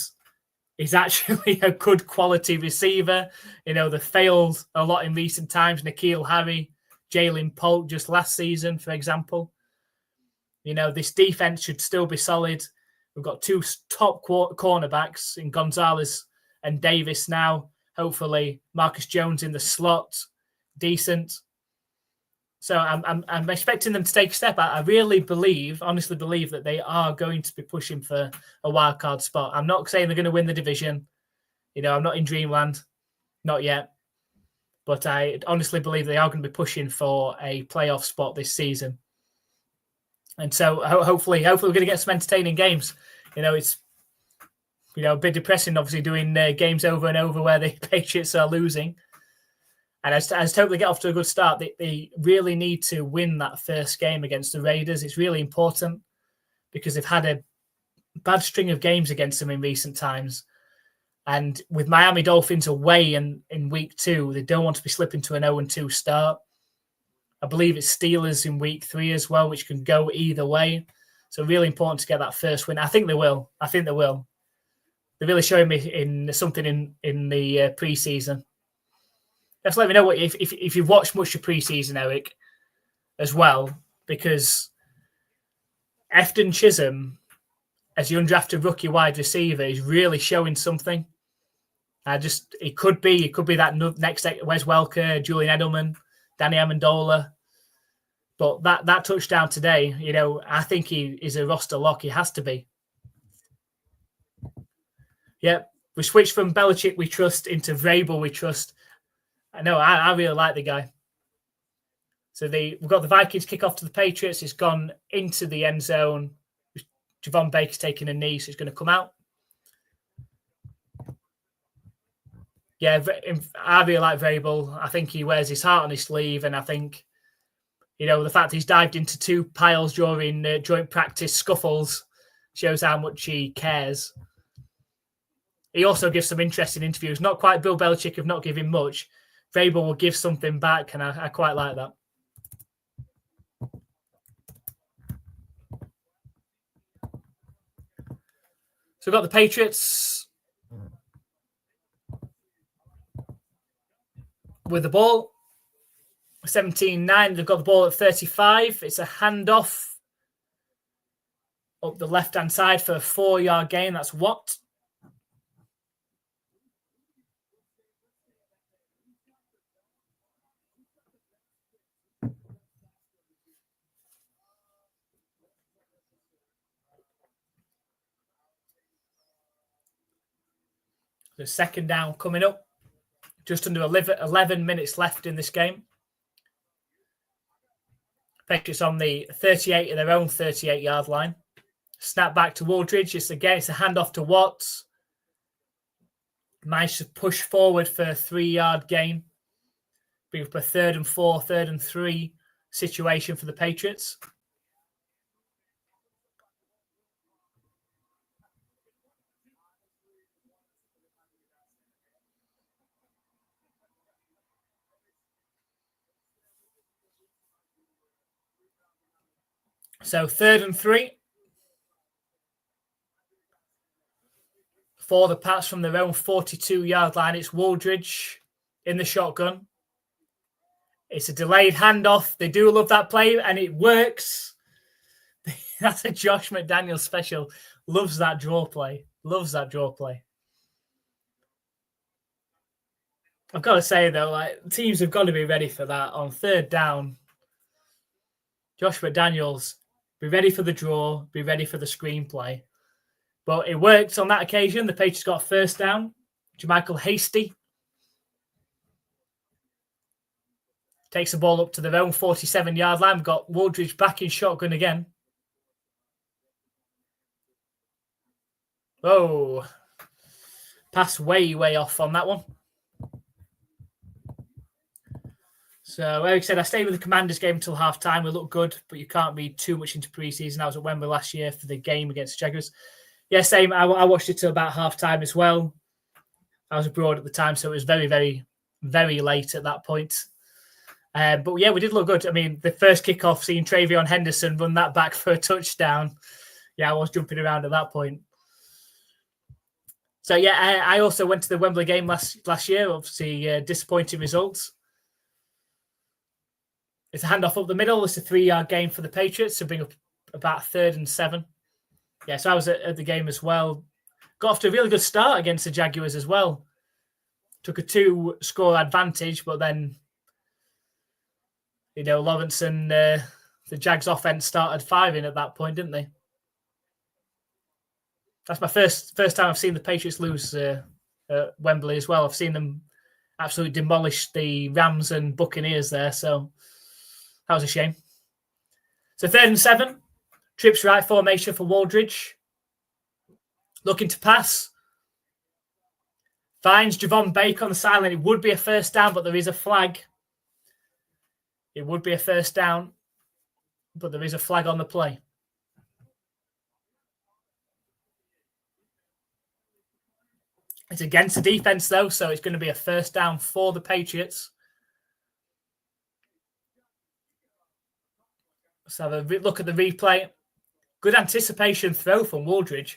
is actually a good quality receiver. You know, they failed a lot in recent times. N'Keal Harry, Jalen Polk just last season, for example. You know, this defense should still be solid. We've got two top cornerbacks in Gonzalez and Davis now. Hopefully, Marcus Jones in the slot, decent. So I'm expecting them to take a step. I really honestly believe that they are going to be pushing for a wild card spot. I'm not saying they're going to win the division. You know, I'm not in dreamland, not yet. But I honestly believe they are going to be pushing for a playoff spot this season. And so hopefully we're going to get some entertaining games. You know, it's a bit depressing, obviously, doing games over and over where the Patriots are losing. And as totally get off to a good start, they really need to win that first game against the Raiders. It's really important because they've had a bad string of games against them in recent times. And with Miami Dolphins away in week 2, they don't want to be slipping to an 0-2 start. I believe it's Steelers in week 3 as well, which can go either way. So really important to get that first win. I think they will. They're really showing me something in the preseason. Just let me know if you've watched much of preseason, Eric, as well, because Efton Chisholm, as the undrafted rookie wide receiver, is really showing something. He could be that next Wes Welker, Julian Edelman, Danny Amendola. But that touchdown today, you know, I think he is a roster lock. He has to be. Yep, we switched from Belichick we trust into Vrabel we trust. I know, I really like the guy. So we've got the Vikings kick off to the Patriots. It's gone into the end zone. Javon Baker's taking a knee, so he's going to come out. Yeah, I really like Vrabel. I think he wears his heart on his sleeve, and I think, you know, the fact he's dived into 2 piles during joint practice scuffles shows how much he cares. He also gives some interesting interviews. Not quite Bill Belichick of not giving much. Vrabel will give something back, and I quite like that. So we've got the Patriots with the ball. 17-9. They've got the ball at 35. It's a handoff up the left-hand side for a 4-yard gain. That's what? The second down coming up. Just under 11 minutes left in this game. Patriots on the 38 of their own 38-yard line. Snap back to Wooldridge. It's a handoff to Watts. Managed to push forward for a 3-yard gain. Bring up a 3rd and 4, 3rd and 3 situation for the Patriots. So 3rd and 3. for the Pats from their own 42-yard line. It's Wooldridge in the shotgun. It's a delayed handoff. They do love that play, and it works. That's a Josh McDaniels special. Loves that draw play. Loves that draw play. I've got to say, though, like teams have got to be ready for that. On third down, Josh McDaniels, be ready for the draw, be ready for the screenplay. But it worked on that occasion. The Patriots got a first down. Jermichael Hasty takes the ball up to their own 47-yard line. We've got Wooldridge back in shotgun again. Oh, pass way off on that one. So, Eric said, I stayed with the Commanders game until halftime. We looked good, but you can't read too much into preseason. I was at Wembley last year for the game against the Jaguars. Yeah, same. I watched it till about halftime as well. I was abroad at the time, so it was very late at that point. But yeah, we did look good. I mean, the first kickoff, seeing Travion Henderson run that back for a touchdown. Yeah, I was jumping around at that point. So yeah, I also went to the Wembley game last year. Obviously, disappointing results. It's a handoff up the middle. It's a 3-yard gain for the Patriots to bring up about 3rd and 7. Yeah, so I was at the game as well. Got off to a really good start against the Jaguars as well. Took a 2-score advantage, but then, Lawrence and the Jags offense started firing at that point, didn't they? That's my first time I've seen the Patriots lose at Wembley as well. I've seen them absolutely demolish the Rams and Buccaneers there, so that was a shame. So 3rd and 7. Trips right formation for Wooldridge. Looking to pass. Finds Javon Baker on the sideline. It would be a first down, but there is a flag. It would be a first down, but there is a flag on the play. It's against the defense, though, so it's going to be a first down for the Patriots. Let's have a look at the replay. Good anticipation throw from Wooldridge.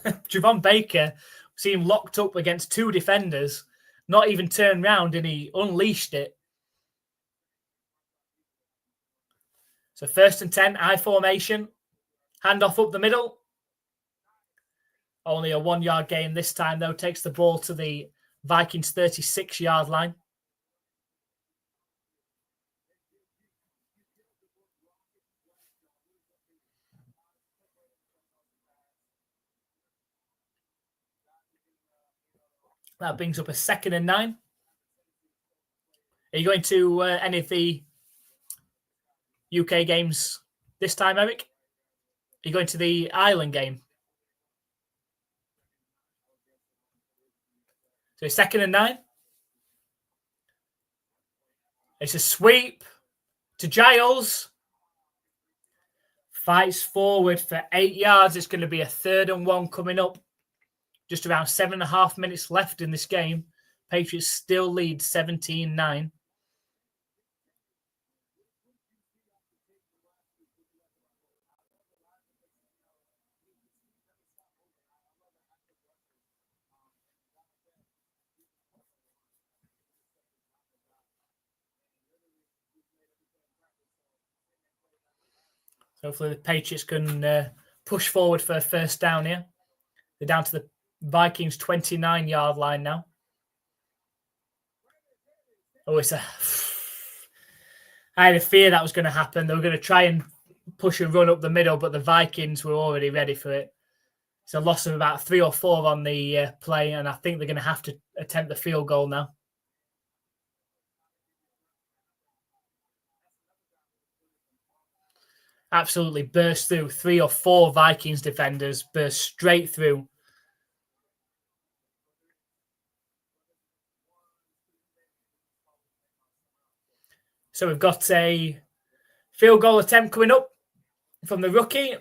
Javon Baker seemed locked up against 2 defenders, not even turned round, and he unleashed it. So 1st and 10, I formation. Handoff up the middle. Only a 1-yard gain this time, though. Takes the ball to the Vikings 36-yard line. That brings up a 2nd and 9. Are you going to any of the UK games this time, Eric? Are you going to the Ireland game? So 2nd and 9. It's a sweep to Giles. Fights forward for 8 yards. It's going to be a 3rd and 1 coming up. Just around 7.5 minutes left in this game. Patriots still lead 17-9. Hopefully the Patriots can push forward for a first down here. They're down to the Vikings 29-yard line now. Oh, I had a fear that was going to happen. They were going to try and push and run up the middle, but the Vikings were already ready for it. It's a loss of about 3 or 4 on the play, and I think they're going to have to attempt the field goal now. Absolutely burst through. 3 or 4 Vikings defenders burst straight through. So we've got a field goal attempt coming up from the rookie.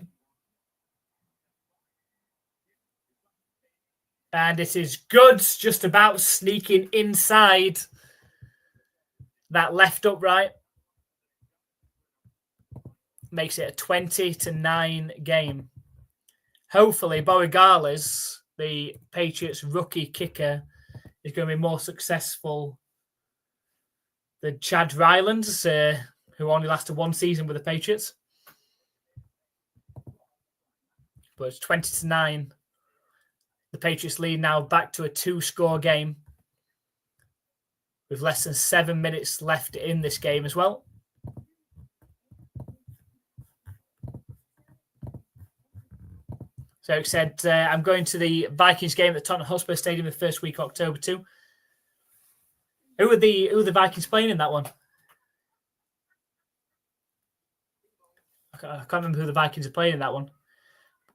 And it is Goods just about sneaking inside that left upright. Makes it a 20-9 game. Hopefully, Borregales the Patriots rookie kicker is going to be more successful than Chad Rylands, who only lasted one season with the Patriots. But it's 20-9. The Patriots lead now back to a 2-score game with less than 7 minutes left in this game as well. So it said, I'm going to the Vikings game at Tottenham Hotspur Stadium the first week of October too. Who are the Vikings playing in that one? I can't remember who the Vikings are playing in that one.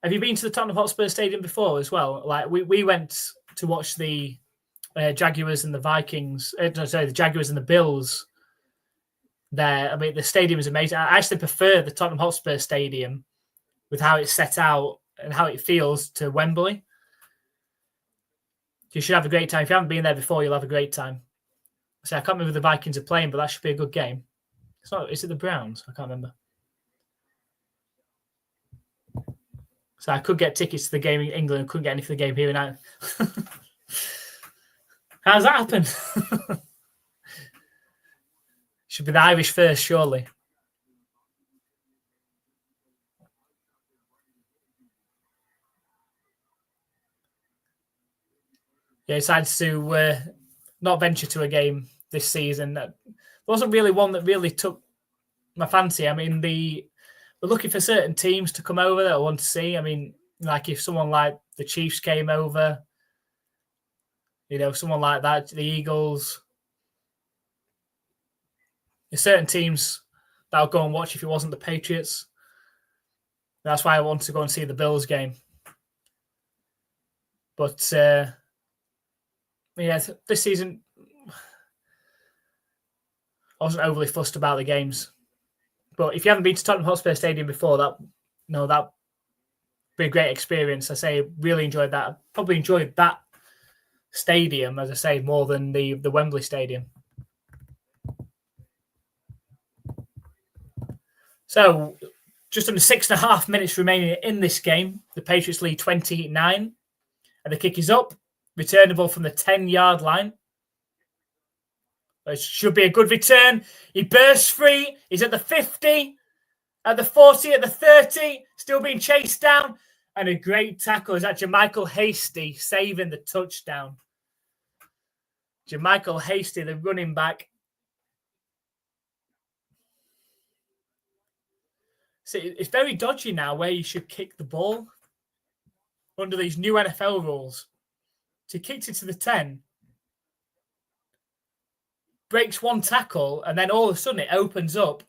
Have you been to the Tottenham Hotspur Stadium before as well? Like we went to watch the Jaguars and the Vikings. The Jaguars and the Bills. There, I mean, the stadium is amazing. I actually prefer the Tottenham Hotspur Stadium with how it's set out and how it feels to Wembley. You should have a great time. If you haven't been there before, you'll have a great time. So I can't remember who the Vikings are playing, but that should be a good game. Is it the Browns? I can't remember. So I could get tickets to the game in England and couldn't get any for the game here in Ireland. How's that happen? Should be the Irish first, surely. Yeah, decided to not venture to a game this season. There wasn't really one that really took my fancy. I mean, we're looking for certain teams to come over that I want to see. I mean, like if someone like the Chiefs came over, someone like that, the Eagles. There's certain teams that I'll go and watch if it wasn't the Patriots. That's why I want to go and see the Bills game. But this season I wasn't overly fussed about the games. But if you haven't been to Tottenham Hotspur Stadium before, that'd be a great experience. I say, really enjoyed that. I probably enjoyed that stadium, as I say, more than the Wembley Stadium. So, just under 6.5 minutes remaining in this game. The Patriots lead 29, and the kick is up, returnable from the 10-yard line. It should be a good return. He bursts free. He's at the 50, at the 40, at the 30, still being chased down. And a great tackle is that Jermichael Hasty saving the touchdown. Jermichael Hasty, the running back. See, it's very dodgy now where you should kick the ball under these new NFL rules. So he kicked it to the 10. Breaks one tackle, and then all of a sudden it opens up.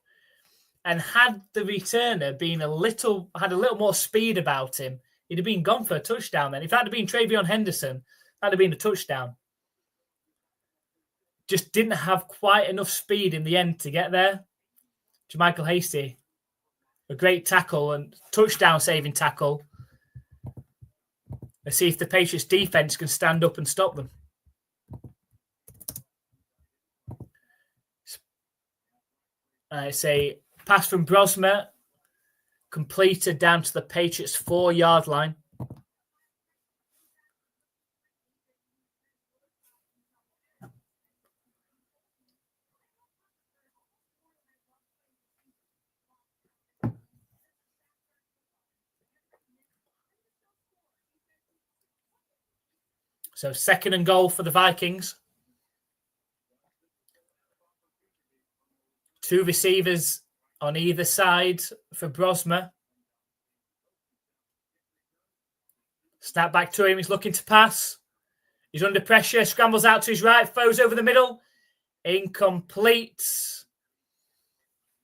And had the returner been had a little more speed about him, he'd have been gone for a touchdown then. If that had been Travion Henderson, that'd have been a touchdown. Just didn't have quite enough speed in the end to get there. Jermichael Hasty, a great tackle and touchdown saving tackle. Let's see if the Patriots defense can stand up and stop them. It's a pass from Brosmer, completed down to the Patriots' 4-yard line. So 2nd and goal for the Vikings. 2 receivers on either side for Brosmer. Snap back to him. He's looking to pass. He's under pressure. Scrambles out to his right. Throws over the middle. Incomplete.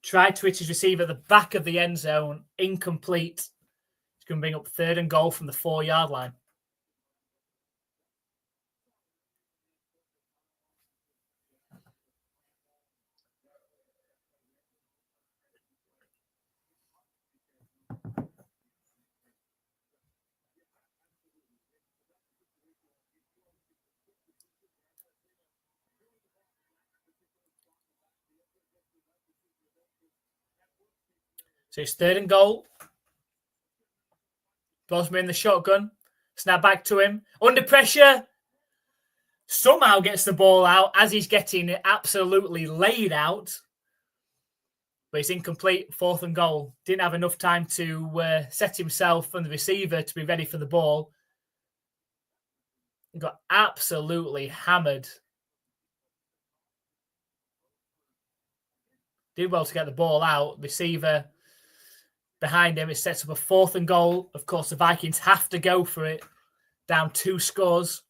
Tried to hit his receiver at the back of the end zone. Incomplete. He's going to bring up 3rd and goal from the 4-yard line. So it's 3rd and goal. Brosmer in the shotgun. Snap back to him. Under pressure. Somehow gets the ball out as he's getting absolutely laid out. But it's incomplete. 4th and goal. Didn't have enough time to set himself and the receiver to be ready for the ball. Got absolutely hammered. Did well to get the ball out. Receiver behind him. It sets up a 4th and goal. Of course, the Vikings have to go for it. Down 2 scores.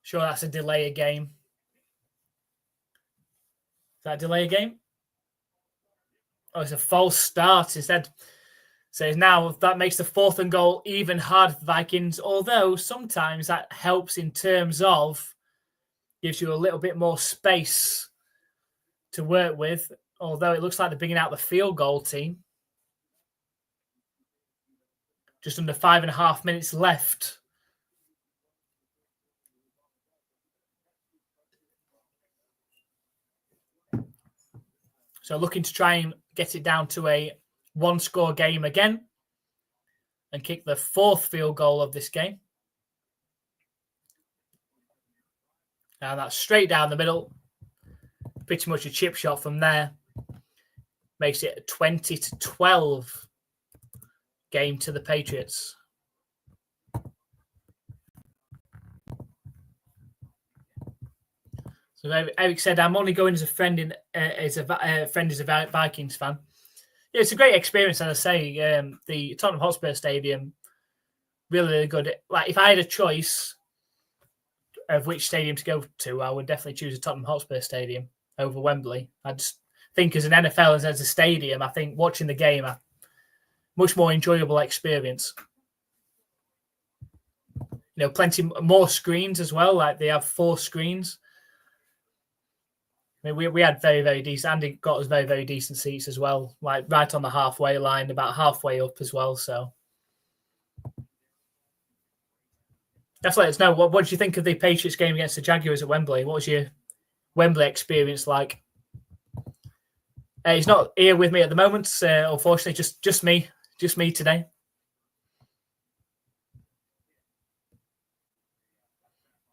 Sure, that's a delay a game. Is that a delay a game? Oh, it's a false start instead. So now that makes the 4th and goal even harder for the Vikings, although sometimes that helps in terms of gives you a little bit more space to work with, although it looks like they're bringing out the field goal team. Just under 5.5 minutes left. So looking to try and get it down to a 1-score game again and kick the 4th field goal of this game. And that's straight down the middle. Pretty much a chip shot from there. Makes it a 20-12 game to the Patriots. So Eric said, "I'm only going as a friend as a Vikings fan." Yeah, it's a great experience, as I say. The Tottenham Hotspur Stadium, really, really good. Like, if I had a choice of which stadium to go to, I would definitely choose the Tottenham Hotspur Stadium over Wembley. I just think, as an NFL and as a stadium, I think watching the game a much more enjoyable experience. Plenty more screens as well. Like, they have 4 screens. I mean, we had very, very decent. Andy got us very, very decent seats as well, like right on the halfway line, about halfway up as well. So definitely let us know. What did you think of the Patriots game against the Jaguars at Wembley? What was your Wembley experience like? He's not here with me at the moment, unfortunately. Just me today.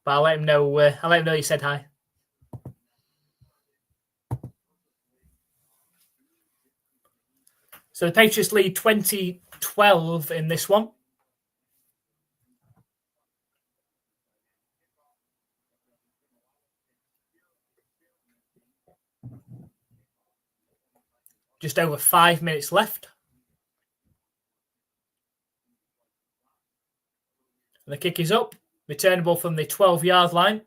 But I'll let him know. I'll let him know you said hi. So the Patriots lead 20-12 in this one. Just over 5 minutes left. And the kick is up. Returnable from the 12-yard line.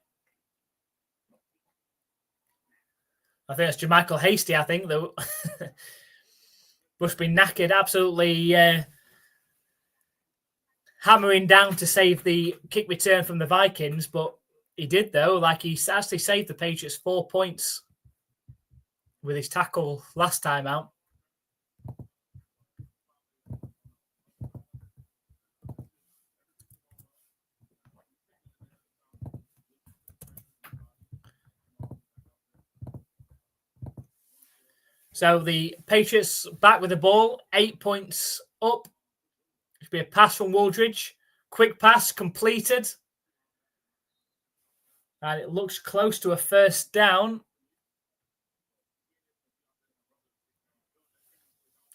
I think that's Jermichael Hasty, I think, though. Must be knackered, absolutely hammering down to save the kick return from the Vikings, but he did, though. Like, he actually saved the Patriots 4 points with his tackle last time out. So the Patriots back with the ball, 8 points up. It should be a pass from Wooldridge. Quick pass completed. And it looks close to a first down.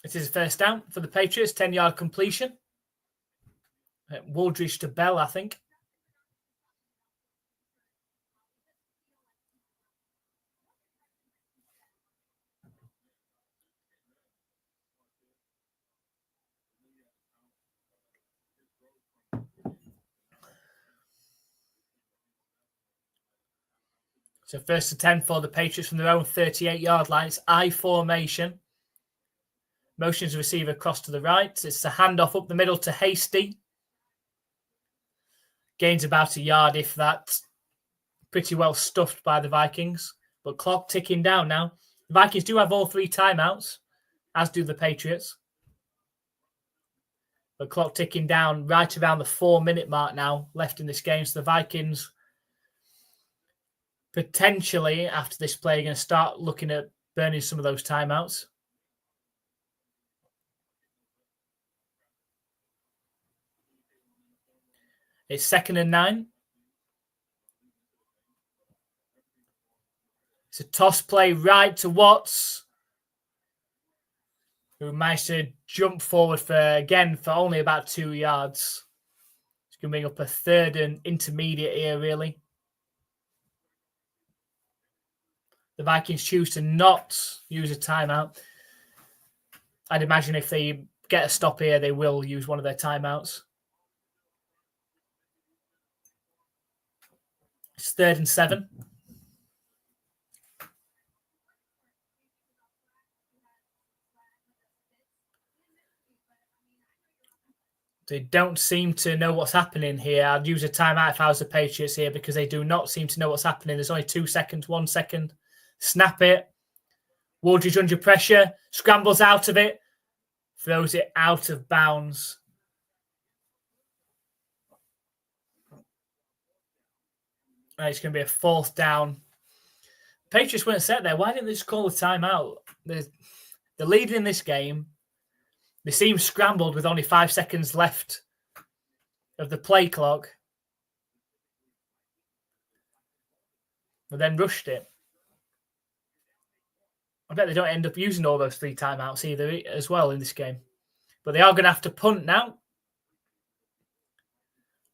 It is a first down for the Patriots, 10-yard completion. Wooldridge to Bell, I think. So first and 10 for the Patriots from their own 38-yard line. It's I formation. Motions receiver across to the right. It's a handoff up the middle to Hasty. Gains about a yard, if that. Pretty well stuffed by the Vikings. But clock ticking down now. The Vikings do have all 3 timeouts, as do the Patriots. The clock ticking down right around the 4-minute mark now left in this game. So the Vikings potentially, after this play, are going to start looking at burning some of those timeouts. It's 2nd and 9. It's a toss play right to Watts, who managed to jump forward for only about 2 yards. It's going to bring up a 3rd and intermediate here, really. The Vikings choose to not use a timeout. I'd imagine if they get a stop here, they will use one of their timeouts. It's 3rd and 7. They don't seem to know what's happening here. I'd use a timeout if I was the Patriots here because they do not seem to know what's happening. There's only 2 seconds, 1 second. Snap it. Wooldridge under pressure. Scrambles out of it. Throws it out of bounds. And it's going to be a 4th down. Patriots weren't set there. Why didn't they just call a timeout? They're leading in this game. They seem scrambled with only 5 seconds left of the play clock. But then rushed it. I bet they don't end up using all those 3 timeouts either as well in this game. But they are going to have to punt now.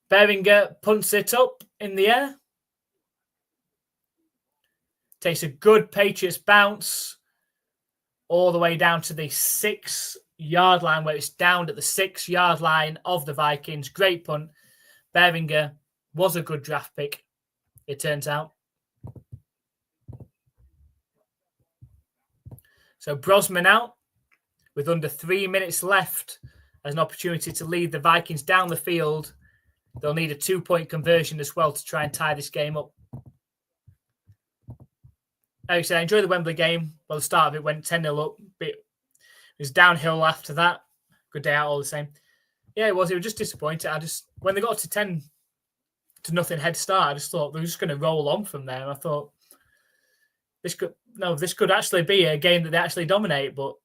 Beringer punts it up in the air. Takes a good Patriots bounce all the way down to the 6-yard line, where it's down at the 6-yard line of the Vikings. Great punt. Beringer was a good draft pick, it turns out. So Brosman out with under 3 minutes left as an opportunity to lead the Vikings down the field. They'll need a 2-point conversion as well to try and tie this game up. Like I said, I enjoyed the Wembley game. Well, the start of it went 10-0 up. It was downhill after that. Good day out all the same. Yeah, it was. It was just disappointing. When they got to 10-0 head start, I just thought they were just going to roll on from there. And I thought, this could actually be a game that they actually dominate. But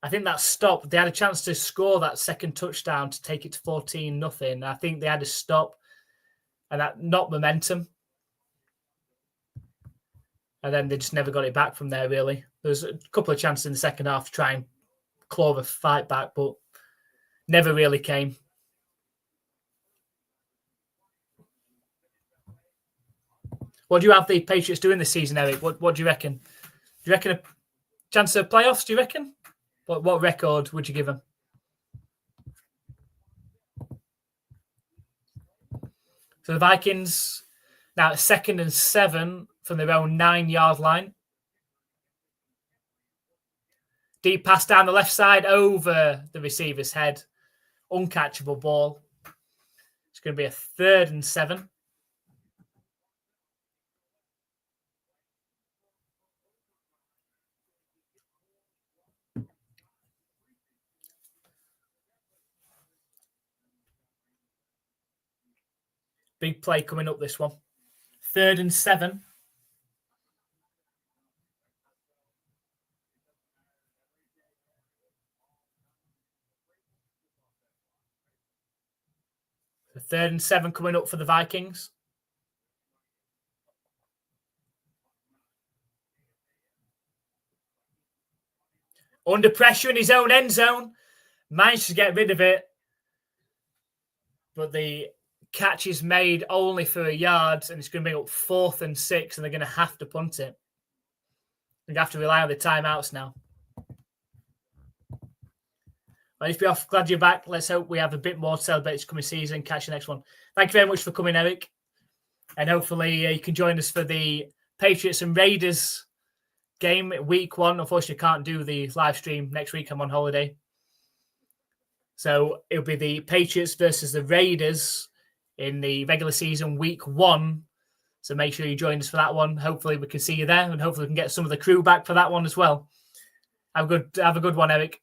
I think that stopped. They had a chance to score that second touchdown to take it to 14-0. I think they had to stop and that knocked momentum. And then they just never got it back from there, really. There was a couple of chances in the second half to try and claw the fight back, but never really came. What do you have the Patriots doing this season, Eric? What do you reckon? Do you reckon a chance of playoffs, do you reckon? What record would you give them? So the Vikings now at 2nd and 7 from their own 9-yard line. Deep pass down the left side over the receiver's head. Uncatchable ball. It's going to be a 3rd and 7. Big play coming up this one. 3rd and 7. The 3rd and 7 coming up for the Vikings. Under pressure in his own end zone. Managed to get rid of it. But the catch is made only for a yard, and it's going to be up 4th and 6, and they're going to have to punt it. They're going to have to rely on the timeouts now. Well, if you're off, glad you're back. Let's hope we have a bit more to celebrate this coming season. Catch you next one. Thank you very much for coming, Eric. And hopefully you can join us for the Patriots and Raiders game week 1. Unfortunately, can't do the live stream next week. I'm on holiday. So it'll be the Patriots versus the Raiders in the regular season week 1. So make sure you join us for that one. Hopefully we can see you there, and hopefully we can get some of the crew back for that one as well. Have a good one, Eric.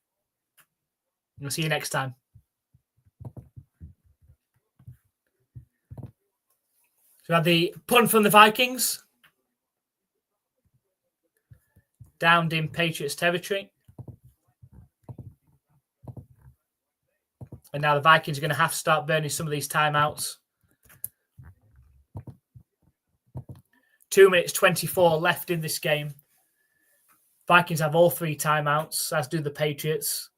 We'll see you next time. So we had the punt from the Vikings. Downed in Patriots territory. And now the Vikings are going to have to start burning some of these timeouts. 2 minutes 24 left in this game. Vikings have all 3 timeouts, as do the Patriots.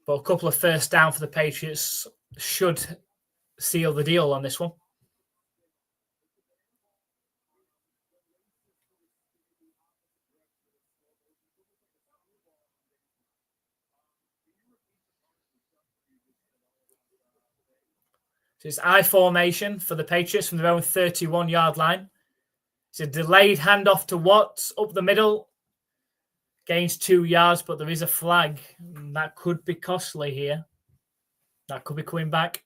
But a couple of first down for the Patriots should seal the deal on this one. So it's I formation for the Patriots from their own 31-yard line. It's a delayed handoff to Watts up the middle. Gains 2 yards, but there is a flag. That could be costly here. That could be coming back.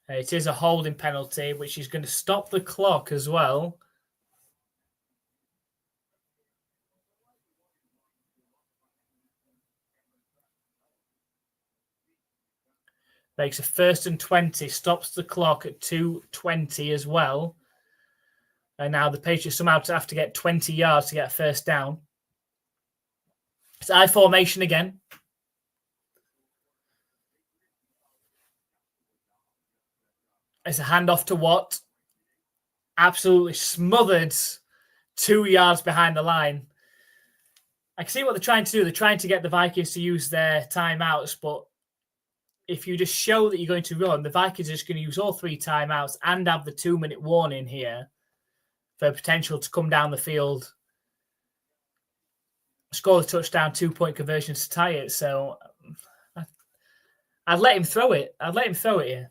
It is a holding penalty, which is going to stop the clock as well. Makes a 1st and 20, stops the clock at 2:20 as well. And now the Patriots somehow have to get 20 yards to get a first down. It's I formation again. It's a handoff to Watt. Absolutely smothered 2 yards behind the line. I can see what they're trying to do. They're trying to get the Vikings to use their timeouts, but if you just show that you're going to run, the Vikings are just going to use all 3 timeouts and have the 2-minute warning here for potential to come down the field, score the touchdown, 2-point conversion to tie it. So I'd let him throw it. I'd let him throw it here.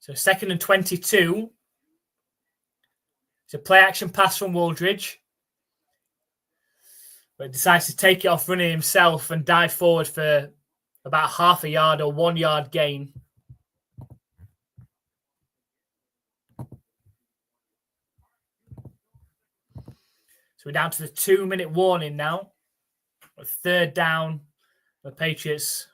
So 2nd and 22. It's a play action pass from Wooldridge. But decides to take it off running himself and dive forward for about half a yard or 1 yard gain. So we're down to the 2-minute warning now. A 3rd down. The Patriots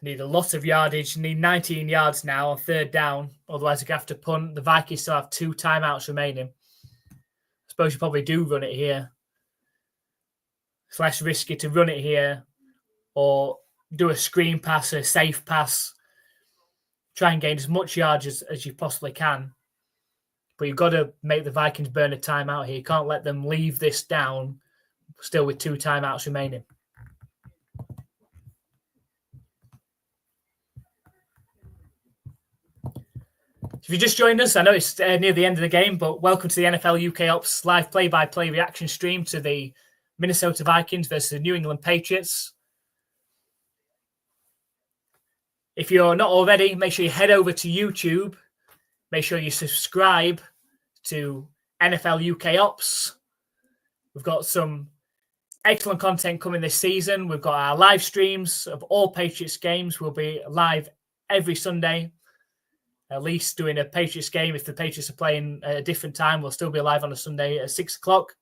need a lot of yardage, need 19 yards now on 3rd down. Otherwise, they have to punt. The Vikings still have 2 timeouts remaining. I suppose you probably do run it here. It's less risky to run it here or do a screen pass, a safe pass. Try and gain as much yardage as you possibly can. But you've got to make the Vikings burn a timeout here. You can't let them leave this down still with 2 timeouts remaining. If you just joined us, I know it's near the end of the game, but welcome to the NFL UK Ops live play-by-play reaction stream to the Minnesota Vikings versus the New England Patriots. If you're not already, make sure you head over to YouTube. Make sure you subscribe to NFL UK Ops. We've got some excellent content coming this season. We've got our live streams of all Patriots games. We'll be live every Sunday, at least doing a Patriots game. If the Patriots are playing at a different time, we'll still be live on a Sunday at 6 o'clock.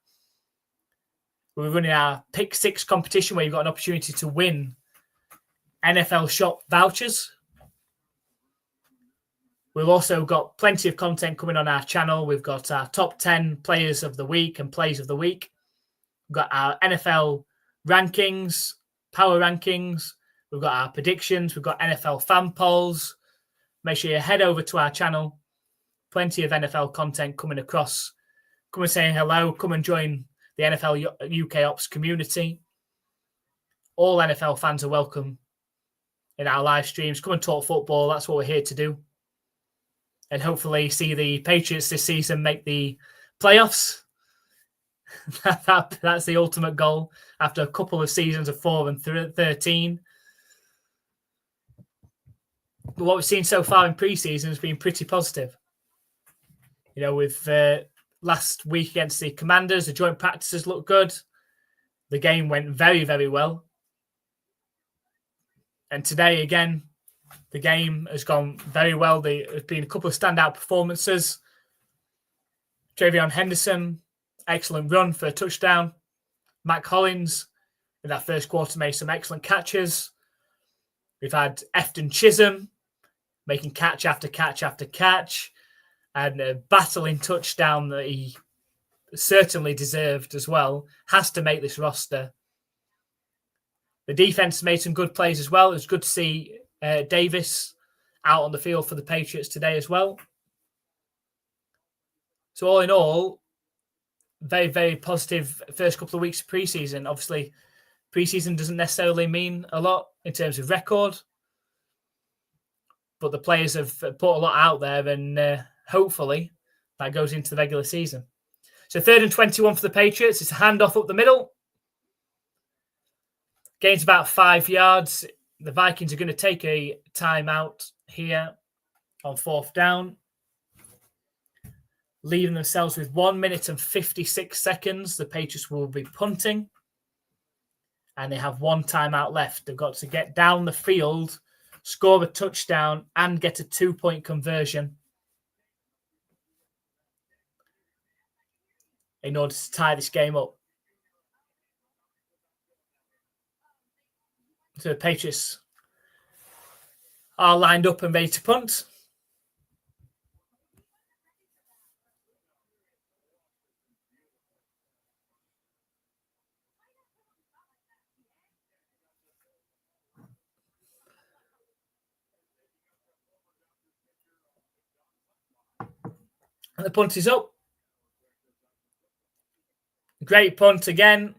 We're running our Pick 6 competition where you've got an opportunity to win NFL shop vouchers. We've also got plenty of content coming on our channel. We've got our top 10 players of the week and plays of the week. We've got our NFL rankings, power rankings. We've got our predictions. We've got NFL fan polls. Make sure you head over to our channel. Plenty of NFL content coming across. Come and say hello. Come and join the NFL UK Ops community. All NFL fans are welcome in our live streams. Come and talk football. That's what we're here to do. And hopefully see the Patriots this season make the playoffs. That's the ultimate goal after a couple of seasons of 4 and 13. But what we've seen so far in preseason has been pretty positive. With last week against the Commanders, the joint practices looked good. The game went very, very well. And today, again, the game has gone very well. There have been a couple of standout performances. Travion Henderson, excellent run for a touchdown. Matt Collins, in that first quarter, made some excellent catches. We've had Efton Chisholm making catch after catch after catch, and a battling touchdown that he certainly deserved as well. Has to make this roster. The defense made some good plays as well. It was good to see Davis out on the field for the Patriots today as well. So all in all, very, very positive first couple of weeks of preseason. Obviously, preseason doesn't necessarily mean a lot in terms of record, but the players have put a lot out there, and hopefully that goes into the regular season. So 3rd and 21 for the Patriots. It's a handoff up the middle. Gains about 5 yards. The Vikings are going to take a timeout here on 4th down, leaving themselves with 1 minute and 56 seconds. The Patriots will be punting, and they have 1 timeout left. They've got to get down the field, score a touchdown, and get a 2-point conversion in order to tie this game up. So the Patriots are lined up and ready to punt. And the punt is up. Great punt again,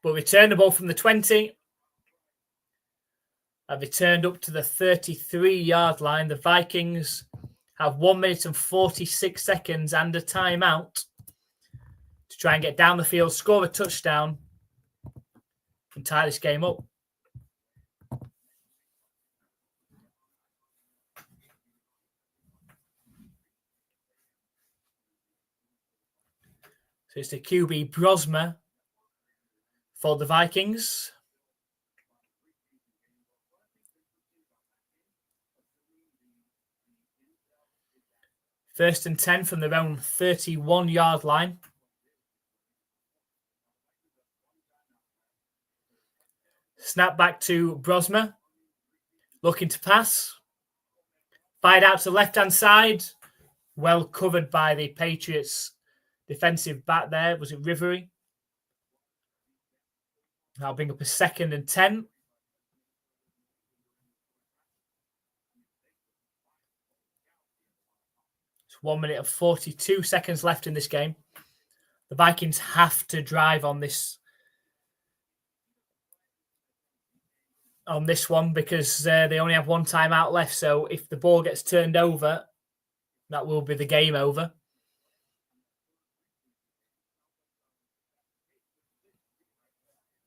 but returnable from the 20. Have returned up to the 33-yard line. The Vikings have 1 minute and 46 seconds and a timeout to try and get down the field, score a touchdown, and tie this game up. So it's the QB Brosma for the Vikings. First and 10 from their own 31-yard line. Snap back to Brosma. Looking to pass. Fired out to the left-hand side. Well covered by the Patriots defensive back there. Was it Rivery? I'll bring up a 2nd and 10. It's 1 minute and 42 seconds left in this game. The Vikings have to drive on this one because they only have 1 timeout left. So if the ball gets turned over, that will be the game over.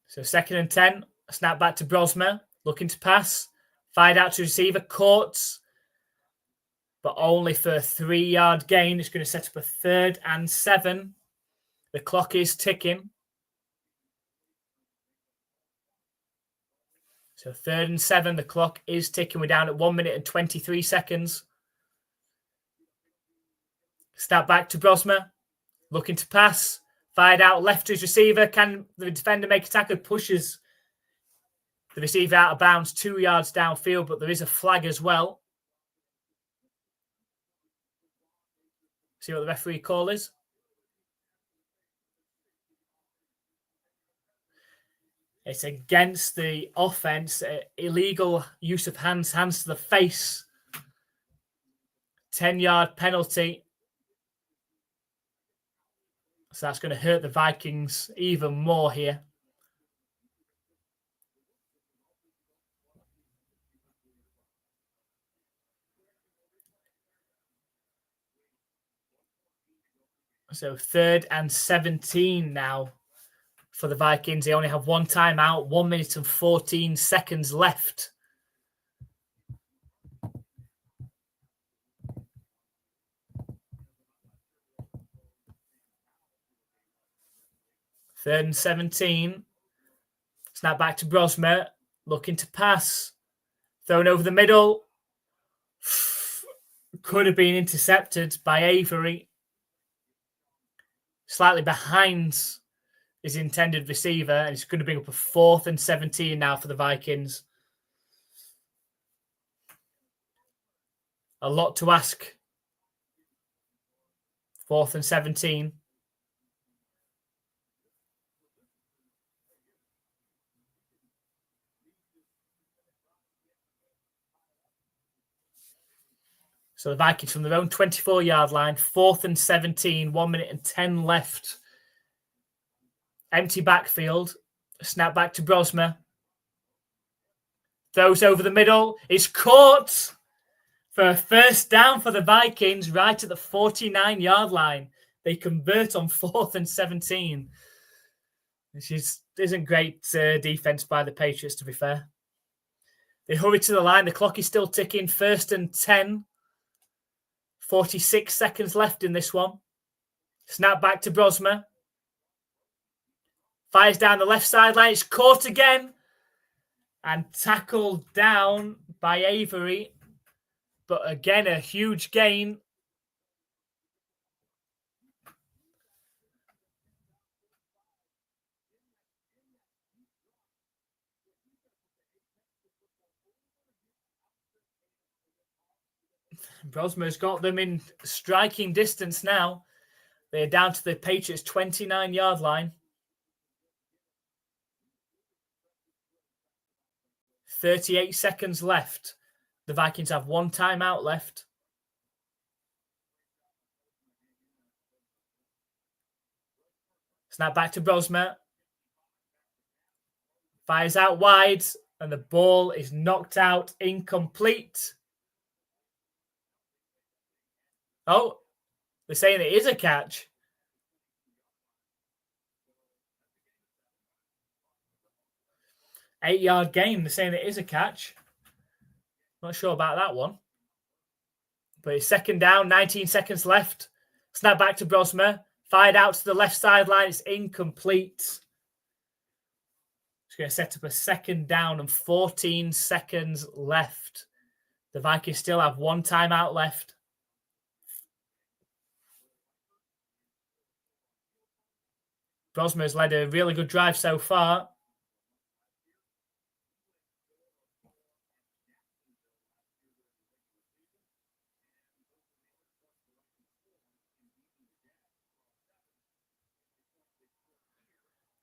So 2nd and 10, snap back to Brosma, looking to pass, fired out to receiver, caught, but only for a 3-yard gain. It's going to set up a 3rd and 7. The clock is ticking. So 3rd and 7, the clock is ticking. We're down at 1 minute and 23 seconds. Snap back to Brosma, looking to pass. Fired out left to his receiver. Can the defender make a tackle? Pushes the receiver out of bounds 2 yards downfield, but there is a flag as well. See what the referee call is. It's against the offense. Illegal use of hands to the face. 10-yard penalty. So that's going to hurt the Vikings even more here. So 3rd and 17 now for the Vikings. They only have 1 timeout, 1 minute and 14 seconds left. 3rd and 17. Snap back to Brosmer. Looking to pass. Thrown over the middle. Could have been intercepted by Avery. Slightly behind his intended receiver. And it's going to bring up a 4th and 17 now for the Vikings. A lot to ask. 4th and 17. So the Vikings from their own 24-yard line, 4th and 17, 1 minute and 10 left. Empty backfield. Snap back to Brosmer. Throws over the middle. It's caught for a 1st down for the Vikings right at the 49-yard line. They convert on 4th and 17. Which isn't great defense by the Patriots, to be fair. They hurry to the line. The clock is still ticking. 1st and 10. 46 seconds left in this one. Snap back to Brosmer. Fires down the left sideline. It's caught again. And tackled down by Avery. But again, a huge gain. Brosmer's got them in striking distance now. They're down to the Patriots' 29-yard line. 38 seconds left. The Vikings have 1 timeout left. Snap back to Brosmer. Fires out wide, and the ball is knocked out, incomplete. Oh, they're saying it is a catch. Eight-yard gain. They're saying it is a catch. Not sure about that one. But it's 2nd down, 19 seconds left. Snap back to Brosmer. Fired out to the left sideline. It's incomplete. It's going to set up a 2nd down and 14 seconds left. The Vikings still have 1 timeout left. Brosmer's led a really good drive so far.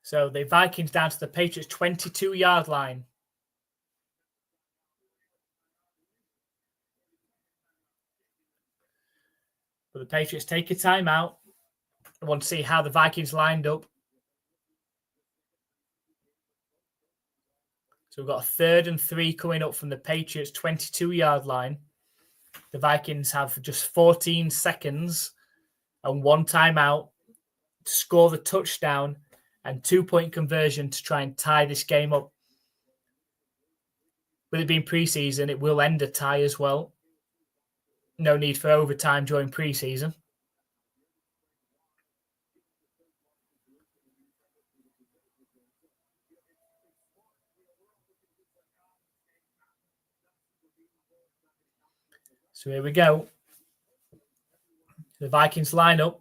So the Vikings down to the Patriots' 22-yard line. But the Patriots take a timeout. I want to see how the Vikings lined up. So we've got a 3rd and 3 coming up from the Patriots' 22-yard line. The Vikings have just 14 seconds and 1 timeout to score the touchdown and 2-point conversion to try and tie this game up. With it being preseason, it will end a tie as well. No need for overtime during preseason. So here we go. The Vikings line up.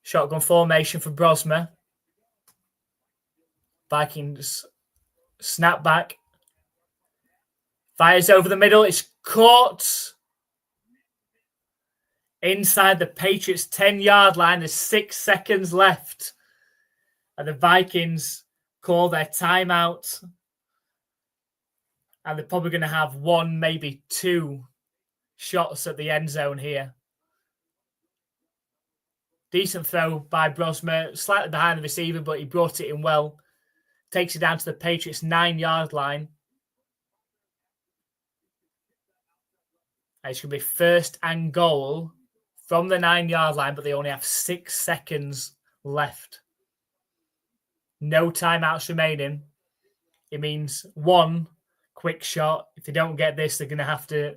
Shotgun formation for Brosmer. Vikings snap back. Fires over the middle. It's caught inside the Patriots' 10-yard line. There's 6 seconds left. And the Vikings call their timeout. And they're probably going to have 1, maybe 2 shots at the end zone here. Decent throw by Brosmer. Slightly behind the receiver, but he brought it in well. Takes it down to the Patriots' 9-yard line. And it's going to be 1st and goal from the 9-yard line, but they only have 6 seconds left. No timeouts remaining. It means 1 quick shot. If they don't get this, they're going to have to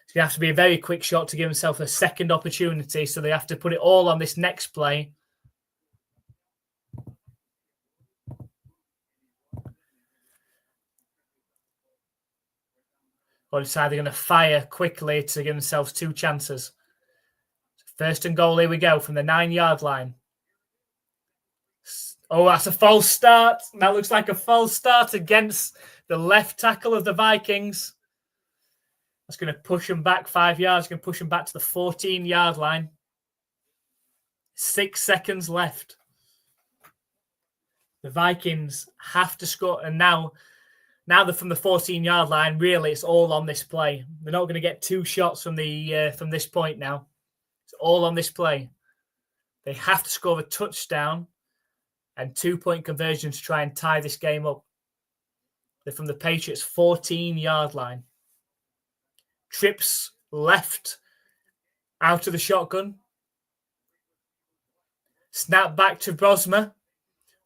It's going to have to be a very quick shot to give himself a second opportunity, so they have to put it all on this next play. Or it's either going to fire quickly to give themselves 2 chances. First and goal, here we go, from the 9-yard line. Oh, that's a false start. That looks like a false start against the left tackle of the Vikings. That's going to push them back 5 yards. Going to push them back to the 14-yard line. 6 seconds left. The Vikings have to score. And now they're from the 14-yard line. Really, it's all on this play. They're not going to get 2 shots from this point now. It's all on this play. They have to score a touchdown and 2-point conversion to try and tie this game up. They're from the Patriots' 14-yard line. Trips left out of the shotgun. Snap back to Brosma.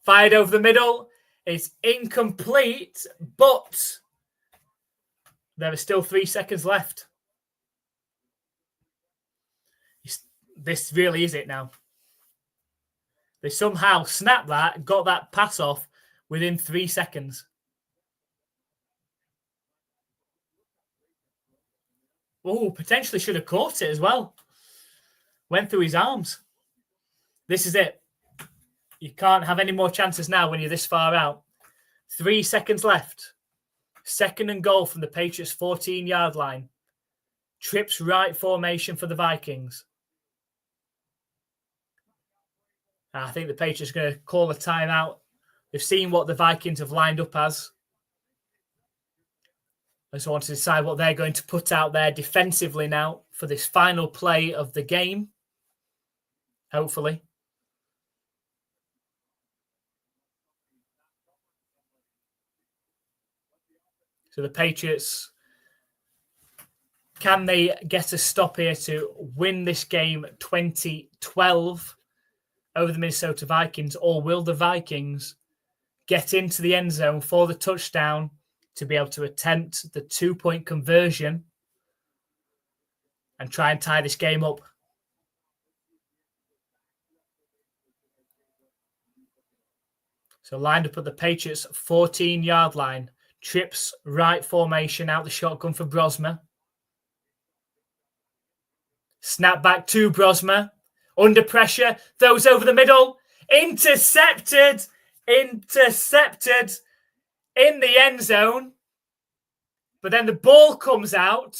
Fired over the middle. It's incomplete, but there are still 3 seconds left. This really is it now. They somehow snapped that, got that pass off within 3 seconds. Oh, potentially should have caught it as well. Went through his arms. This is it. You can't have any more chances now when you're this far out. 3 seconds left. Second and goal from the Patriots' 14-yard line. Trips right formation for the Vikings. I think the Patriots are going to call a timeout. They've seen what the Vikings have lined up as. I just want to decide what they're going to put out there defensively now for this final play of the game. Hopefully. So the Patriots, can they get a stop here to win this game 20-12 over the Minnesota Vikings, or will the Vikings get into the end zone for the touchdown to be able to attempt the 2-point conversion and try and tie this game up? So lined up at the Patriots' 14-yard line. Trips right formation out the shotgun for Brosma. Snap back to Brosma. Under pressure. Throws over the middle. Intercepted. Intercepted in the end zone. But then the ball comes out.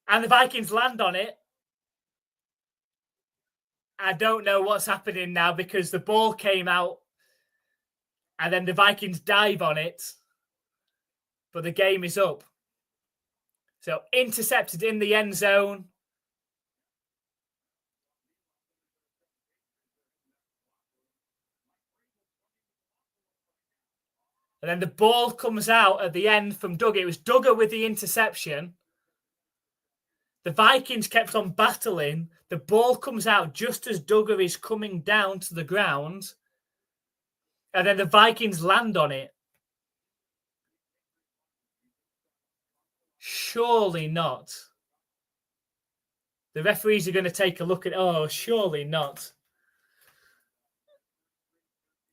And the Vikings land on it. I don't know what's happening now because the ball came out and then the Vikings dive on it. But the game is up. So intercepted in the end zone. And then the ball comes out at the end from Duggar. It was Duggar with the interception. The Vikings kept on battling. The ball comes out just as Duggar is coming down to the ground. And then the Vikings land on it. Surely not. The referees are going to take a look at... Oh, surely not.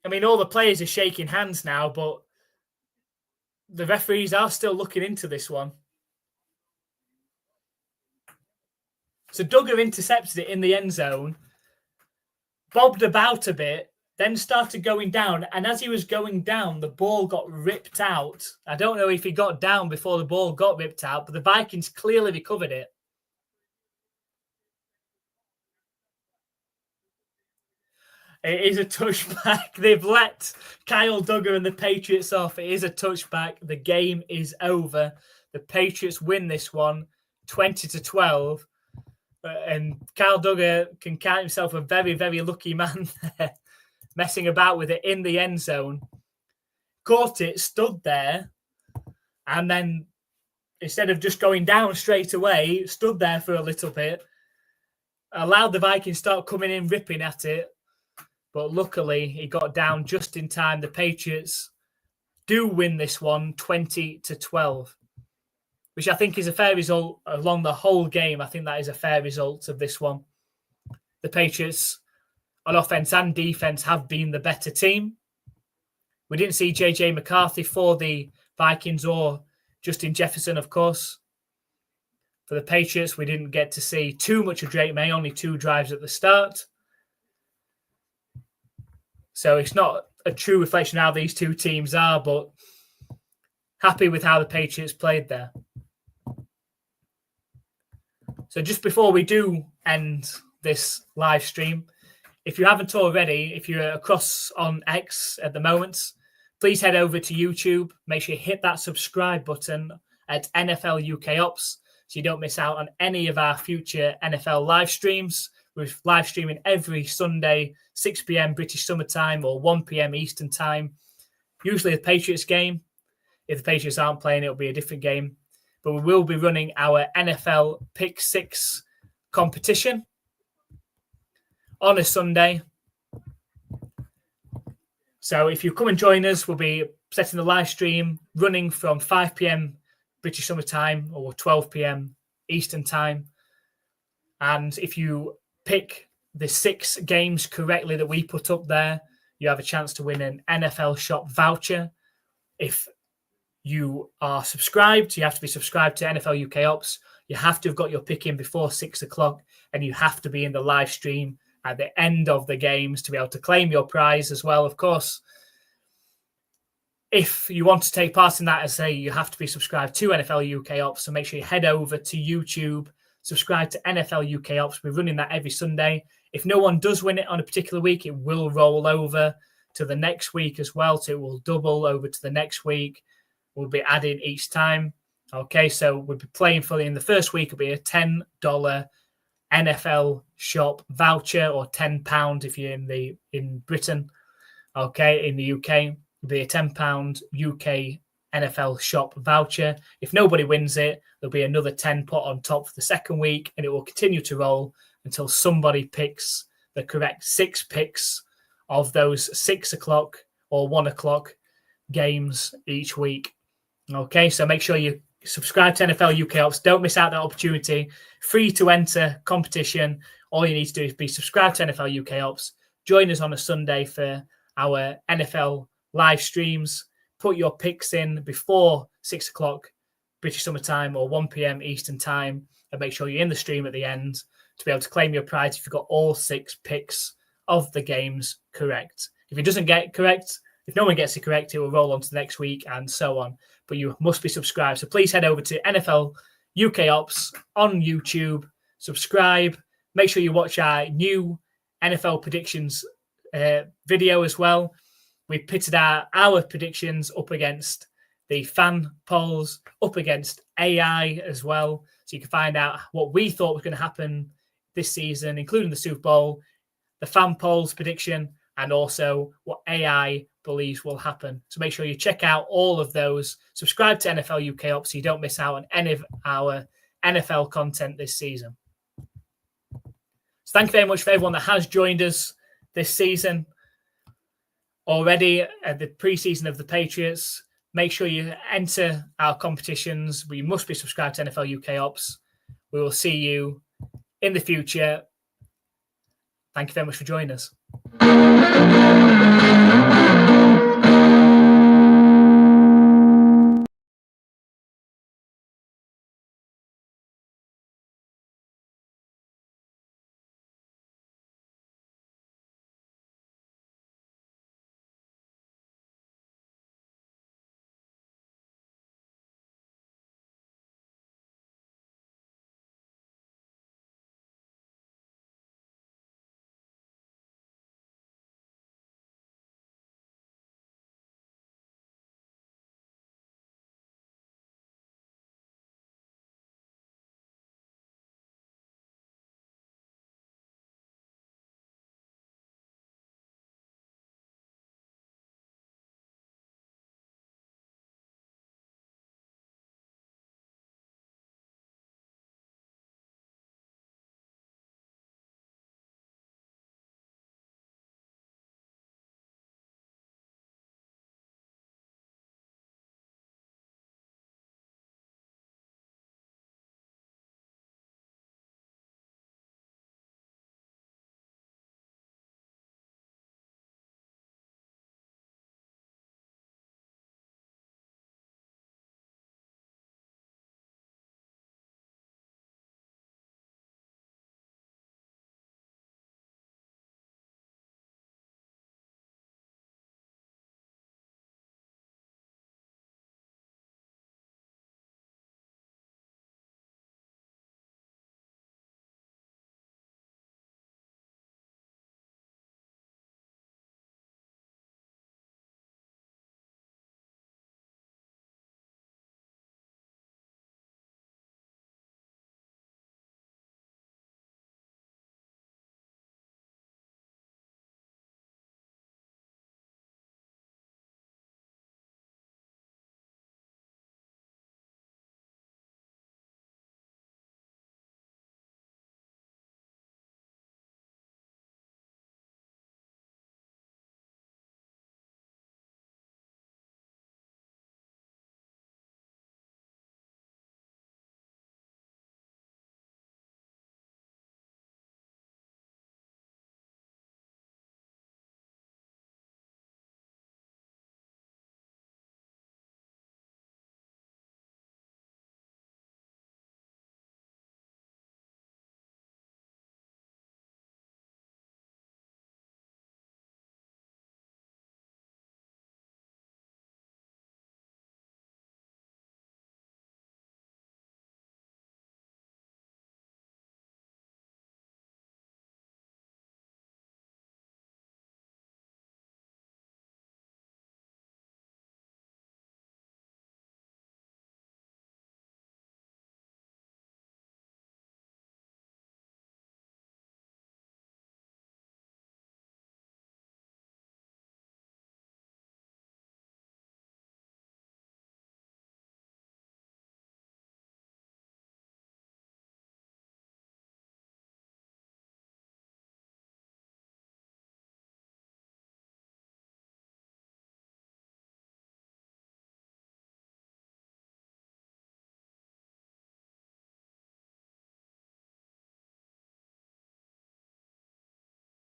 I mean, all the players are shaking hands now, but the referees are still looking into this one. So Duggar intercepted it in the end zone, bobbed about a bit, then started going down. And as he was going down, the ball got ripped out. I don't know if he got down before the ball got ripped out, but the Vikings clearly recovered it. It is a touchback. They've let Kyle Duggar and the Patriots off. It is a touchback. The game is over. The Patriots win this one 20-12. And Kyle Duggar can count himself a very, very lucky man there, messing about with it in the end zone. Caught it, stood there, and then instead of just going down straight away, stood there for a little bit, allowed the Vikings start coming in, ripping at it. But luckily, he got down just in time. The Patriots do win this one 20-12. which I think is a fair result along the whole game. I think that is a fair result of this one. The Patriots on offense and defense have been the better team. We didn't see JJ McCarthy for the Vikings or Justin Jefferson, of course. For the Patriots, we didn't get to see too much of Drake May, only 2 drives at the start. So it's not a true reflection of how these two teams are, but happy with how the Patriots played there. So just before we do end this live stream, if you haven't already, if you're across on X at the moment, please head over to YouTube. Make sure you hit that subscribe button at NFL UK Ops so you don't miss out on any of our future NFL live streams. We're live streaming every Sunday, 6 p.m. British Summer Time or 1 p.m. Eastern Time. Usually a Patriots game. If the Patriots aren't playing, it'll be a different game. But we will be running our NFL Pick 6 competition on a Sunday. So if you come and join us, we'll be setting the live stream running from 5 p.m. British Summer Time or 12 p.m. Eastern Time. And if you pick the 6 games correctly that we put up there, you have a chance to win an NFL Shop voucher. If you are subscribed, you have to be subscribed to NFL UK Ops. You have to have got your pick in before 6 o'clock, and you have to be in the live stream at the end of the games to be able to claim your prize as well, of course. If you want to take part in that, as I say, you have to be subscribed to NFL UK Ops. So make sure you head over to YouTube, subscribe to NFL UK Ops. We're running that every Sunday. If no one does win it on a particular week, it will roll over to the next week as well. So it will double over to the next week. We'll be adding each time. Okay, so we'll be playing fully in the first week. It'll be a $10 NFL Shop voucher, or £10 if you're in Britain. Okay, in the UK, it'll be a £10 UK NFL Shop voucher. If nobody wins it, there'll be another 10 put on top for the second week, and it will continue to roll until somebody picks the correct 6 picks of those 6 o'clock or 1 o'clock games each week. Okay, so make sure you subscribe to NFL UK Ops. Don't miss out that opportunity. Free to enter competition. All you need to do is be subscribed to NFL UK Ops. Join us on a Sunday for our NFL live streams. Put your picks in before 6 o'clock British Summer Time or 1 p.m. Eastern Time, and make sure you're in the stream at the end to be able to claim your prize if you've got all 6 picks of the games correct. If it doesn't get correct, if no one gets it correct, it will roll on to the next week and so on. But you must be subscribed. So please head over to NFL UK Ops on YouTube, subscribe. Make sure you watch our new NFL predictions video as well. We pitted our predictions up against the fan polls, up against AI as well. So you can find out what we thought was going to happen this season, including the Super Bowl, the fan polls prediction, and also what AI believes will happen. So make sure you check out all of those. Subscribe to NFL UK Ops so you don't miss out on any of our NFL content this season. So thank you very much for everyone that has joined us this season already at the preseason of the Patriots. Make sure you enter our competitions. We must be subscribed to NFL UK Ops. We will see you in the future. Thank you very much for joining us.